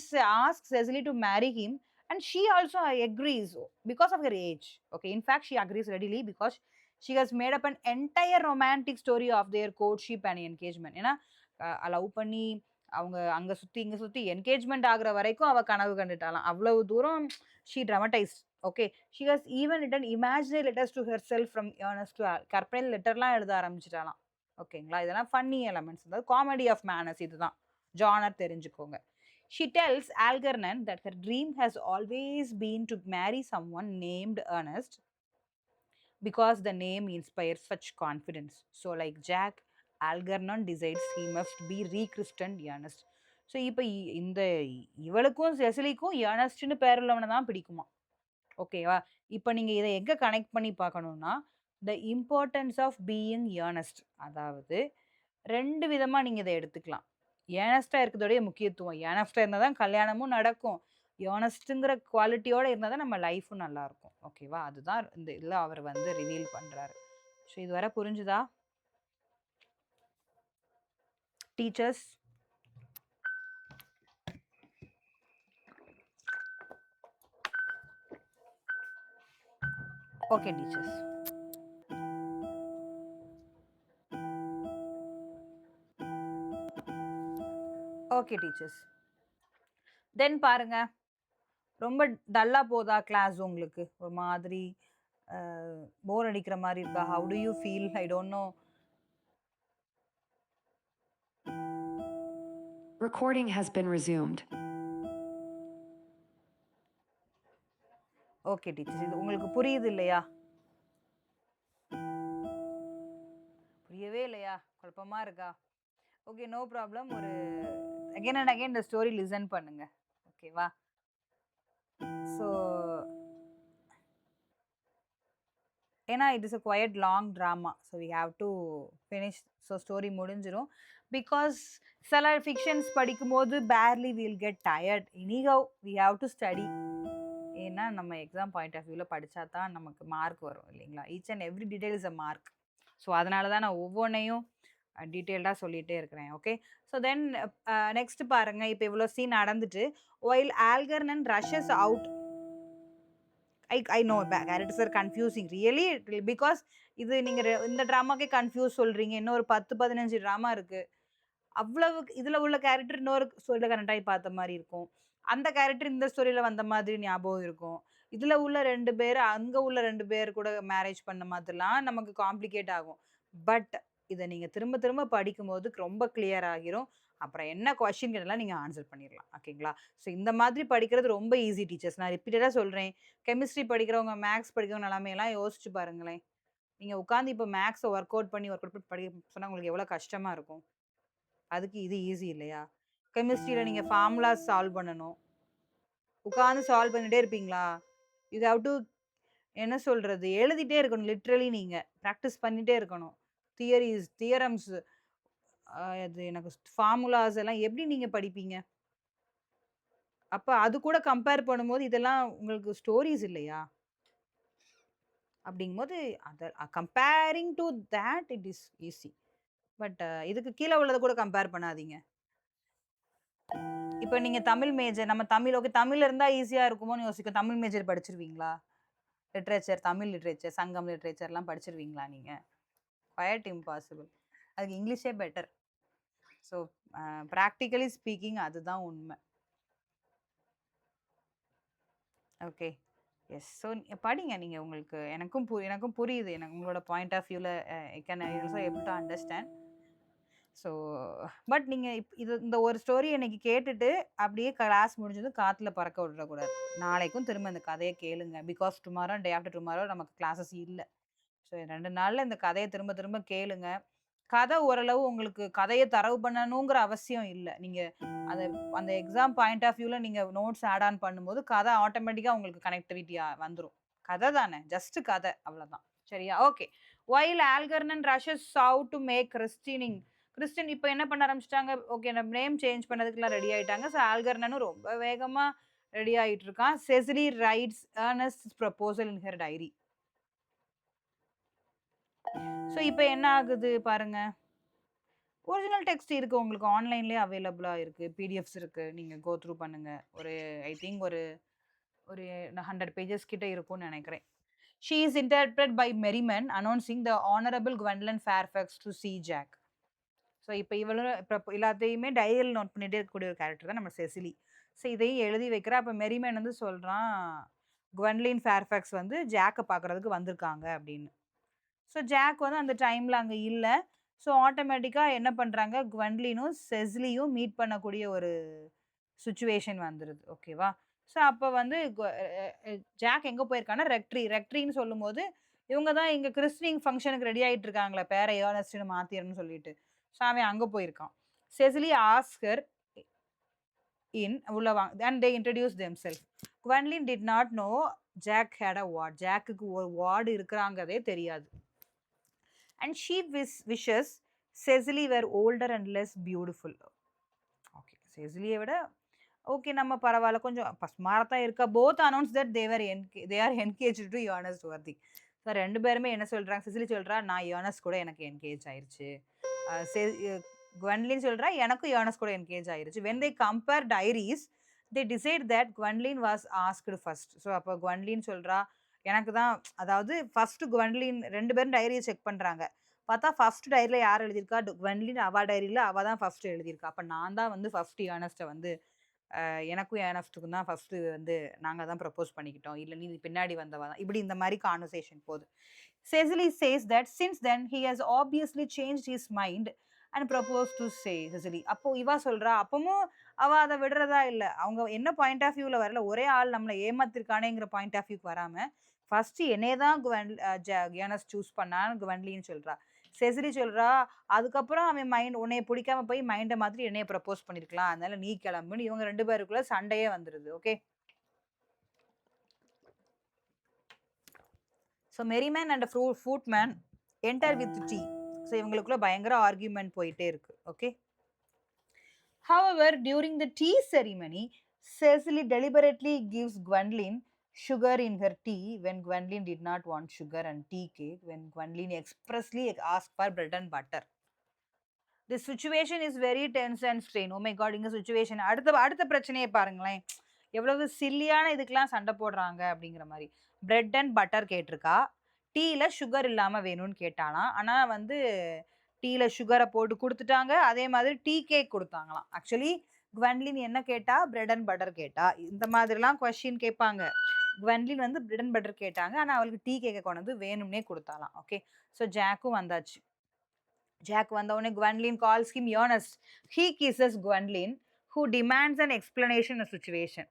asks Cecily to marry him and she also agrees because of her age. Okay, in fact, she agrees readily because she has made up an entire romantic story of their courtship and engagement. ஏன்னா லவ் பண்ணி அவங்க அங்க சுத்தி இங்க சுத்தி என்கேஜ்மெண்ட் ஆகுற வரைக்கும் அவ கனவு கண்டுட்டாளாம். அவ்வளவு தூரம் she dramatised. Okay. She has even written imaginary letters to herself from Ernest to கற்பனை லெட்டர்லாம் எழுத ஆரம்பிச்சுட்டாளாம். ஓகேங்களா? இதெல்லாம் ஃபன்னி எலமெண்ட்ஸ். அதாவது காமெடி ஆஃப் மேனர்ஸ் இதுதான். ஜானர் தெரிஞ்சுக்கோங்க. She tells Algernon that her dream has always been to marry someone named Ernest because the name inspires such confidence. So, like Jack, Algernon decides he must be rechristened Ernest. So இப்போ இந்த இவளுக்கும் செசிலிக்கும் ஏர்னஸ்ட்னு பேர் உள்ளவனை தான் பிடிக்குமா. ஓகேவா? இப்போ நீங்க இத எங்க கனெக்ட் பண்ணி பார்க்கணும்னா, the importance of being earnest. அதாவது 2 விதமா நீங்க இத எடுத்துக்கலாம். ஏர்னஸ்ட்டா இருக்கிறதோடைய முக்கியத்துவம். ஏர்னஸ்ட்டா இருந்தா தான் கல்யாணமும் நடக்கும். ஏர்னஸ்ட்டுங்கிற குவாலிட்டியோட இருந்தா தான் நம்ம லைஃப்பும் நல்லாருக்கும். ஓகேவா? அதுதான் இந்த இதுல அவர் வந்து ரிவீல் பண்றாரு. ஸோ இதுவரை புரிஞ்சுதா? Teachers? Okay teachers. Okay teachers. Then பாருங்க. ரொம்ப டல்லா போதா கிளாஸ் உங்களுக்கு? ஒரு மாதிரி போர் அடிக்கிற மாரி இருக்கா? How do you feel? I don't know. Recording has been resumed. Okay teachers. இது உங்களுக்கு புரியுது இல்லையா? புரியவே இல்லையா? குழப்பமா இருக்கா? Okay no problem. ஒரு அகைன் அண்ட் அகைன் இந்த ஸ்டோரி லிசன் பண்ணுங்க. ஓகேவா? ஸோ ஏன்னா it is a quite long drama. So we have to finish. So story முடிஞ்சிரும். பிகாஸ் சில ஃபிக்ஷன்ஸ் படிக்கும்போது barely will get tired. Anyhow we have to study. ஏன்னா நம்ம எக்ஸாம் பாயிண்ட் ஆஃப் வியூல படிச்சா தான் நமக்கு மார்க் வரும் இல்லைங்களா? Each and every detail is a mark. So அதனால தான் நான் ஒவ்வொன்னையும் டீட்டெயில்டா சொல்லிட்டே இருக்கிறேன். ஓகே. ஸோ தென் நெக்ஸ்ட் பாருங்க. இப்போ இவ்வளோ சீன் நடந்துட்டு while Algernon rushes out. I know characters are confusing really because இது நீங்க இந்த டிராமாக்கே கன்ஃபியூஸ் சொல்றீங்க. இன்னொரு 10, 15 டிராமா இருக்கு. அவ்வளவு இதுல உள்ள கேரக்டர் இன்னொரு ஸ்டோரியில கனெக்ட் ஆகி பார்த்த மாரி இருக்கும். அந்த கேரக்டர் இந்த ஸ்டோரியில வந்த மாதிரி ஞாபகம் இருக்கும். இதுல உள்ள 2 பேர் அங்க உள்ள 2 பேர் கூட மேரேஜ் பண்ண மாதிரிலாம் நமக்கு காம்ப்ளிகேட் ஆகும். பட் இத நீங்க திரும்ப திரும்ப படிக்கும்போது ரொம்ப கிளியர் ஆகிரும். அப்புறம் என்ன கொஸ்டின் கேட்டாலும் நீங்க ஆன்சர் பண்ணிரலாம். ஓகேங்களா? ஸோ இந்த மாதிரி படிக்கிறது ரொம்ப ஈஸி டீச்சர்ஸ். நான் ரிப்பீட்டடா சொல்றேன். கெமிஸ்ட்ரி படிக்கிறவங்க, மேத்ஸ் படிக்கிறவங்க நிலைமையெல்லாம் யோசிச்சு பாருங்களேன். நீங்க உட்கார்ந்து இப்ப மேத்ஸ ஒர்க் அவுட் பண்ணி சொன்னா உங்களுக்கு எவ்வளோ கஷ்டமா இருக்கும். அதுக்கு இது ஈஸி இல்லையா? கெமிஸ்ட்ரியில நீங்க ஃபார்முலாஸ் சால்வ் பண்ணணும். உட்கார்ந்து சால்வ் பண்ணிட்டே இருப்பீங்களா? யூ ஹேவ் டூ என்ன சொல்றது? எழுதிட்டே இருக்கணும். லிட்டரலி நீங்க. பிராக்டிஸ் பண்ணிட்டே இருக்கணும். தியரம்ஸ் அது எனக்கு ஃபார்முலாஸ் எல்லாம் எப்படி நீங்க படிப்பீங்க? அப்ப அது கூட கம்பேர் பண்ணும்போது இதெல்லாம் உங்களுக்கு ஸ்டோரீஸ் இல்லையா? அப்படிங்கும்போது அத comparing do that it is easy. But இதுக்கு கீழ உள்ளத கூட கம்பேர் பண்ணாதீங்க. இப்ப நீங்க தமிழ் மேஜர் நம்ம தமிழ் ஓகே தமிழ் இருந்தா ஈஸியா இருக்குமோன்னு யோசிக்கும். தமிழ் மேஜர் படிச்சிருவீங்களா? லிட்ரேச்சர், தமிழ் லிட்ரேச்சர், சங்கம் லிட்ரேச்சர்லாம் படிச்சிருவீங்களா நீங்க? Quite impossible. அதுக்கு இங்கிலீஷே பெட்டர். ஸோ பிராக்டிகலி ஸ்பீக்கிங் அதுதான் உண்ம. ஓகே. எஸ். ஸோ படிங்க நீங்க உங்களுக்கு எனக்கும் புரியுது. எனக்கு உங்களோட பாயிண்ட் ஆஃப் வியூல I can also able to understand. So but நீங்க இந்த ஒரு ஸ்டோரி இன்னைக்கு கேட்டுட்டு, அப்படியே கிளாஸ் முடிஞ்சதும் காத்துல பறக்க விட்டுறக்கூடாது. நாளைக்கும் திரும்ப இந்த கதைய கேளுங்க. Because tomorrow and day after tomorrow நமக்கு கிளாஸஸ் இல்ல. ஸோ 2 நாள்ல இந்த கதைய திரும்ப திரும்ப கேளுங்க. கதை ஓரளவு உங்களுக்கு கதைய தரவு பண்ணணுங்கிற அவசியம் இல்ல. நீங்க அத அந்த எக்ஸாம் பாயிண்ட் ஆஃப் வியூல நீங்க நோட்ஸ் ஆட் ஆன் பண்ணும்போது, கதை ஆட்டோமேட்டிக்கா உங்களுக்கு கனெக்டிவிட்டியா வந்துரும். கதை தானே. ஜஸ்ட் கதை அவ்வளோதான். சரியா? Okay. While Algernon rushes out to make christening christen இப்ப என்ன பண்ண ஆரம்பிச்சுட்டாங்க, ஓகே நம்ம நேம் சேஞ்ச் பண்ணதுக்குலாம் ரெடி ஆயிட்டாங்க. ஸோ ஆல்கர்னனும் ரொம்ப வேகமா ரெடி ஆயிட்டு இருக்கான். Cecily writes Ernest's proposal in her diary. So இப்ப என்ன ஆகுது பாருங்க. ஒரிஜினல் டெக்ஸ்ட் இருக்கு உங்களுக்கு ஆன்லைன்லயே அவைலபிளா இருக்கு. பிடிஎஃப்ஸ் இருக்கு. நீங்க கோ த்ரூ பண்ணுங்க. ஒரு ஐ திங்க் ஒரு ஒரு 100 பேஜஸ் கிட்ட இருக்கும்னு நெனைக்கிறேன். She is interrupted by Merriman announcing the honourable Gwendolen Fairfax to see Jack. So இப்ப இவளும் இப்ப எல்லாத்தையுமே டைரியில நோட் பண்ணிட்டே இருக்கக்கூடிய ஒரு கேரக்டர் தான் நம்ம செசிலி. ஸோ இதையும் எழுதி வைக்கிறா. அப்ப மெரிமன் வந்து சொல்றான், குவென்லின் ஃபேர்ஃபாக்ஸ் வந்து ஜாக்க பார்க்கறதுக்கு வந்திருக்காங்க அப்படின்னு. ஸோ ஜாக் வந்து அந்த டைம்ல அங்க இல்ல. ஸோ ஆட்டோமேட்டிக்கா என்ன பண்றாங்க, குவென்லினும், செஸ்லியும் மீட் பண்ணக்கூடிய ஒரு சிச்சுவேஷன் வந்துருது. ஓகேவா? ஸோ அப்ப வந்து ஜாக் எங்க போயிருக்கான்னா, ரெக்ட்ரின்னு சொல்லும்போது, இவங்க தான் இங்க கிறிஸ்டனிங் ஃபங்ஷனுக்கு ரெடி ஆயிட்டு இருக்காங்களே, பேர ஏர்னஸ்ட்ன்னு மாத்திரணும்னு சொல்லிட்டு. ஸோ அவன் அங்க போயிருக்கான். செசிலி ஆஸ்க்ஸ் ஹர் இன் உள்ள வாங்க and they introduce themself. Gwendolen did not know Jack had a ward. ஜாக்குக்கு ஒரு வார்டு இருக்கிறாங்கறதே தெரியாது. And she wishes Cecily were older and less beautiful. Okay. செசிலிய விட ஓகே நம்ம பரவால்ல கொஞ்சம் ஸ்மார்ட்டா தான் இருக்கா. Both announce that they are engaged to Ernest Worthing. So 2 பேருமே என்ன சொல்றாங்க, செசிலி சொல்றா, "நான் ஏர்னஸ்ட் கூட எனக்கு என்கேஜ் ஆயிருச்சு." அ செ எ குவென்லின் சொல்றா, "எனக்கும் ஏர்னஸ்ட் கூட என்கேஜ் ஆயிருச்சு." When they compare diaries, they decide that Gwendolen was asked first. So அப்ப குவென்லின் சொல்றா, "எனக்கு தான்." அதாவது ஃபர்ஸ்ட் குவென்லின் 2 பேரும் டைரிய செக் பண்றாங்க. பார்த்தா ஃபர்ஸ்ட் டைரில யார் எழுதியிருக்கா, குவென்லின் அவ டைரில அவ தான் ஃபர்ஸ்ட் எழுதியிருக்கா. அப்ப நான் தான் வந்து ஃபர்ஸ்ட் ஏர்னஸ்ட்ட வந்து எனக்கும் ஏர்னஸ்ட்டுக்கும் தான் ஃபர்ஸ்ட்டு வந்து நாங்க தான் ப்ரப்போஸ் பண்ணிக்கிட்டோம். இல்ல நீ பின்னாடி வந்தவ தான். இப்படி இந்த மாரி கான்வர்சேஷன் போது. Cecily says that since then he has obviously changed his mind and propose to Cecily. அப்போ இவ சொல்றா, அப்பவும் அவ அத விடுறதா இல்ல. அவங்க என்ன பாயிண்ட் ஆஃப் வியூல வரல, ஒரே ஆள் நம்மள ஏமாத்திருக்கானேங்கிற பாயிண்ட் ஆஃப் வியூக்கு வராம, ஃபர்ஸ்ட் என்னைய தான் ஏர்னஸ்ட் சூஸ் பண்ணான்னு குவென்லின் சொல்றா. செசிலி சொல்றா, அதுக்கப்புறம் அவன் உன்னைய புடிக்காம போய் மைண்ட மாத்தி என்னைய ப்ரப்போஸ் பண்ணியிருக்கலாம். அதனால நீ கிளம்புன்னு இவங்க 2 பேருக்குள்ள சண்டையே வந்துருது. Okay. So Merriman and footman enter with tea. So இவங்களுக்குள்ள பயங்கர ஆர்கியூமென்ட் போயிட்டே இருக்கு. Okay. However, during the tea ceremony, Cecily deliberately gives Gwendolyn sugar in her tea when Gwendolyn did not want sugar and tea cake, when Gwendolyn expressly asked for bread and butter. The situation is very tense and strained. Oh my god, இங்க சுச்சுவேஷன் அடுத்த அடுத்த பிரச்சனையை பாருங்களேன். எவ்வளவு சில்லியான இதுக்கெல்லாம் சண்டை போடுறாங்க அப்படிங்கிற மாரி. பிரெட் அண்ட் பட்டர் கேட்டிருக்கா. டீல சுகர் இல்லாம வேணும்னு கேட்டாளாம். ஆனா வந்து டீல சுகர போட்டு குடுத்துட்டாங்க. அதே மாதிரி டீ கேக் குடுத்தாங்களாம். ஆக்சுவலி குவென்லின் என்ன கேட்டா? பிரெட் அண்ட் பட்டர் கேட்டா. இந்த மாதிரிலாம் கொஸ்டின் கேட்பாங்க. குவென்லின் வந்து பிரெட் அண்ட் பட்டர் கேட்டாங்க. ஆனா அவளுக்கு டீ கேக்க கொண்டு வந்து வேணும்னே குடுத்தாளாம். ஓகே. ஸோ ஜாக்கும் வந்தாச்சு. ஜாக் வந்த உடனே Gwendolyn calls him Ernest. He kisses Gwendolyn, who demands an explanation of situation.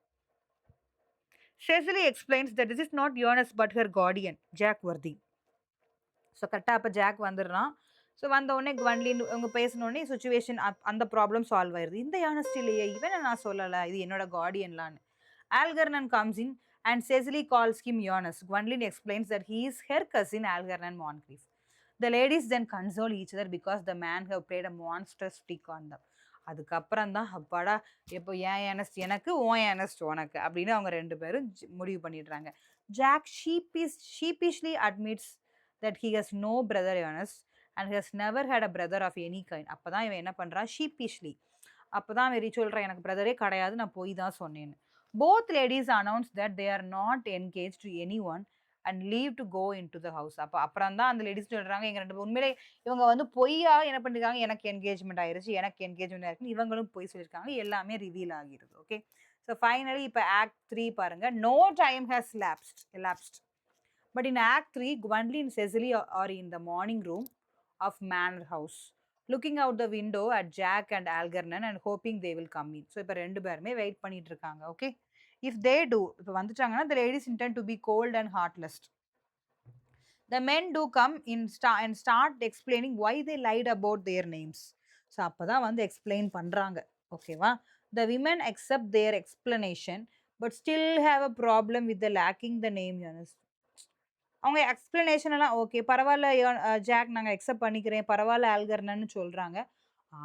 Cecily explains that this is not Ernest but her guardian, Jack Worthy. So கரெக்டாக அப்போ ஜாக் வந்துடுறான். ஸோ வந்த உடனே Gwendolyn இவங்க பேசின உடனே சுச்சுவேஷன் அந்த ப்ராப்ளம் சால்வ் ஆயிருது. இந்த Ernest இல்லையே, இவனை நான் சொல்லலை, இது என்னோட கார்டியன்லான்னு. Algernon comes in and Cecily calls him Ernest. Gwendolyn explains that he is her cousin Algernon Moncrief. The ladies then console each other because the man have played a monstrous trick on them. அதுக்கப்புறம் தான் அப்பாடா எப்போ ஏன் Ernest எனக்கு ஓன் Ernest உனக்கு அப்படின்னு அவங்க ரெண்டு பேரும் முடிவு பண்ணிடுறாங்க. Jack sheepishly admits that he has no brother Ernest and has never had a brother of any kind. அப்பதான் இவன் என்ன பண்றான், sheepishly அப்பதான் அவன் சொல்றான், எனக்கு பிரதரே கிடையாது, நான் போய் தான் சொன்னேன்னு. Both ladies announced that they are not engaged to anyone and leave to go into the house. அப்புறம் தான் அந்த லேடிஸ் சொல்றாங்க, எங்க ரெண்டு உண்மையிலே இவங்க வந்து பொய்யா என்ன பண்ணிருக்காங்க, எனக்கு என்கேஜ்மெண்ட் ஆயிருச்சு, எனக்கு என்கேஜ்மெண்ட் ஆயிருக்கு, இவங்களும் பொய் சொல்லியிருக்காங்க, எல்லாமே ரிவீல் ஆகிருது. ஓகே, ஸோ ஃபைனலி இப்போ ஆக்ட் 3 பாருங்க. No time has elapsed. But in Act 3, Gwendolyn and Cecily are in the morning room of Manor House, looking out the window at Jack and Algernon and hoping they will come in. So, இப்போ ரெண்டு பேருமே வெயிட் பண்ணிட்டு இருக்காங்க. ஓகே, if they do, இப்போ வந்துட்டாங்கன்னா the ladies intend to be cold and heartless. The men do come in and start explaining why they lied about their names. So அப்போ தான் வந்து எக்ஸ்பிளைன் பண்ணுறாங்க. ஓகேவா, the women accept their explanation but still have a problem with the lacking the name Ernest. அவங்க எக்ஸ்பிளனேஷன் எல்லாம் ஓகே, பரவாயில்ல ஜாக் நாங்கள் அக்செப்ட் பண்ணிக்கிறேன், பரவாயில்ல ஆல்கர்னன்னு சொல்கிறாங்க.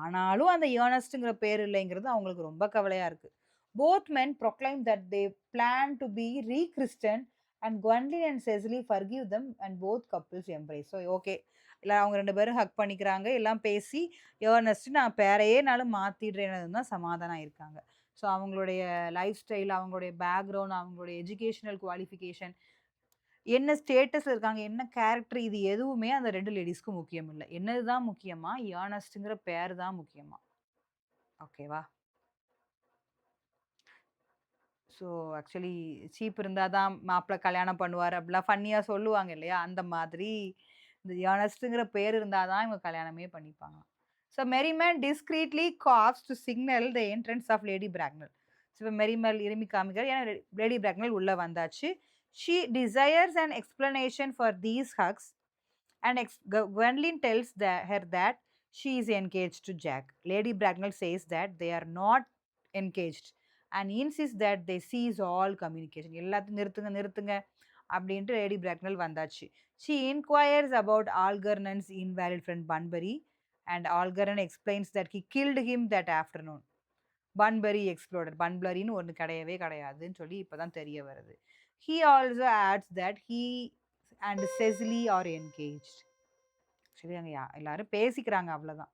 ஆனாலும் அந்த ஏர்னஸ்ட்டுங்கிற பேர் இல்லைங்கிறது அவங்களுக்கு ரொம்ப கவலையாக இருக்குது. Both men proclaim that they plan to be rechristened and Gwendolyn and Cecily forgive them and both couples embrace. So okay, இல்லை அவங்க ரெண்டு பேரும் ஹக் பண்ணிக்கிறாங்க, எல்லாம் பேசி ஏர்னஸ்ட் நான் பேரையேனாலும் மாற்றிடுறேன்னு தான் சமாதானம் இருக்காங்க. ஸோ அவங்களுடைய லைஃப் ஸ்டைல், அவங்களுடைய பேக்ரவுண்ட், அவங்களுடைய எஜுகேஷனல் குவாலிஃபிகேஷன், என்ன ஸ்டேட்டஸ்ல இருக்காங்க, என்ன கேரக்டர், இது எதுவுமே அந்த ரெண்டு லேடிஸ்க்கு முக்கியம் இல்ல. என்னதுதான் முக்கியமா, ஏர்னஸ்ட்ங்கிற பேர் தான் முக்கியமா. ஓகேவா, ஸோ ஆக்சுவலி சீப் இருந்தா தான் மாப்பிள்ளை கல்யாணம் பண்ணுவார் அப்படிலாம் ஃபன்னியா சொல்லுவாங்க இல்லையா, அந்த மாதிரி இந்த ஏர்னஸ்ட்ங்கிற பேர் இருந்தால் தான் இவங்க கல்யாணமே பண்ணிப்பாங்க. So Merriman discreetly coughs to signal the entrance of lady Bracknell. So இப்போ மெரிமேல் இருமி காமிக்கிறார், ஏன்னா லேடி பிராக்னல் உள்ளே வந்தாச்சு. She desires an explanation for these hugs and Gwendolyn tells her that she is engaged to Jack. Lady Bracknell says that they are not engaged and insists that they cease all communication. எல்லாத்தையும் நிறுத்துங்க அப்படின்ட்டு லேடி பிராக்னல் வந்தாச்சு. She inquires about Algernon's invalid friend Bunbury and Algernon explains that he killed him that afternoon. Bunbury exploded. Bunburyன்னு ஒன்று கிடையவே கிடையாதுன்னு சொல்லி இப்போதான் தெரிய வருது. He also adds that he and Cecily are engaged. Actually, எல்லாரும் பேசிக்கிறாங்க, அவ்வளவுதான்.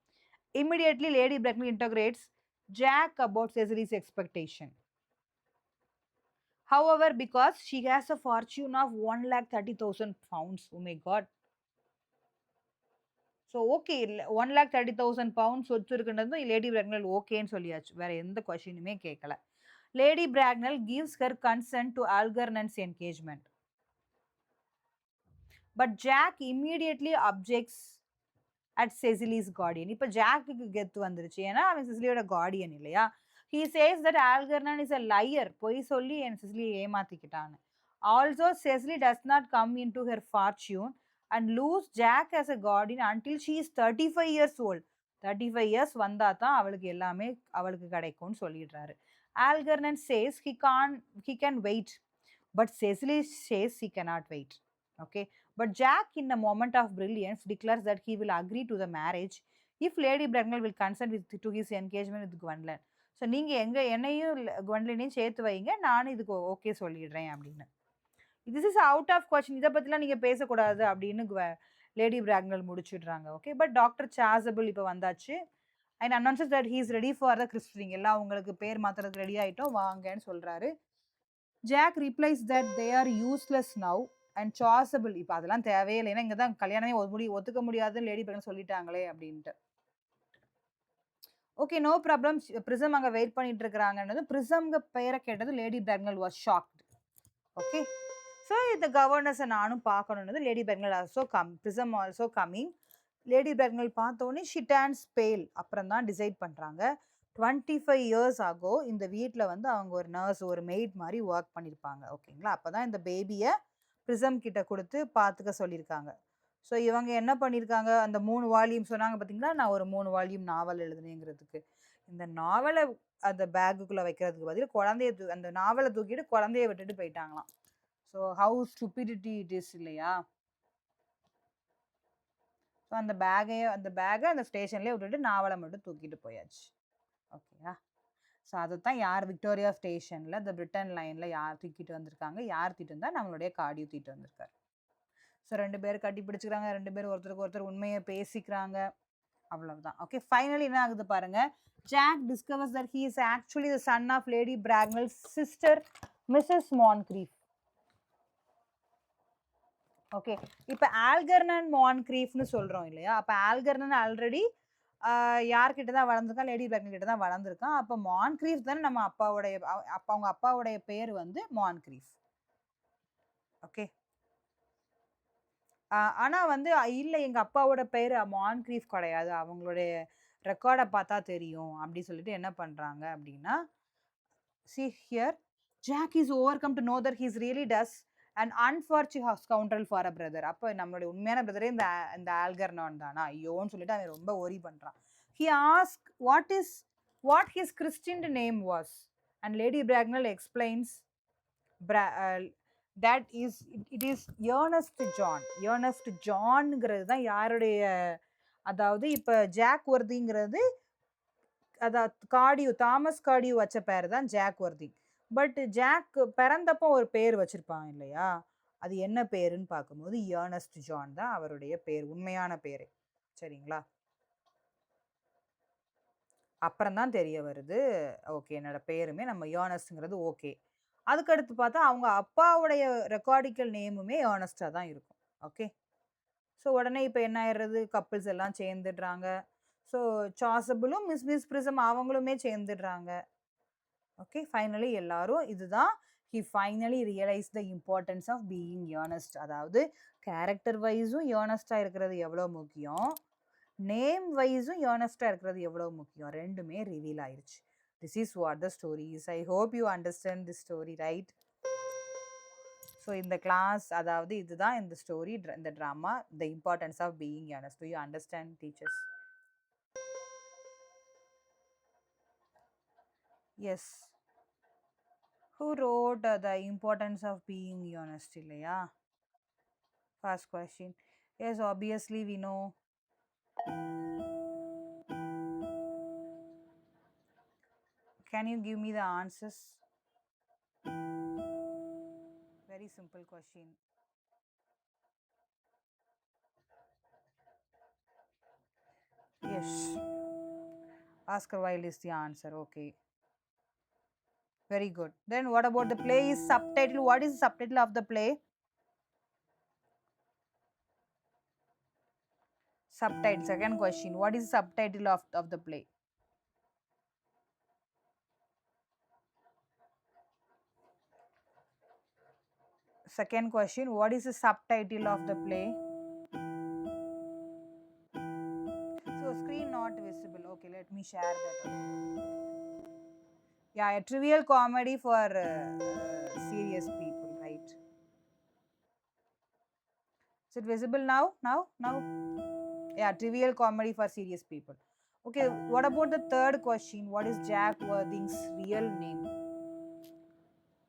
Immediately, Lady Bracknell interrogates Jack about Cecily's expectation. However, because she has a fortune of 1,30,000 pounds, oh my God. So okay, 1,30,000 pounds சொத்து இருக்குன்றது லேடி பிராக்னல் ஓகேன்னு சொல்லியாச்சு, வேற எந்த கொஸ்டினுமே கேட்கல. Lady Bracknell gives her consent to Algernon's engagement. But Jack immediately objects at Cecily's guardian. இப்போ ஜாக்குக்கு கெத்து வந்துருச்சு, ஏன்னா அவன் சிசிலியோட கார்டியன் இல்லையா. He says that Algernon is a liar, பொய் சொல்லி என் சிசிலியை ஏமாத்திக்கிட்டான்னு. Also, Cecily does not come into her fortune and lose Jack as a guardian until she is 35 years old. 35 years வந்தா தான் அவளுக்கு எல்லாமே அவளுக்கு கிடைக்கும்னு சொல்லிடுறாரு. Algernon says he can wait, but Cecily says he cannot wait. Okay, but Jack in a moment of brilliance declares that he will agree to the marriage if Lady Bracknell will consent to his engagement with Gwendolyn. So நீங்க என்னையும் Gwendolyn சேர்த்து வைங்க, நானும் இதுக்கு ஓகே சொல்லிடுறேன் அப்படின்னு. This is out of question, இதை பத்திலாம் நீங்க பேசக்கூடாது அப்படின்னு லேடி பிராக்னல் முடிச்சிடுறாங்க. ஓகே, பட் டாக்டர் சாசபிள் இப்போ வந்தாச்சு and announces that he is ready for the christening. எல்லாம் உங்களுக்கு பேர் மாத்துறதுக்கு ரெடி ஆயிட்டோம் வாங்கன்னு சொல்றாரு. Jack replies that they are useless now and Chasuble. இப்போ அதெல்லாம் தேவையில்லை, ஏன்னா இங்கே தான் கல்யாணமே ஒத்துக்க முடியாதுன்னு லேடி பிராக்னல் சொல்லிட்டாங்களே அப்படின்ட்டு. Okay, no problem. பிரிசம் அங்கே வெயிட் பண்ணிட்டு இருக்கிறாங்கன்றது பிரிசம்ங்க பெயரை கேட்டது lady Bracknell was shocked. Okay, so இந்த கவர்னர்ஸை நானும் பார்க்கணுன்றது lady Bracknell also Prism also coming. Lady Bracknell பார்த்தோன்னே ஷி டர்ன்ஸ் பேல். அப்புறம் தான் டிசைட் பண்றாங்க. 25 இயர்ஸ் ஆகோ இந்த வீட்ல வந்து அவங்க ஒரு நர்ஸ், ஒரு மெய்ட் மாரி வொர்க் பண்ணியிருப்பாங்க. ஓகேங்களா? அப்பதான் இந்த பேபிய பிரிசம் கிட்ட குடுத்து பார்த்துக்க சொல்லியிருக்காங்க. ஸோ இவங்க என்ன பண்ணியிருக்காங்க, அந்த 3 வால்யூம் சொன்னாங்க பார்த்தீங்களா, நான் ஒரு 3 வால்யூம் நாவல் எழுதினேங்கிறதுக்கு. இந்த நாவல அந்த பேக்குக்குள்ள வைக்கிறதுக்கு பதில் குழந்தைய அந்த நாவல தூக்கிட்டு குழந்தைய விட்டுட்டு போயிட்டாங்களாம். So how stupidity it is இல்லையா? ஸோ அந்த பேக்க அந்த ஸ்டேஷன்லயே விட்டுட்டு நாவல மட்டும் தூக்கிட்டு போயாச்சு. ஓகேயா? ஸோ அதத்தான் யார் விக்டோரியா ஸ்டேஷன்ல இந்த பிரிட்டன் லைன்ல யார் தூக்கிட்டு வந்திருக்காங்க, யார் தூக்கிட்டு வந்தா நம்மளுடைய கார்டியோ தூக்கிட்டு வந்திருக்காரு. ஸோ 2 பேரும் கட்டி பிடிச்சுக்கிறாங்க. 2 பேரும் ஒருத்தருக்கு ஒருத்தர் உண்மைய பேசிக்கிறாங்க. அவ்வளவுதான். ஓகே. ஃபைனலி என்ன ஆகுது பாருங்க. Jack discovers that he is actually the son of lady Bracknell's sister missus Moncrieff. Okay. இப்ப ஆல்கர்னன் மான்க்ரீஃப்னு சொல்றோம் இல்லையா? அப்ப ஆல்கர்னன் ஆல்ரெடி யார்கிட்ட தான் வளர்ந்திருக்கான்? லேடி பிராக்னல் கிட்ட தான் வளர்ந்திருக்கான். அப்ப மான்க்ரீஃப் தானே நம்ம அப்பாவுடைய அவங்க அப்பாவுடைய பேர் வந்து மான்க்ரீஃப். ஓகே. ஆனா வந்து இல்ல எங்க அப்பாவோட பேரு மான்க்ரீஃப் கிடையாது. அவங்களுடைய ரெக்கார்ட பார்த்தா தெரியும். அப்படி சொல்லிட்டு என்ன பண்றாங்க அப்படின்னா, see here, Jack is overcome to know that he really does an unfortunate scoundrel for a brother. அப்ப நம்மளுடைய உண்மையான பிரதரே இந்த ஆல்கர்னான் தானா? ஐயோன்னு சொல்லிட்டு அவன் ரொம்ப worry பண்றான். He asked what his christened name was, and Lady Bracknell explains that it is Ernest John. Ernest Johnங்கிறது தான் யாருடைய, அதாவது இப்ப ஜாக் வர்திங்கிறது தாமஸ் கார்டியோ வச்ச பேர் தான் ஜாக் வர்தி. பட் ஜாக் பிறந்தப்போ ஒரு பேர் வச்சிருப்பாங்க இல்லையா? அது என்ன பேருன்னு பார்க்கும்போது ஏர்னஸ்ட் ஜான் தான் அவருடைய பேர், உண்மையான பேரு. சரிங்களா? அப்புறம் தான் தெரிய வருது, ஓகே என்னோட பேருமே நம்ம ஏர்னஸ்ட்ங்கிறது ஓகே. அதுக்கடுத்து பார்த்தா அவங்க அப்பாவுடைய ரெக்கார்டிக்கல் நேமுமே ஏர்னஸ்டா தான் இருக்கும். ஓகே. ஸோ உடனே இப்போ என்ன ஆயிடுறது, கப்பிள்ஸ் எல்லாம் சேர்ந்துடுறாங்க. ஸோ சாசபிளும் மிஸ் பிரிசம் அவங்களுமே சேர்ந்துடுறாங்க. ஓகே. ஃபைனலி எல்லாரும் இதுதான் he finally realise the importance of being earnest. அதாவது கேரக்டர் வைஸும் ஏர்னஸ்டா இருக்கிறது எவ்வளோ முக்கியம், நேம் வைஸும் ஏர்னஸ்டா இருக்கிறது எவ்வளோ முக்கியம், ரெண்டுமே ரிவீல் ஆயிருச்சு. This is what the story is. I hope you understand this story, right? So இந்த கிளாஸ், அதாவது இதுதான் இந்த ஸ்டோரி, இந்த drama, the importance of being earnest. Do you understand teachers? Yes. Who wrote the importance of being honest இல்லையா? First question. Yes, obviously we know. Can you give me the answers? Very simple question. Yes. Oscar Wilde is the answer. Okay. Very good. Then what about the play is subtitle? What is the subtitle of the play? Subtitle. Second question. What is the subtitle of the play? Second question. What is the subtitle of the play? So screen not visible. Okay, let me share that. Yeah, a trivial comedy for serious people, right? Is it visible now? Now? Yeah, trivial comedy for serious people. Okay, what about the third question? What is Jack Worthing's real name?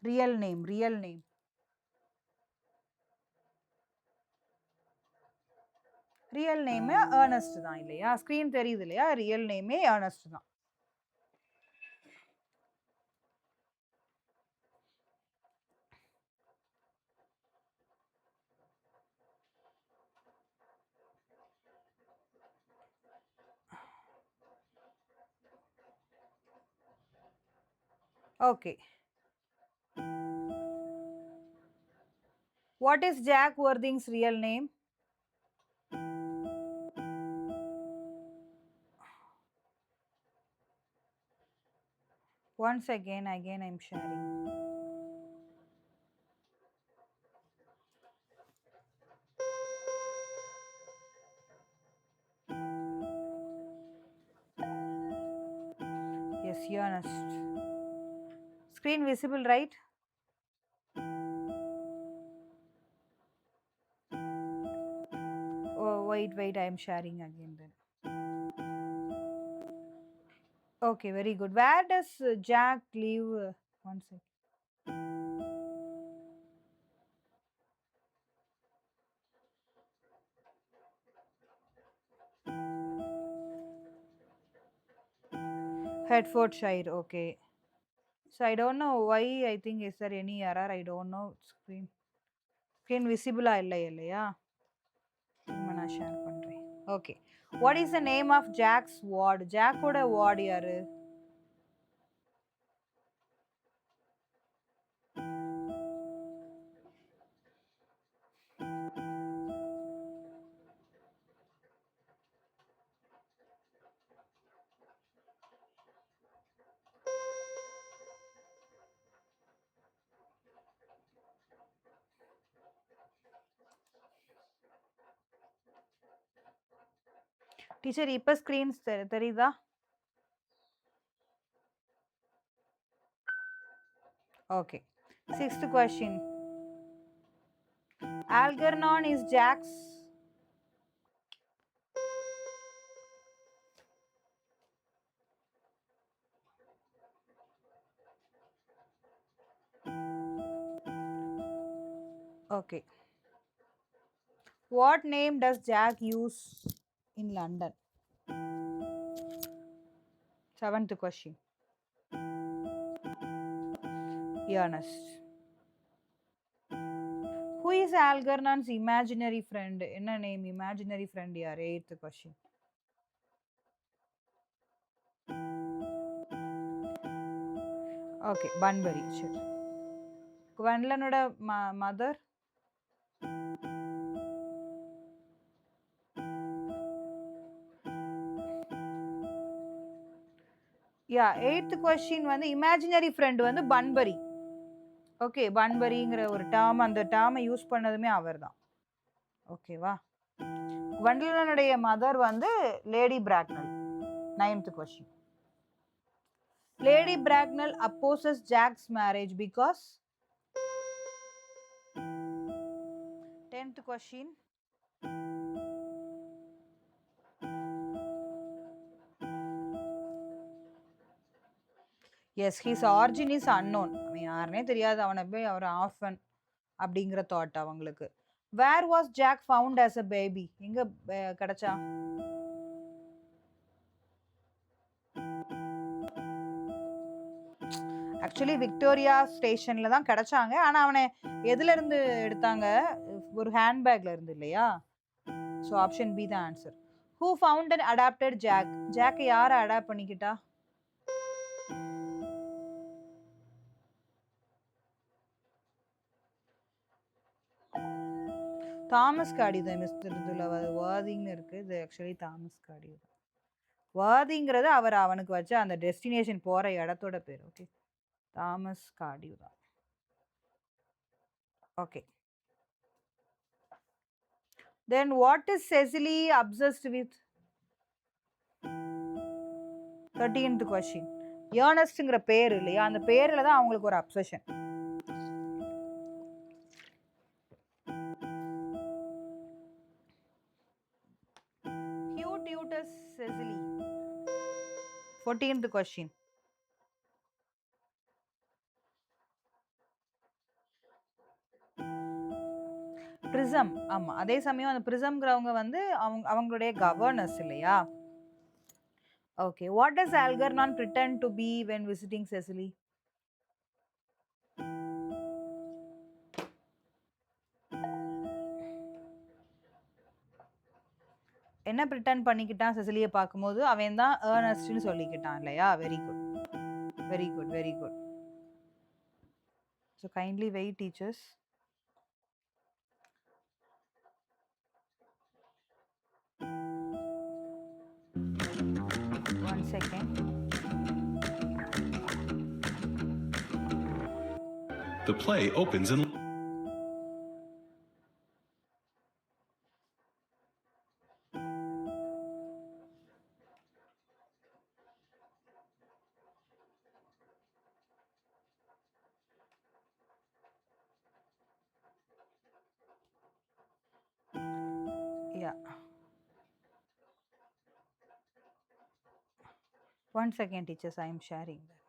Real name. Real நேமே ஏர்னஸ்ட் தான் இல்லையா? ஸ்க்ரீன் தெரியுது இல்லையா? ரியல் நேமே ஏர்னஸ்ட் தான். Okay. What is Jack Worthing's real name? Once again I'm sharing. Screen visible, right? Oh, wait, I am sharing again then. Okay, very good. Where does Jack live? One second. Hertfordshire, okay. So I don't know why, I think is there any error, I don't know. Screen visible இல்லையா? திரும்ப நான் ஷேர் பண்றேன். Okay. What is the name of Jack's ward? Jack-ஓட ward யாரு? டீச்சர் இப்ப ஸ்கிரீன்ஸ் தெரியுதா? Okay. Sixth question. Algernon is Jack's. Okay. What name does Jack use in London? Seventh question. Ernest. Who is Algernon's imaginary friend? என்ன name imaginary friend யாரு? Eighth question. Okay, Bunbury. சரி. குவென்லனோட மதர்? யா, எய்த் கொஸ்டின் வந்து இமேஜினரி ஃப்ரெண்ட் வந்து பன்பரி. ஓகே, பன்பரிங்கிற ஒரு டேர்ம், அந்த டேர்மை யூஸ் பண்ணதுமே அவர் தான். ஓகேவா? குவென்லனுடைய மதர் வந்து lady Bracknell. Ninth question. Lady Bracknell opposes Jack's marriage because. 10th question. Yes, his origin is unknown. அவன் யாருனே தெரியாது, அவனை போய் அவர் ஆஃபன் அப்படிங்கிற தாட் அவங்களுக்கு. Where was Jack found as a baby? எங்க கிடைச்சா? ஆக்சுவலி விக்டோரியா ஸ்டேஷன்ல தான் கிடைச்சாங்க. ஆனா அவனை எதுல இருந்து எடுத்தாங்க? ஒரு ஹேண்ட்பேக்ல இருந்து இல்லையா? ஸோ ஆப்ஷன் பி தான் answer. Who found and adopted Jack? ஜாக்கை யாரை அடாப்ட் பண்ணிக்கிட்டா? தாமஸ் காடி தான் மிஸ்டர். இதுல வாதிங்னு இருக்கு, இது ஆக்சுவலி தாமஸ் காடி தான். வாதிங்கிறது அவனுக்கு வச்ச அந்த டெஸ்டினேஷன் போற இடத்தோட பேர். ஓகே, தாமஸ் காடி தான். Okay. Then what is Cecily obsessed with? 13th question. ஏர்னஸ்ட்ங்கிற பேர் இல்லையா, அந்த பேர்ல தான் அவங்களுக்கு ஒரு obsession. Hugh tutors Cecily. 14th question. Prism. ஆமா, அதே சமயம் அந்த பிரிசம்ங்கிறவங்க வந்து அவங்களுடைய கவர்னர்ஸ் இல்லையா? Okay. What does Algernon pretend to be when visiting Cecily? என்ன பிரிட்டன் பண்ணிக்கிட்டான் செசிலியை பார்க்கும்போது? அவன் தான் ஏர்னஸ்ட்னு சொல்லிக்கிட்டான் இல்லையா? Very good, very good, very good. So kindly wait teachers. One second. The play opens in. Yeah. 1 second, teachers. I am sharing that.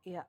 Yeah.